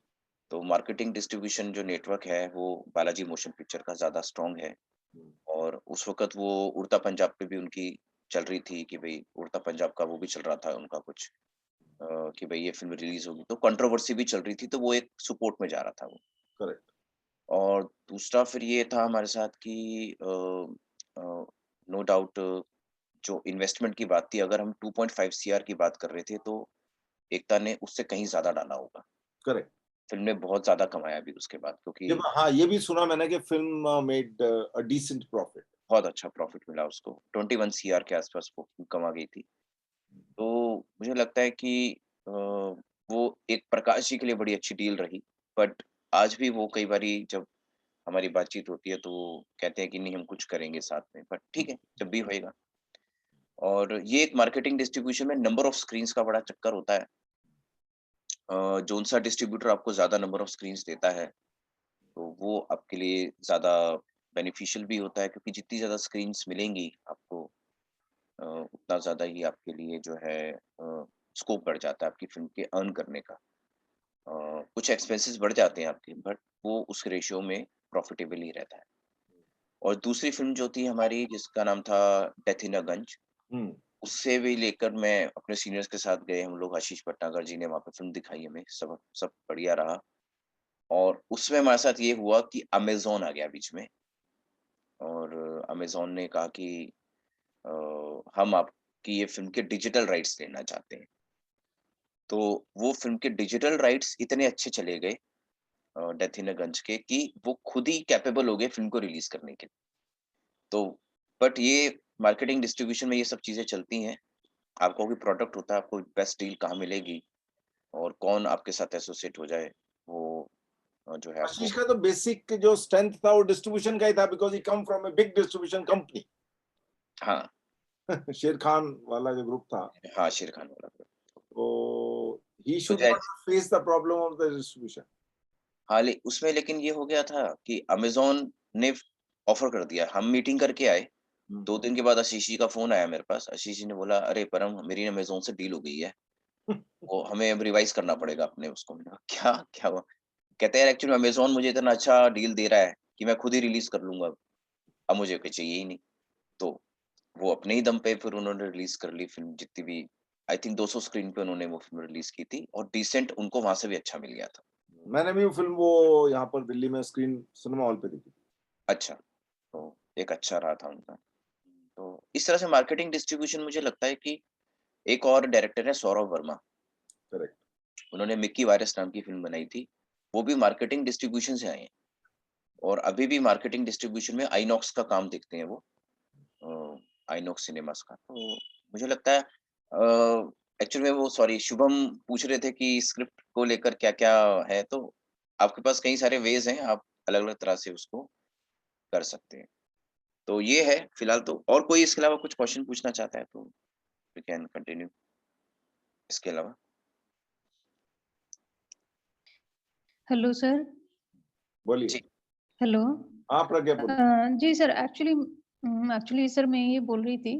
तो मार्केटिंग डिस्ट्रीब्यूशन जो नेटवर्क है वो बालाजी मोशन पिक्चर का ज़्यादा स्ट्रॉन्ग है। हुँ, और उस वक़्त वो उड़ता पंजाब पे भी उनकी चल रही थी कि भई उड़ता पंजाब का वो भी चल रहा था उनका कुछ कि भई ये फ़िल्म रिलीज़ होगी, तो कंट्रोवर्सी भी चल रही थी, तो वो एक सपोर्ट में जा रहा था वो। करेक्ट। और दूसरा फिर ये था हमारे साथ कि नो डाउट जो इन्वेस्टमेंट की बात थी, अगर हम 2.5 सीआर की बात कर रहे थे, तो एकता ने उससे कहीं ज़्यादा डाला होगा। करेक्ट। फ़िल्म ने बहुत ज़्यादा कमाया भी उसके बाद, ये क्योंकि हाँ, ये भी सुना मैंने कि film made a decent profit. बहुत अच्छा प्रॉफ़िट मिला उसको, 21 सीआर के आस-पास वो फ़िल्म कमा गई थी। तो मुझे लगता है कि वो एक प्रकाश जी के लिए बड़ी अच्छी डील रही। बट आज भी वो कई बारी जब हमारी बातचीत होती है तो वो कहते हैं कि नहीं हम कुछ करेंगे साथ में, बट ठीक है, जब भी होएगा। और ये एक मार्केटिंग डिस्ट्रीब्यूशन में नंबर ऑफ स्क्रीन्स का बड़ा चक्कर होता है। जौन-सा डिस्ट्रीब्यूटर आपको ज़्यादा नंबर ऑफ स्क्रीन्स देता है, तो वो आपके लिए ज़्यादा बेनिफिशियल भी होता है, क्योंकि जितनी ज़्यादा स्क्रीन्स मिलेंगी आपको उतना ज़्यादा ही आपके लिए जो है स्कोप बढ़ जाता है आपकी फ़िल्म के अर्न करने का। कुछ एक्सपेंसेस बढ़ जाते हैं आपके, बट वो उस रेशियो में प्रॉफिटेबल ही रहता है। और दूसरी फ़िल्म जो थी हमारी जिसका नाम था डेथ इन अ गंज, हुँ, उससे भी लेकर मैं अपने सीनियर्स के साथ गए हम लोग, आशीष भटनागर जी ने वहाँ पे फ़िल्म दिखाई हमें, सब सब बढ़िया रहा। और उसमें हमारे साथ ये हुआ कि अमेज़न आ गया बीच में, और अमेज़न ने कहा कि अ, हम आपकी ये फ़िल्म के डिजिटल राइट्स लेना चाहते हैं। तो वो फ़िल्म के डिजिटल राइट्स इतने अच्छे चले गए डेथ इन अ गंज के, कि वो खुद ही कैपेबल हो गए फ़िल्म को रिलीज़ करने के। तो बट ये मार्केटिंग डिस्ट्रीब्यूशन में ये सब चीज़ें चलती हैं। आपको कोई प्रोडक्ट होता है, आपको बेस्ट डील कहाँ मिलेगी और कौन आपके साथ एसोसिएट हो जाए, वो जो है आपको। आशीष का तो बेसिक जो स्ट्रेंथ था वो डिस्ट्रीब्यूशन का ही था because he come from a big distribution company. हाँ, शेर खान वाला जो ग्रुप था, हाँ, शेर खान वाला। तो ही तो शुड जै not face the problem of the distribution. हाँ, उसमें लेकिन ये हो गया था कि अमेज़न ने ऑफ़र कर दिया। हम मीटिंग करके आए, हुँ, 2 दिन के बाद आशीष जी का फ़ोन आया मेरे पास। आशीष जी ने बोला, "अरे परम, मेरी अमेज़न से डील हो गई है। वो हमें अब रिवाइज़ करना पड़ेगा अपने उसको।" मैंने कहा, "क्या? क्या हुआ?" कहते हैं, "यार एक्चुअली अमेज़न मुझे इतना अच्छा डील दे रहा है कि मैं खुद ही रिलीज़ कर लूँगा अब मुझे कोई चाहिए ही नहीं।" तो वो अपने ही दम पे फिर उन्होंने रिलीज़ कर ली फ़िल्म, जितनी भी आई थिंक 200 स्क्रीन पे उन्होंने वो फ़िल्म रिलीज़ की थी, और डिसेंट उनको वहाँ से भी अच्छा मिल गया था। मैंने भी वो फ़िल्म वो यहाँ पर दिल्ली में स्क्रीन सिनेमा हॉल पे देखी थी। अच्छा, तो एक अच्छा रहा था उनका। तो इस तरह से मार्केटिंग डिस्ट्रीब्यूशन मुझे लगता है कि एक और डायरेक्टर है सौरभ वर्मा, करेक्ट। उन्होंने मिक्की वायरस नाम की फ़िल्म बनाई थी। वो भी मार्केटिंग डिस्ट्रीब्यूशन से आए हैं, और अभी भी मार्केटिंग डिस्ट्रीब्यूशन में आइनॉक्स का काम देखते हैं वो, आइनॉक्स सिनेमास का। तो मुझे लगता है एक्चुअल में वो सॉरी शुभम पूछ रहे थे कि स्क्रिप्ट को लेकर क्या-क्या है, तो आपके पास कई सारे वेज़ हैं, आप अलग-अलग तरह से उसको कर सकते हैं। तो ये है फिलहाल तो, और कोई इसके अलावा कुछ क्वेश्चन पूछना चाहता है तो वी कैन कंटिन्यू इसके अलावा। Hello sir. बोलिए। जी, हेलो। हाँ, प्रज्ञा बोलिए। जी सर, एक्चुअली सर मैं ये बोल रही थी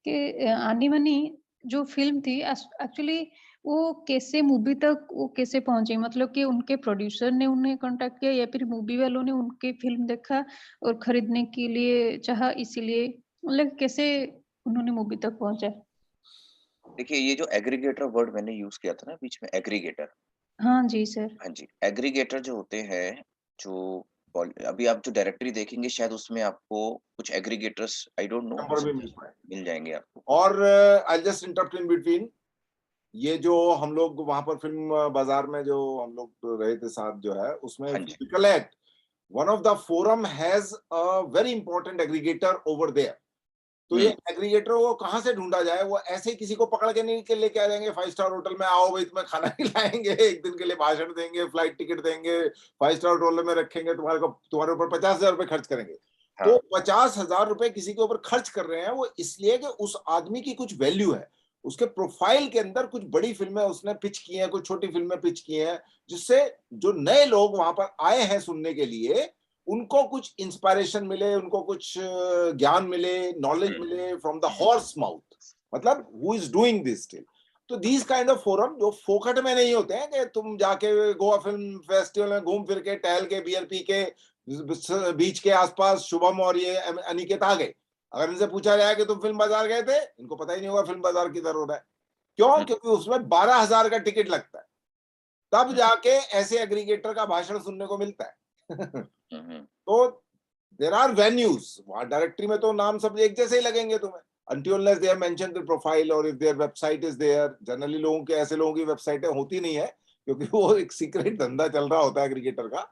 कि आनी बनी जो फ़िल्म थी एक्चुअली वो कैसे मूवी तक वो कैसे पहुँची? मतलब कि उनके प्रोड्यूसर ने उन्हें कॉन्टैक्ट किया या फिर मूवी वालों ने उनकी फ़िल्म देखा और खरीदने के लिए चाहा इसीलिए मतलब कैसे उन्होंने मूवी तक पहुँचा? देखिए ये जो एग्रीगेटर वर्ड मैंने यूज़ किया था ना बीच में, एग्रीगेटर, हाँ जी सर। हाँ जी, एग्रीगेटर जो होते हैं, जो अभी आप जो डायरेक्टरी देखेंगे शायद उसमें आपको कुछ aggregators I don't know number भी मिल पाए। मिल जाएंगे आपको। और I just interrupt in between, ये जो हम लोग वहां पर फिल्म बाजार में जो हम लोग रहे थे साथ जो है, उसमें हाँ जी। Recollect one of the forum has a very important aggregator over there. तो ये एग्रीगेटर को कहाँ से ढूंढा जाए? वो ऐसे ही किसी को पकड़ के नहीं के लेके आ जाएंगे 5 स्टार होटल में, आओ भाई तुम्हें खाना खिलाएंगे, एक दिन के लिए भाषण देंगे, फ्लाइट टिकट देंगे, 5 स्टार होटल में रखेंगे, तुम्हारे ऊपर 50,000 रुपए खर्च करेंगे। तो 50,000 रुपए किसी के ऊपर खर्च कर रहे हैं वो इसलिए कि उस आदमी की कुछ वैल्यू है, उसके प्रोफाइल के अंदर कुछ बड़ी फिल्में उसने पिच की हैं, कुछ छोटी फिल्में पिच की हैं, जिससे जो नए लोग वहां पर आए हैं सुनने के लिए उनको कुछ इंस्पायरेशन मिले, उनको कुछ ज्ञान मिले, नॉलेज मिले फ्रॉम द हॉर्स माउथ, मतलब who is doing this still. तो दीज काइंड ऑफ फोरम जो फोकट में नहीं होते हैं कि तुम जाके गोवा फिल्म फेस्टिवल में घूम फिर के टहल के बियर पी के बीच के आसपास शुभम और ये अनिकेत आ गए, अगर इनसे पूछा जाए कि तुम फिल्म बाजार गए थे, इनको पता ही नहीं होगा फिल्म बाजार किधर हो रहा है। क्यों? क्योंकि उसमें 12,000 का टिकट लगता है, तब जाके ऐसे एग्रीगेटर का भाषण सुनने को मिलता है। तो देर आर वेन्यूज, वहां डायरेक्टरी में तो नाम सब एक जैसे ही लगेंगे तुम्हें, until unless they have mentioned their profile or if their website is there। Generally लोगों के ऐसे लोगों की वेबसाइटें होती नहीं है क्योंकि वो एक सीक्रेट धंधा चल रहा होता है एग्रीगेटर का,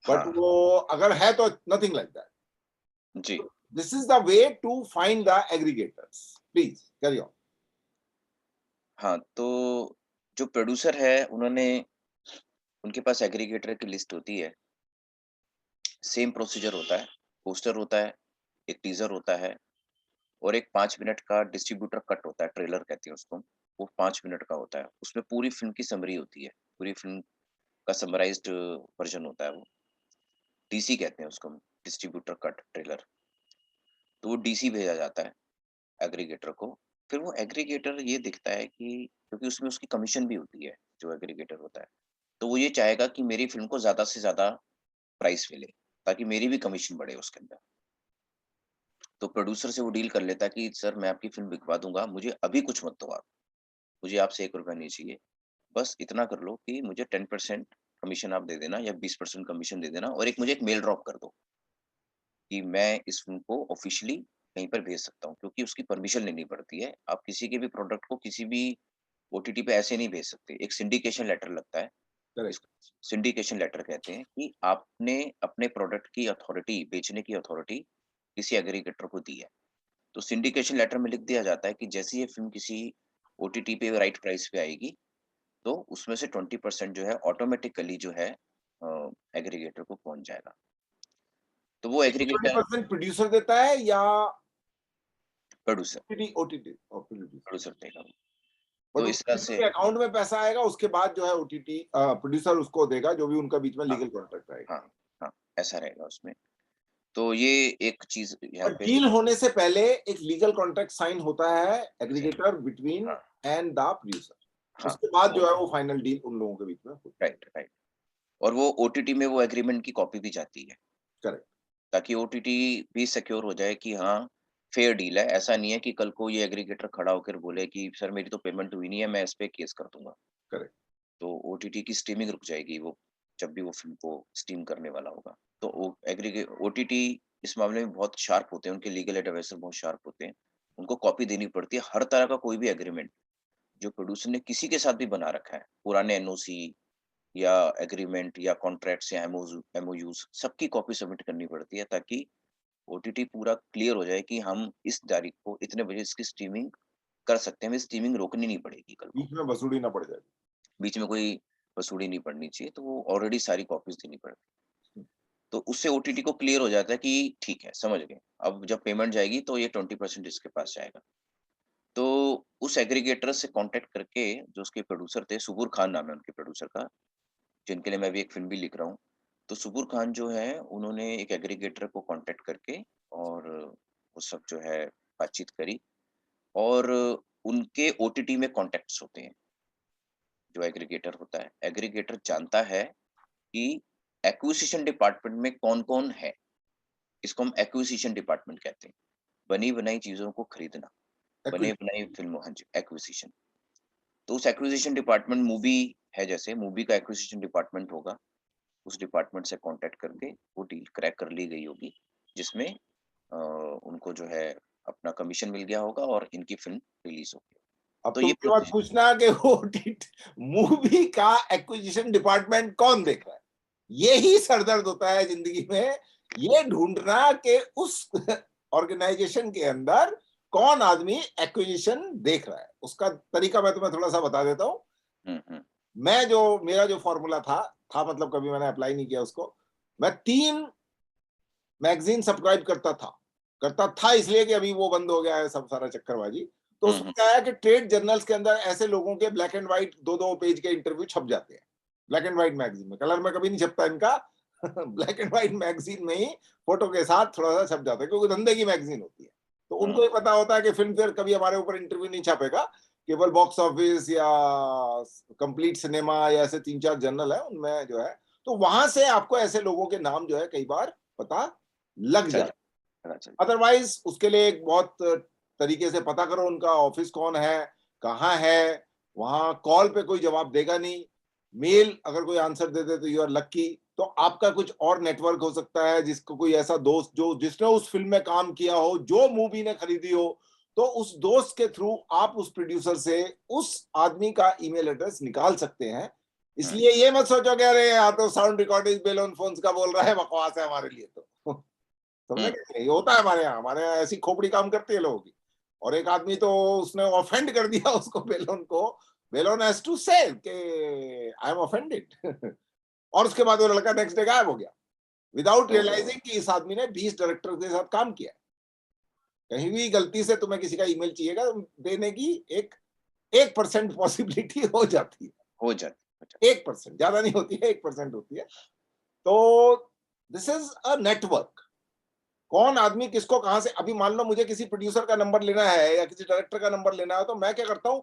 बट वो अगर है तो नथिंग लाइक दैट जी। This is the way to find the aggregators. Please carry on. हाँ, तो जो प्रोड्यूसर है उन्होंने, उनके पास एग्रीगेटर की लिस्ट होती है, सेम प्रोसीजर होता है, पोस्टर होता है, एक टीजर होता है और एक 5 मिनट का डिस्ट्रीब्यूटर कट होता है, ट्रेलर कहते हैं उसको, वो 5 मिनट का होता है। उसमें पूरी फिल्म की समरी होती है, पूरी फिल्म का समराइज्ड वर्जन होता है वो, डीसी कहते हैं उसको, डिस्ट्रीब्यूटर कट ट्रेलर। तो वो डीसी भेजा जाता है एग्रीगेटर को, फिर वो एग्रीगेटर ये दिखता है कि क्योंकि उसमें उसकी कमीशन भी होती है जो एग्रीगेटर होता है, तो वो ये चाहेगा कि मेरी फिल्म को ज़्यादा से ज़्यादा प्राइस मिले, ताकि मेरी भी कमीशन बढ़े उसके अंदर। तो प्रोड्यूसर से वो डील कर लेता है कि सर मैं आपकी फ़िल्म बिकवा दूँगा, मुझे अभी कुछ मत दो आप, मुझे आपसे ₹1 नहीं चाहिए। बस इतना कर लो कि मुझे 10% कमीशन आप दे देना या 20% कमीशन दे देना और एक मुझे एक मेल ड्रॉप कर दो, कि मैं इस फ़िल्म को ऑफ़िशियली कहीं पर भेज सकता हूँ, क्योंकि उसकी परमिशन लेनी पड़ती है। आप किसी के भी प्रोडक्ट को किसी भी ओटीटी पे ऐसे नहीं भेज सकते, एक सिंडिकेशन लेटर लगता है। करेक्ट। इसको सिंडिकेशन लेटर कहते हैं कि आपने अपने प्रोडक्ट की अथॉरिटी, बेचने की अथॉरिटी किसी एग्रीगेटर को दी है। तो सिंडिकेशन लेटर में लिख दिया जाता है कि जैसे ही ये फ़िल्म किसी ओटीटी पे राइट प्राइस पे आएगी, तो उसमें से 20% जो है ऑटोमैटिकली जो है एग्रीगेटर को पहुँच जाएगा। तो वो एग्रीगेटर 20% प्रोड्यूसर देता है या प्रोड्यूसर ओटीटी और प्रोड्यूसर? प्रोड्यूसर देगा वो। बट तो इस तरह प्रोड्यूसर से के अकाउंट में पैसा आएगा, उसके बाद जो है ओटीटी प्रोड्यूसर उसको देगा, जो भी उनका बीच में हाँ, लीगल कॉन्ट्रैक्ट आएगा। हाँ, हाँ, ऐसा रहेगा उसमें। तो ये एक चीज़ यहाँ और पे डील होने से पहले एक लीगल कॉन्ट्रैक्ट साइन होता है एग्रीगेटर बिटवीन हाँ, एंड द प्रोड्यूसर, हाँ, उसके बाद वो जो है वो फाइनल डील उन लोगों के बीच में होती है। Right, right. और वो ओटीटी में वो एग्रीमेंट की कॉपी भी जाती है, करेक्ट। ताकि ओटीटी भी सिक्योर हो जाए कि हाँ, फेयर डील है। ऐसा नहीं है कि कल को ये एग्रीगेटर खड़ा होकर बोले कि सर मेरी तो पेमेंट हुई नहीं है, मैं इस पे केस कर दूँगा। करेक्ट। तो ओटीटी की स्ट्रीमिंग रुक जाएगी, वो जब भी वो फ़िल्म को स्ट्रीम करने वाला होगा। तो ओ एग्रीगे ओटीटी इस मामले में बहुत शार्प होते हैं, उनके लीगल एडवाइज़र बहुत शार्प होते हैं। उनको कॉपी देनी पड़ती है, हर तरह का कोई भी एग्रीमेंट जो प्रोड्यूसर ने किसी के साथ भी बना रखा है, पुराने एनओसी या एग्रीमेंट या कॉन्ट्रैक्ट्स या एमओयूज़ सबकी कॉपी सबमिट करनी पड़ती है, ताकि ओटीटी पूरा क्लियर हो जाए कि हम इस तारीख को इतने बजे इसकी स्ट्रीमिंग कर सकते हैं, हमें स्ट्रीमिंग रोकनी नहीं पड़ेगी कल को। बीच में वसूली ना पड़ जाए। बीच में कोई वसूली नहीं पड़नी चाहिए, तो वो ऑलरेडी सारी कॉपीज़ देनी पड़ती है। तो उससे ओटीटी को क्लियर हो जाता है कि ठीक है, समझ गए। अब जब पेमेंट जाएगी तो ये 20% इसके पास जाएगा। तो उस एग्रीगेटर से कॉन्टैक्ट करके जो उसके प्रोड्यूसर थे, सुबूर खान नाम है उनके प्रोड्यूसर का, जिनके लिए मैं भी एक फ़िल्म भी लिख रहा हूँ। तो सुबूर खान जो है, उन्होंने एक एग्रीगेटर को कॉन्टैक्ट करके और वो सब जो है बातचीत करी और उनके ओटीटी में कॉन्टैक्ट्स होते हैं, जो एग्रीगेटर होता है। एग्रीगेटर जानता है कि एक्विजिशन डिपार्टमेंट में कौन-कौन है। इसको हम एक्विजिशन डिपार्टमेंट कहते हैं। बनी-बनाई चीज़ों को खरीदना, बनी-बनाई फ़िल्मों हाँ जी, एक्विजिशन। तो उस एक्विजिशन डिपार्टमेंट मूवी है जैसे, मूवी का एक्विजिशन डिपार्टमेंट होगा उस डिपार्टमेंट से कांटेक्ट करके वो डील क्रैक कर ली गई होगी, जिसमें उनको जो है अपना कमीशन मिल गया होगा और इनकी फिल्म रिलीज होगी। अब तो तो ये मुझे बात प्रोसीजर पूछना कि वो मूवी का एक्विजिशन डिपार्टमेंट कौन देख रहा है? यही सरदर्द होता है जिंदगी में, ये ढूंढना कि उस ऑर्गेनाइजेशन के अंदर कौन आदमी एक्विजिशन देख रहा है। उसका तरीका मैं तुम्हें थोड़ा सा बता देता हूँ। मेरा जो फॉर्मूला था मतलब कभी मैंने अप्लाई नहीं किया उसको। मैं 3 मैगजीन सब्सक्राइब करता था इसलिए कि अभी वो बंद हो गया है सब सारा चक्करबाजी। तो उसमें क्या है कि ट्रेड जर्नल्स के अंदर ऐसे लोगों के ब्लैक एंड व्हाइट 2-2 पेज के इंटरव्यू छप जाते हैं ब्लैक एंड व्हाइट मैगजीन में। कलर में कभी नहीं छपता इनका ब्लैक एंड व्हाइट मैगजीन में ही फोटो के साथ थोड़ा सा छप जाता है, क्योंकि धंधे की मैगजीन होती है। तो उनको ही पता होता है कि फिल्म फेयर कभी हमारे ऊपर इंटरव्यू नहीं छापेगा, केवल बॉक्स ऑफिस या कंप्लीट सिनेमा या ऐसे 3-4 जर्नल है उनमें जो है। तो वहां से आपको ऐसे लोगों के नाम जो है कई बार पता लग जाए। अदरवाइज उसके लिए एक बहुत तरीके से पता करो उनका ऑफिस कौन है, कहाँ है। वहां कॉल पे कोई जवाब देगा नहीं, मेल अगर कोई आंसर दे दे तो यू आर लक्की। तो आपका कुछ और नेटवर्क हो सकता है, जिसको कोई ऐसा दोस्त जो जिसने उस फिल्म में काम किया हो, जो मूवी ने खरीदी हो, तो उस दोस्त के थ्रू आप उस प्रोड्यूसर से उस आदमी का ईमेल एड्रेस निकाल सकते हैं। इसलिए ये मत सोचो कि अरे यहाँ तो साउंड रिकॉर्डिंग बेलोन फोन्स का बोल रहा है, बकवास है हमारे लिए। तो समझे क्या? ये होता है हमारे यहाँ ऐसी खोपड़ी काम करती है लोगों की। और एक आदमी तो उसने ऑफेंड कर दिया उसको, बेलोन हैज टू से आई एम ऑफेंडेड और उसके बाद वो लड़का नेक्स्ट डे गायब हो गया विदाउट रियलाइजिंग कि इस आदमी ने 20 डायरेक्टर के साथ काम किया। कहीं भी गलती से तुम्हें किसी का ईमेल चाहिएगा देने की 1% पॉसिबिलिटी हो जाती है, 1%, ज्यादा नहीं होती है, 1% होती है। तो दिस इज अ नेटवर्क। कौन आदमी किसको कहां से, अभी मान लो मुझे किसी प्रोड्यूसर का नंबर लेना है या किसी डायरेक्टर का नंबर लेना है, तो मैं क्या करता हूं,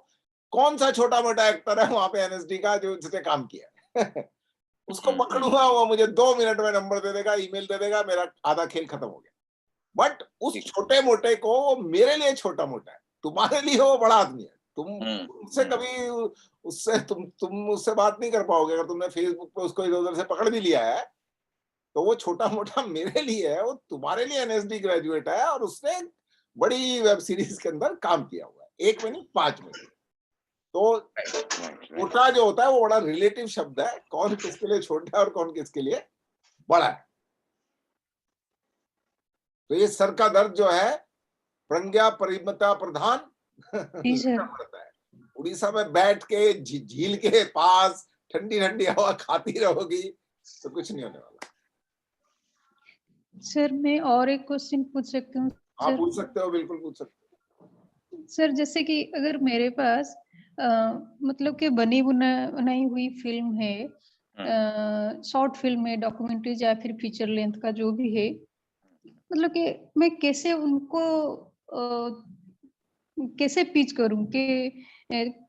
कौन सा छोटा मोटा एक्टर है वहां पे एनएसडी का जो जिसने काम किया है उसको पकड़ूंगा, वो मुझे 2 मिनट में नंबर दे देगा, ईमेल दे देगा, मेरा आधा खेल खत्म हो गया। बट उस छोटे मोटे को, मेरे लिए छोटा मोटा है, तुम्हारे लिए वो बड़ा आदमी है। तुमसे कभी उससे तुम उससे बात नहीं कर पाओगे। अगर तुमने फेसबुक पे उसको इधर उधर से पकड़ भी लिया है, तो वो छोटा मोटा मेरे लिए है, वो तुम्हारे लिए एनएसडी ग्रेजुएट है और उसने बड़ी वेब सीरीज के अंदर काम किया हुआ है, 1 में नहीं 5 में। तो छोटा जो होता है वो बड़ा रिलेटिव शब्द है, कौन किसके लिए छोटा है और कौन किसके लिए बड़ा है। तो ये सर का दर्द जो है, प्रज्ञा परिमता प्रधान पड़ता है। उड़ीसा में बैठ के झील के पास ठंडी ठंडी हवा खाती रहोगी तो कुछ नहीं होने वाला। सर मैं और एक क्वेश्चन पूछ सकती हूँ? आप पूछ सकते हो, बिल्कुल पूछ सकते हो। सर जैसे कि अगर मेरे पास मतलब कि बनी बनाई हुई फिल्म है, शॉर्ट फिल्म है, डॉक्यूमेंट्रीज या फिर फीचर लेंथ का जो भी है, मतलब कि मैं कैसे उनको कैसे पिच करूं कि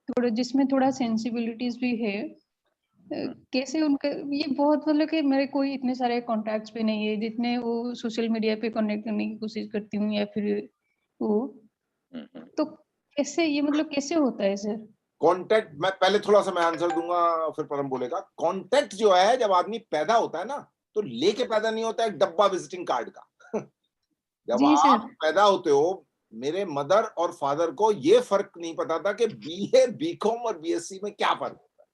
थोड़ा जिसमें थोड़ा सेंसिबिलिटीज भी है, कैसे उनका ये बहुत मतलब कि मेरे कोई इतने सारे कॉन्टैक्ट्स पे नहीं है जितने वो सोशल मीडिया पे कनेक्ट करने की कोशिश करती हूँ या फिर वो, तो कैसे ये मतलब कैसे होता है सर? कॉन्टेक्ट, मैं पहले थोड़ा सा मैं आंसर दूंगा फिर परम बोलेगा। कॉन्टेक्ट जो है, जब आदमी पैदा होता है ना, तो लेके पैदा नहीं होता है एक डब्बा विजिटिंग कार्ड का जब आप पैदा होते हो, मेरे मदर और फादर को ये फर्क नहीं पता था कि बीए, बीकॉम और बीएससी में क्या फर्क होता है।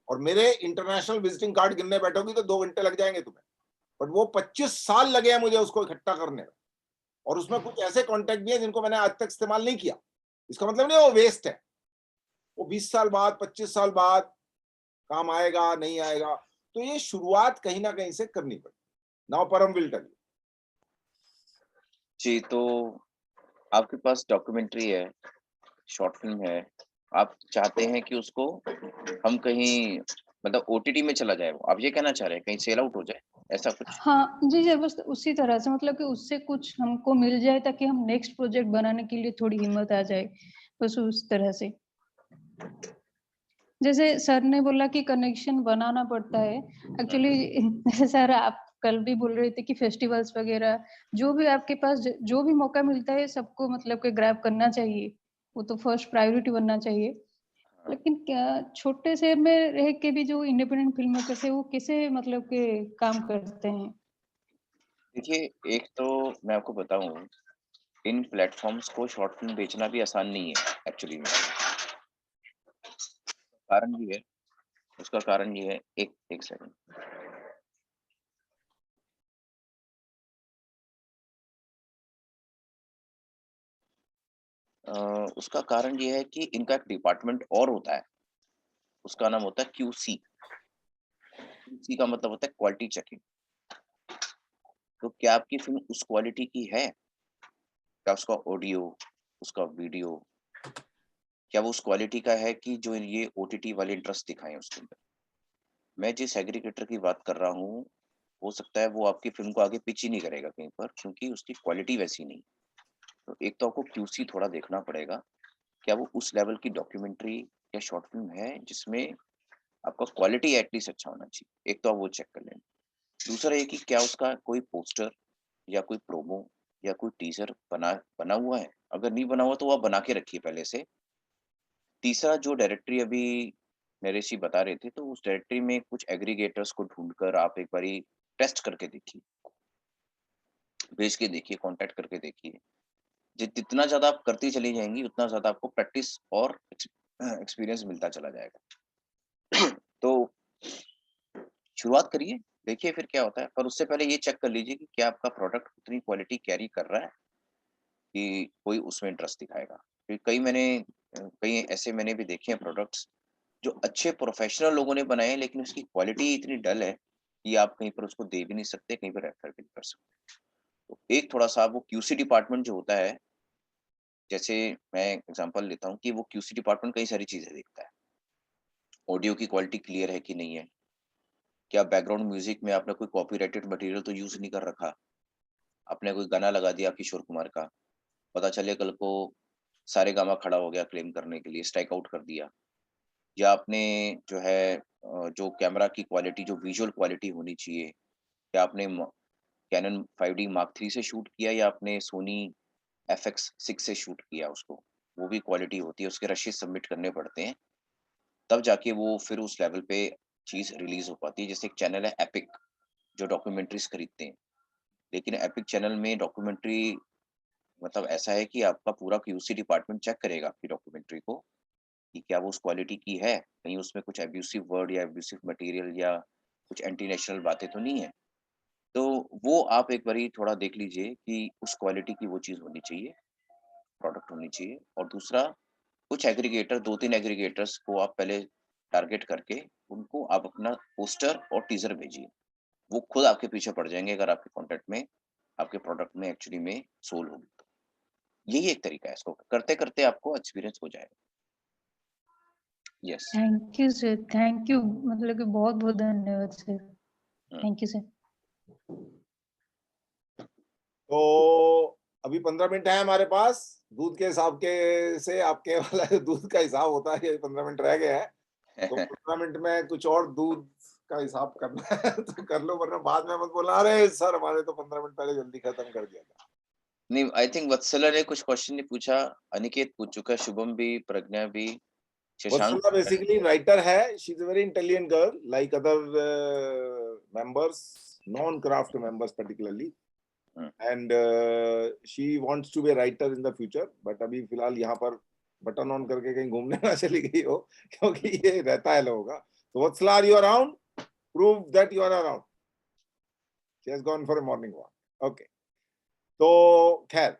और मेरे इंटरनेशनल विजिटिंग कार्ड गिनने बैठोगी तो 2 घंटे लग जाएंगे तुम्हें, बट वो 25 साल लगे हैं मुझे उसको इकट्ठा करने में। और उसमें कुछ ऐसे कॉन्टेक्ट भी है जिनको मैंने आज तक इस्तेमाल नहीं किया। इसका मतलब नहीं वो वेस्ट है, वो 20 साल बाद 25 साल बाद काम आएगा नहीं आएगा। तो ये शुरुआत कहीं ना कहीं से करनी पड़ेगी। नाउ परम विल टेल यू। जी, तो आपके पास डॉक्यूमेंट्री है, शॉर्ट फिल्म है, आप चाहते हैं कि उसको हम कहीं मतलब ओटीटी में चला जाए, आप ये कहना चाह रहे हैं कहीं सेल आउट हो जाए, ऐसा कुछ? हाँ जी सर, बस उसी तरह से मतलब कि उससे कुछ हमको मिल जाए ताकि हम नेक्स्ट प्रोजेक्ट बनाने के लिए थोड़ी हिम्मत आ जाए, बस उस तरह से। जैसे सर ने बोला कि कनेक्शन बनाना पड़ता है, एक्चुअली सर आप कल भी बोल रहे थे कि फेस्टिवल्स वगैरह जो भी आपके पास जो भी मौका मिलता है सबको मतलब कि ग्रैब करना चाहिए, वो तो फर्स्ट प्रायोरिटी बनना चाहिए। लेकिन क्या छोटे शहर में रह के भी जो इंडिपेंडेंट फिल्म मेकर्स है वो कैसे मतलब के काम करते हैं? देखिए, एक तो मैं आपको बताऊँ, इन प्लेटफ़ॉर्म्स को शॉर्ट फ़िल्म बेचना भी आसान नहीं है एक्चुअली में। कारण ये है, उसका कारण ये है, एक एक सेकंड। उसका कारण ये है कि इनका एक डिपार्टमेंट और होता है, उसका नाम होता है क्यूसी। क्यूसी का मतलब होता है क्वालिटी चेकिंग। तो क्या आपकी फ़िल्म उस क्वालिटी की है? क्या उसका ऑडियो, उसका वीडियो, क्या वो उस क्वालिटी का है कि जो ये ओटीटी वाले इंटरेस्ट दिखाएँ उसके अंदर? मैं जिस एग्रीगेटर की बात कर रहा हूँ, हो सकता है वो आपकी फ़िल्म को आगे पिच ही नहीं करेगा कहीं पर, क्योंकि उसकी क्वालिटी वैसी नहीं। तो एक तो आपको क्यूसी थोड़ा देखना पड़ेगा, क्या वो उस लेवल की डॉक्यूमेंट्री या शॉर्ट फ़िल्म है जिसमें आपका क्वालिटी एटलीस्ट अच्छा होना चाहिए। एक तो आप वो चेक कर लें। दूसरा ये कि क्या उसका कोई पोस्टर या कोई प्रोमो या कोई टीज़र बना बना हुआ है? अगर नहीं बना हुआ तो वो आप बना के रखिए पहले से। तीसरा जो डायरेक्टरी अभी नरेश जी बता रहे थे, तो उस डायरेक्टरी में कुछ एग्रीगेटर्स को ढूँढकर आप एक बारी टेस्ट करके देखिए, भेज के देखिए, कॉन्टैक्ट करके देखिए। जितना ज़्यादा आप करती चली जाएँगी, उतना ज़्यादा आपको प्रैक्टिस और एक्सपीरियंस मिलता चला जाएगा। तो शुरुआत करिए, देखिए फिर क्या होता है। पर उससे पहले ये चेक कर लीजिए कि क्या आपका प्रोडक्ट उतनी क्वालिटी कैरी कर रहा है कि कोई उसमें इंटरेस्ट दिखाएगा। फिर कई ऐसे मैंने भी देखे हैं प्रोडक्ट्स जो अच्छे प्रोफेशनल लोगों ने बनाए हैं, लेकिन उसकी क्वालिटी इतनी डल है कि आप कहीं पर उसको दे भी नहीं सकते, कहीं पर रेफर भी नहीं कर सकते। तो एक थोड़ा-सा वो क्यूसी डिपार्टमेंट जो होता है, जैसे मैं एग्ज़ाम्पल लेता हूँ कि वो क्यूसी डिपार्टमेंट कई सारी चीज़ें देखता है। ऑडियो की क्वालिटी क्लियर है कि नहीं है? क्या बैकग्राउंड म्यूज़िक में आपने कोई कॉपीराइटेड मटीरियल तो यूज़ नहीं कर रखा? आपने कोई गाना लगा दिया किशोर कुमार का, पता चले कल को सारेगामा खड़ा हो गया क्लेम करने के लिए, स्ट्राइक आउट कर दिया। या आपने जो है जो कैमरा की क्वालिटी जो विजुअल क्वालिटी होनी चाहिए, क्या आपने कैनन 5D मार्क थ्री से शूट किया या आपने सोनी एफएक्स 6 से शूट किया उसको? वो भी क्वालिटी होती है, उसके रशीद सबमिट करने पड़ते हैं, तब जाके वो फिर उस लेवल पे चीज़ रिलीज़ हो पाती है। जैसे एक चैनल है एपिक, जो डॉक्यूमेंट्रीज़ खरीदते हैं, लेकिन एपिक चैनल में डॉक्यूमेंट्री मतलब ऐसा है कि आपका पूरा क्यूसी डिपार्टमेंट चेक करेगा आपकी डॉक्यूमेंट्री को कि क्या वो उस क्वालिटी की है, कहीं उसमें कुछ एब्यूसिव वर्ड या एब्यूसिव मटेरियल या कुछ एंटी नेशनल बातें तो नहीं है। तो वो आप एक बारी थोड़ा देख लीजिए कि उस क्वालिटी की वो चीज़ होनी चाहिए, प्रोडक्ट होनी चाहिए। और दूसरा, कुछ एग्रीगेटर 2-3 एग्रीगेटर्स को आप पहले टारगेट करके उनको आप अपना पोस्टर और टीज़र भेजिए। वो खुद आपके पीछे पड़ जाएँगे अगर आपके कॉन्टेंट में, आपके प्रोडक्ट में एक्चुअली में सोल होगी तो। यही एक तरीका है, इसको करते-करते आपको एक्सपीरियंस हो जाएगा। Yes. Thank you sir, thank you मतलब कि बहुत-बहुत धन्यवाद sir. Hmm. Thank you sir. तो अभी 15 मिनट है हमारे पास। दूध के हिसाब के से आपके वाला जो दूध का हिसाब होता है, ये 15 मिनट रह गए हैं। तो 15 मिनट में कुछ और दूध का हिसाब करना है तो कर लो, वरना बाद में मत बोलना, "अरे सर, हमारे तो 15 मिनट पहले जल्दी खत्म कर दिया था।" नहीं, आई थिंक वत्सला ने कुछ क्वेश्चन नहीं पूछा, अनिकेत पूछ चुका है, शुभम भी, प्रज्ञा भी, शशांक Vatsala पूछ रहा है। basically writer है. She's a very intelligent girl, like other members, non-craft members particularly. Hmm, And she wants to be a writer in the future. But अभी फिलहाल यहाँ पर बटन ऑन करके कहीं घूमने ना चली गई हो, क्योंकि ये रहता है लोगों का. So Vatsala, are you around? Prove that you are around. She has gone for a morning walk. Okay. तो खैर,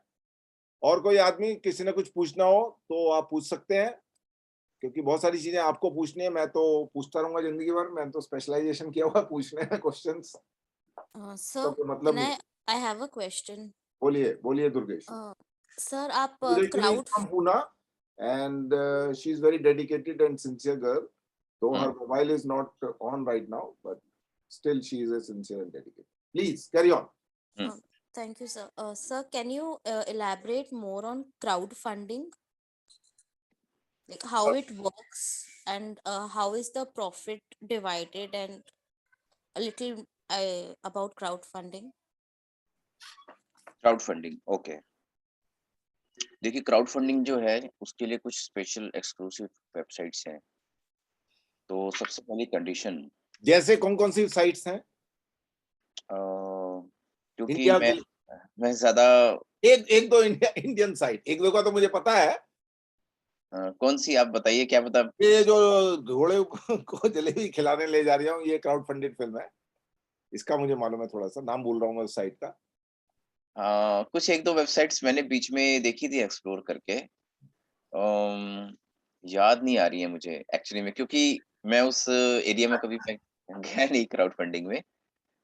और कोई आदमी किसी ने कुछ पूछना हो तो आप पूछ सकते हैं, क्योंकि बहुत सारी चीजें आपको पूछनी है। मैं तो पूछता रहूंगा जिंदगी भर, मैं तो स्पेशलाइजेशन किया हुआ है पूछने में क्वेश्चंस, तो Sir, कोई can मतलब नहीं। I have a question. बोलिए बोलिए दुर्गेश। Sir, आप Durgeshwari is crowd from Pune and she is very dedicated and sincere girl, though hmm. her mobile is not on right now, but still she is a sincere and dedicated. Please carry on. Hmm. thank you, sir. Sir, can you elaborate more on crowdfunding, like how it works and how is the profit divided, and a little about crowdfunding? Crowd funding, okay. देखिए crowd funding जो है उसके लिए कुछ special exclusive websites हैं। तो सबसे पहली कंडीशन जैसे कौन-कौन सी साइट्स हैं? क्योंकि इंडिया की मैं ज़्यादा एक एक दो इंडियन साइट, 1-2 का तो मुझे पता है। कौन-सी आप बताइए क्या पता ये जो घोड़े को जलेबी खिलाने ले जा रहा हूँ, ये क्राउड फंडेड फ़िल्म है। इसका मुझे मालूम है थोड़ा-सा, नाम भूल रहा हूँ मैं उस साइट का। कुछ 1-2 वेबसाइट्स मैंने बीच में देखी थी एक्सप्लोर करके। याद नहीं आ रही है मुझे एक्चुअली में क्योंकि मैं उस एरिया में कभी मैं गया नहीं क्राउड फंडिंग में,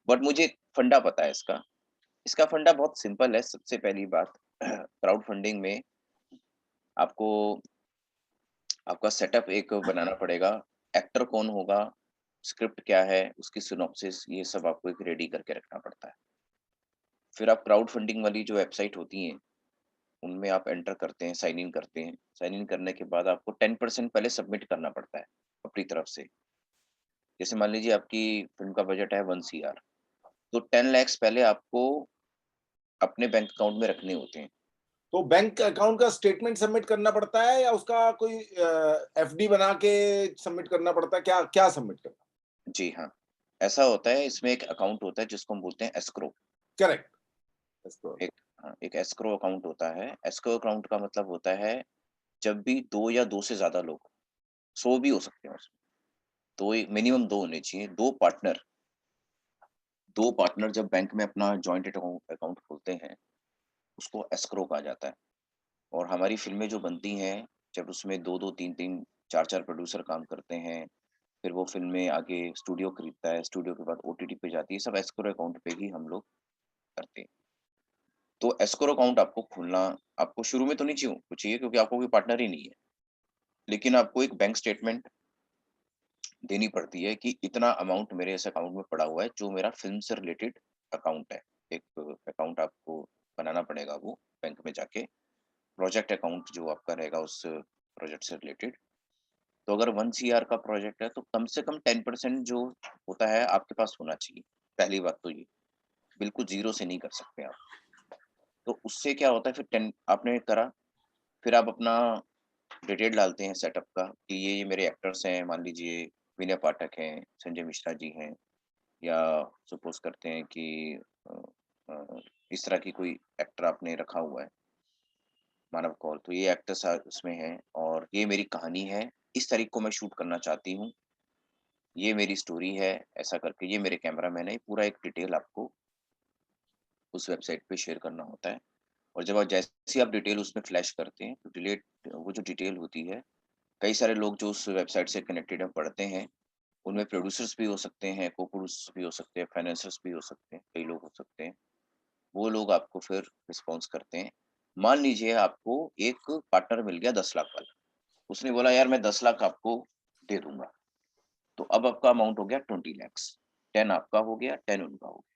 बट मुझे फंडा पता है इसका। इसका फंडा बहुत सिंपल है, सबसे पहली बात क्राउड फंडिंग में आपको आपका सेटअप एक बनाना पड़ेगा, एक्टर कौन होगा, स्क्रिप्ट क्या है, उसकी सिनॉप्सिस ये सब आपको एक रेडी करके रखना पड़ता है। फिर आप क्राउड फंडिंग वाली जो वेबसाइट होती हैं, उनमें आप एंटर करते हैं, साइन इन करते हैं। साइन इन करने के बाद आपको 10% पहले सबमिट करना पड़ता है अपनी तरफ से। जैसे मान लीजिए आपकी फ़िल्म का बजट है 1 सीआर, तो 10 लैक्स पहले आपको अपने बैंक अकाउंट में रखने होते हैं। तो बैंक अकाउंट का स्टेटमेंट सबमिट करना पड़ता है या उसका कोई एफडी बना के सबमिट करना पड़ता है? क्या क्या सबमिट करना? जी हाँ, ऐसा होता है इसमें एक अकाउंट होता है जिसको हम बोलते हैं एस्क्रो। करेक्ट। एक एक एस्क्रो अकाउंट होता है। एस्क्रो अकाउंट का मतलब होता है जब भी 2 या 2 से ज़्यादा लोग, 100 भी हो सकते हैं उसमें, 2 मिनिमम 2 होने चाहिए, 2 पार्टनर जब बैंक में अपना जॉइंट अकाउंट अकाउंट खोलते हैं, उसको एस्क्रो कहा जाता है। और हमारी फ़िल्में जो बनती हैं, जब उसमें 2-2, 3-3, 4-4 प्रोड्यूसर काम करते हैं, फिर वो फ़िल्में आगे स्टूडियो खरीदता है, स्टूडियो के बाद ओटीटी पे जाती है, सब एस्क्रो अकाउंट पे ही हम लोग करते हैं। तो एस्क्रो अकाउंट आपको खोलना आपको शुरू में तो नहीं चाहिए क्योंकि आपको कोई पार्टनर ही नहीं है। लेकिन आपको एक बैंक स्टेटमेंट देनी पड़ती है कि इतना अमाउंट मेरे इस अकाउंट में पड़ा हुआ है, जो मेरा फ़िल्म से रिलेटेड अकाउंट है। एक अकाउंट आपको बनाना पड़ेगा वो बैंक में जाके, प्रोजेक्ट अकाउंट जो आपका रहेगा उस प्रोजेक्ट से रिलेटेड। तो अगर 1 सीआर का प्रोजेक्ट है, तो कम से कम 10% जो होता है आपके पास होना चाहिए। पहली बात तो ये, बिल्कुल ज़ीरो से नहीं कर सकते आप। तो उससे क्या होता है फिर 10 आपने करा, फिर आप अपना डिटेल डालते हैं सेटअप का कि ये मेरे एक्टर्स हैं, मान लीजिए विनय पाठक हैं, संजय मिश्रा जी हैं या सपोज़ करते हैं कि अ इस तरह की कोई एक्टर आपने रखा हुआ है, मानव कौर, तो ये एक्टर्स उसमें हैं और ये मेरी कहानी है, इस तारीख को मैं शूट करना चाहती हूँ, ये मेरी स्टोरी है, ऐसा करके ये मेरे कैमरामैन है, ये पूरा एक डिटेल आपको उस वेबसाइट पे शेयर करना होता है। और जब आप जैसे ही आप डिटेल उसमें फ्लैश करते हैं, तो वो जो डिटेल होती है, कई सारे लोग जो उस वेबसाइट से कनेक्टेड हैं, पढ़ते हैं, उनमें प्रोड्यूसर्स भी हो सकते हैं, को-प्रोड्यूसर्स भी हो सकते हैं, फाइनेंसर्स भी हो सकते हैं, कई लोग हो सकते हैं। वो लोग आपको फिर रिस्पॉन्स करते हैं। मान लीजिए आपको एक पार्टनर मिल गया 10 लाख वाला, उसने बोला यार मैं 10 लाख आपको दे दूँगा, तो अब आपका अमाउंट हो गया 20 लैक्स, 10 आपका हो गया, 10 उनका हो गया।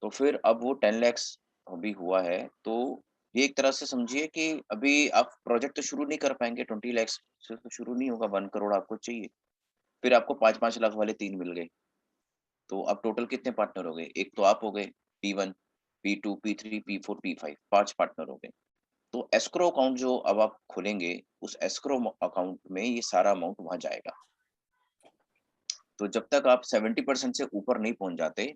तो फिर अब वो 10 लैक्स अभी हुआ है, तो ये एक तरह से समझिए कि अभी आप प्रोजेक्ट तो शुरू नहीं कर पाएँगे, 20 लैक्स से तो शुरू नहीं होगा, 1 करोड़ आपको चाहिए। फिर आपको 5-5 लाख वाले 3 मिल गए, तो अब टोटल कितने पार्टनर हो गए? एक तो आप हो गए, P1, P2, P3, P4, P5 5 partner हो गए। तो एस्क्रो अकाउंट जो अब आप खोलेंगे, उस एस्क्रो अकाउंट में ये सारा अमाउंट वहाँ जाएगा। तो जब तक आप 70% से ऊपर नहीं पहुँच जाते,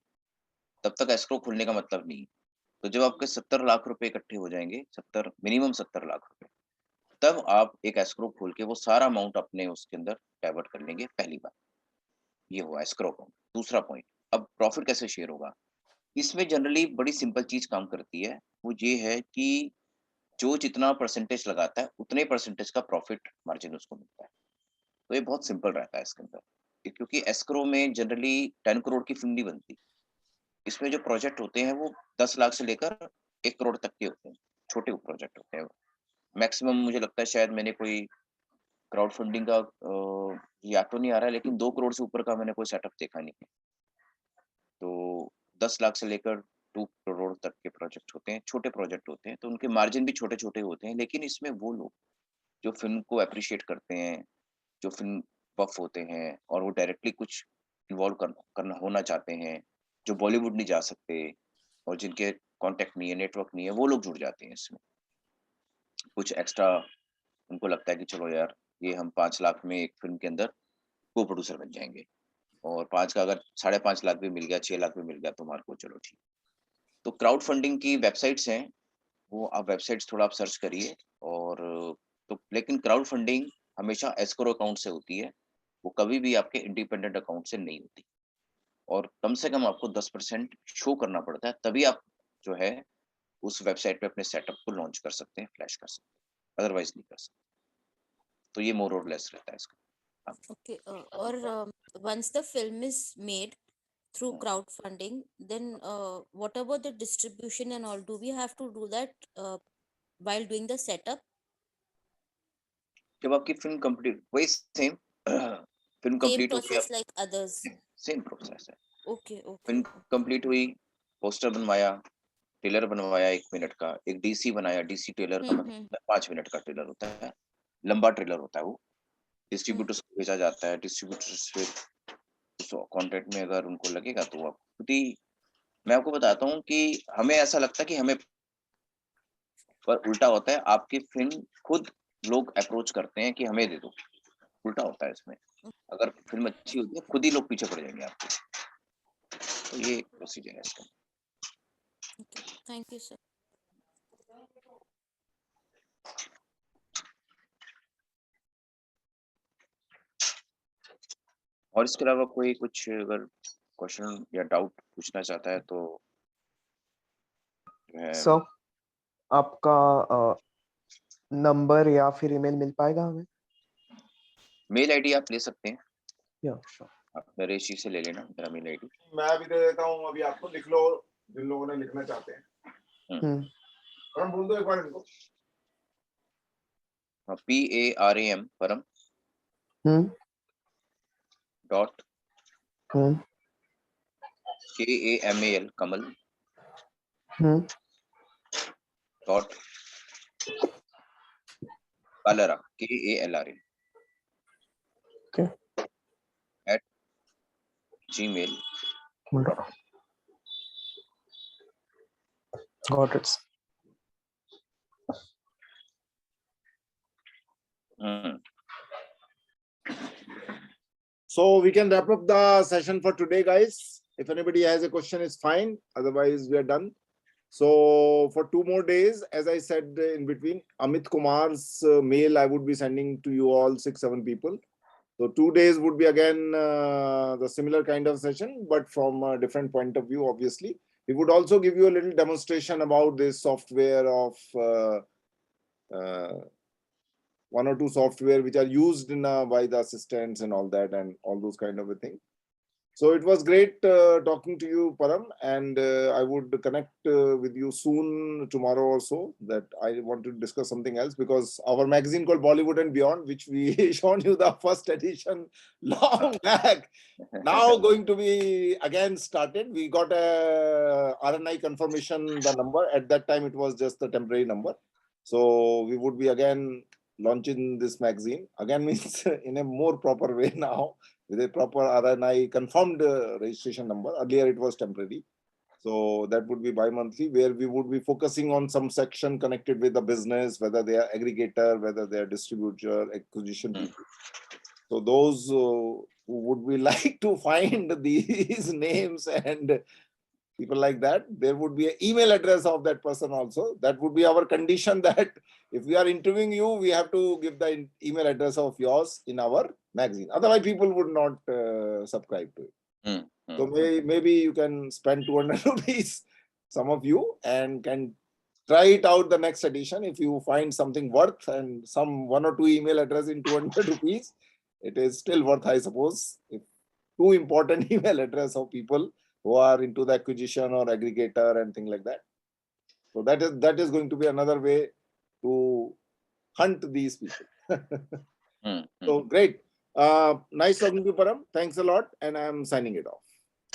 तब तक एस्क्रो खोलने का मतलब नहीं है। तो जब आपके 70 लाख रुपए इकट्ठे हो जाएँगे, 70 मिनिमम 70 लाख रुपए, तब आप एक एस्क्रो खोल के वो सारा अमाउंट अपने उसके अंदर डाइवर्ट कर लेंगे, पहली बात। ये हुआ एस्क्रो अकाउंट। दूसरा पॉइंट, अब प्रॉफिट कैसे शेयर होगा? इसमें जनरली बड़ी सिंपल चीज़ काम करती है, वो ये है कि जो जितना परसेंटेज लगाता है, उतने परसेंटेज का प्रॉफिट मार्जिन उसको मिलता है। तो ये बहुत सिंपल रहता है इसके अंदर। क्योंकि एस्क्रो में जनरली 10 करोड़ की फ़िल्म नहीं बनती। इसमें जो प्रोजेक्ट होते हैं वो 10 लाख से लेकर 1 करोड़ तक के होते हैं, छोटे प्रोजेक्ट होते हैं वो। मैक्सिमम मुझे लगता है शायद मैंने कोई क्राउड फंडिंग का याद तो नहीं आ रहा है लेकिन 2 करोड़ से ऊपर का मैंने कोई सेटअप देखा नहीं है। तो 10 लाख से लेकर 2 करोड़ तक के प्रोजेक्ट होते हैं, छोटे प्रोजेक्ट होते हैं, तो उनके मार्जिन भी छोटे-छोटे होते हैं। लेकिन इसमें वो लोग जो फ़िल्म को एप्रिशिएट करते हैं, जो फ़िल्म बफ़ होते हैं और वो डायरेक्टली कुछ इन्वॉल्व करना होना चाहते हैं, जो बॉलीवुड नहीं जा सकते और जिनके कॉन्टैक्ट नहीं है, नेटवर्क नहीं है, वो लोग जुड़ जाते हैं इसमें। कुछ एक्स्ट्रा उनको लगता है कि चलो यार ये हम 5 लाख में एक फिल्म के अंदर को प्रोड्यूसर बन जाएंगे, और 5 का अगर 5.5 लाख भी मिल गया, 6 लाख भी मिल गया तो हमारे को चलो ठीक। तो क्राउड फंडिंग की वेबसाइट्स हैं, वो आप वेबसाइट्स थोड़ा आप सर्च करिए। और तो लेकिन क्राउड फंडिंग हमेशा एस्क्रो अकाउंट से होती है, वो कभी भी आपके इंडिपेंडेंट अकाउंट से नहीं होती, और कम से कम आपको 10% शो करना पड़ता है, तभी आप जो है उस वेबसाइट पे अपने सेटअप को लॉन्च कर सकते हैं, फ्लैश कर सकते हैं, अदरवाइज नहीं कर सकते। तो ये मोर और लेस रहता है इसका। Okay, or once the film is made through crowdfunding, then what about the distribution and all? Do we have to do that while doing the setup? जब आपकी फिल्म कंप्लीट, वही सेम फिल्म Same कंप्लीट हो गई, process like others. Same process है। Okay, okay. Film complete हुई, poster बनवाया, trailer बनवाया 1 minute का, एक डीसी बनाया, डीसी ट्रेलर का मतलब 5 मिनट का ट्रेलर होता है, लंबा ट्रेलर होता है वो, डिस्ट्रीब्यूटर्स को भेजा जाता है, डिस्ट्रीब्यूटर्स फिर उस कंटेंट में अगर उनको लगेगा तो वो खुद ही, मैं आपको बताता हूँ कि हमें ऐसा लगता है कि हमें, पर उल्टा होता है, आपकी फिल्म खुद लोग अप्रोच करते हैं कि हमें दे दो, उल्टा होता है इसमें। अगर फिल्म अच्छी होती है खुद ही लोग पीछे पड़ जाएंगे आपके, तो ये प्रोसीजर है इसका। Okay, thank you, sir. और इसके अलावा कोई कुछ अगर क्वेश्चन या डाउट पूछना चाहता है तो जो है, सर आपका नंबर या फिर ईमेल मिल पाएगा हमें? मेल आईडी आप ले सकते हैं, या श्योर। आप मेरे इसी से ले लेना, मेरा मेल आईडी। मैं भी दे देता हूँ, अभी आपको लिख लो जिन लोगों ने लिखना चाहते हैं। परम बोल दो एक बार इनको। PARAM परम dot KAMAL Kamal dot Kalra KALRA at gmail. Got it. So we can wrap up the session for today, guys. If anybody has a question, it's fine. Otherwise, we are done. So for 2 more days, as I said in between, Amit Kumar's mail I would be sending to you all 6-7 people. So 2 days would be again the similar kind of session, but from a different point of view, obviously. We would also give you a little demonstration about this software of 1 or 2 software which are used in, by the assistants and all that, and all those kind of a thing. So it was great talking to you, Param, and I would connect with you soon, tomorrow or so, that I want to discuss something else, because our magazine called Bollywood and Beyond, which we shown you the first edition long back, now going to be again started. We got a RNI confirmation, the number. At that time, it was just a temporary number. So we would be again launching this magazine, again means in a more proper way now, with a proper RNI confirmed registration number. Earlier it was temporary. So that would be bi-monthly, where we would be focusing on some section connected with the business, whether they are aggregator, whether they are distributor, acquisition people. So those who would be like to find these names and people like that, there would be an email address of that person also. That would be our condition, that if we are interviewing you, we have to give the email address of yours in our magazine. Otherwise, people would not subscribe to it. So maybe you can spend 200 rupees, some of you, and can try it out the next edition. If you find something worth and some 1 or 2 email address in 200 rupees, it is still worth, I suppose. If 2 important email address of people who are into the acquisition or aggregator and things like that. So that is going to be another way to hunt these people. So great. Nice talking to you, Param. Thanks a lot. And I'm signing it off.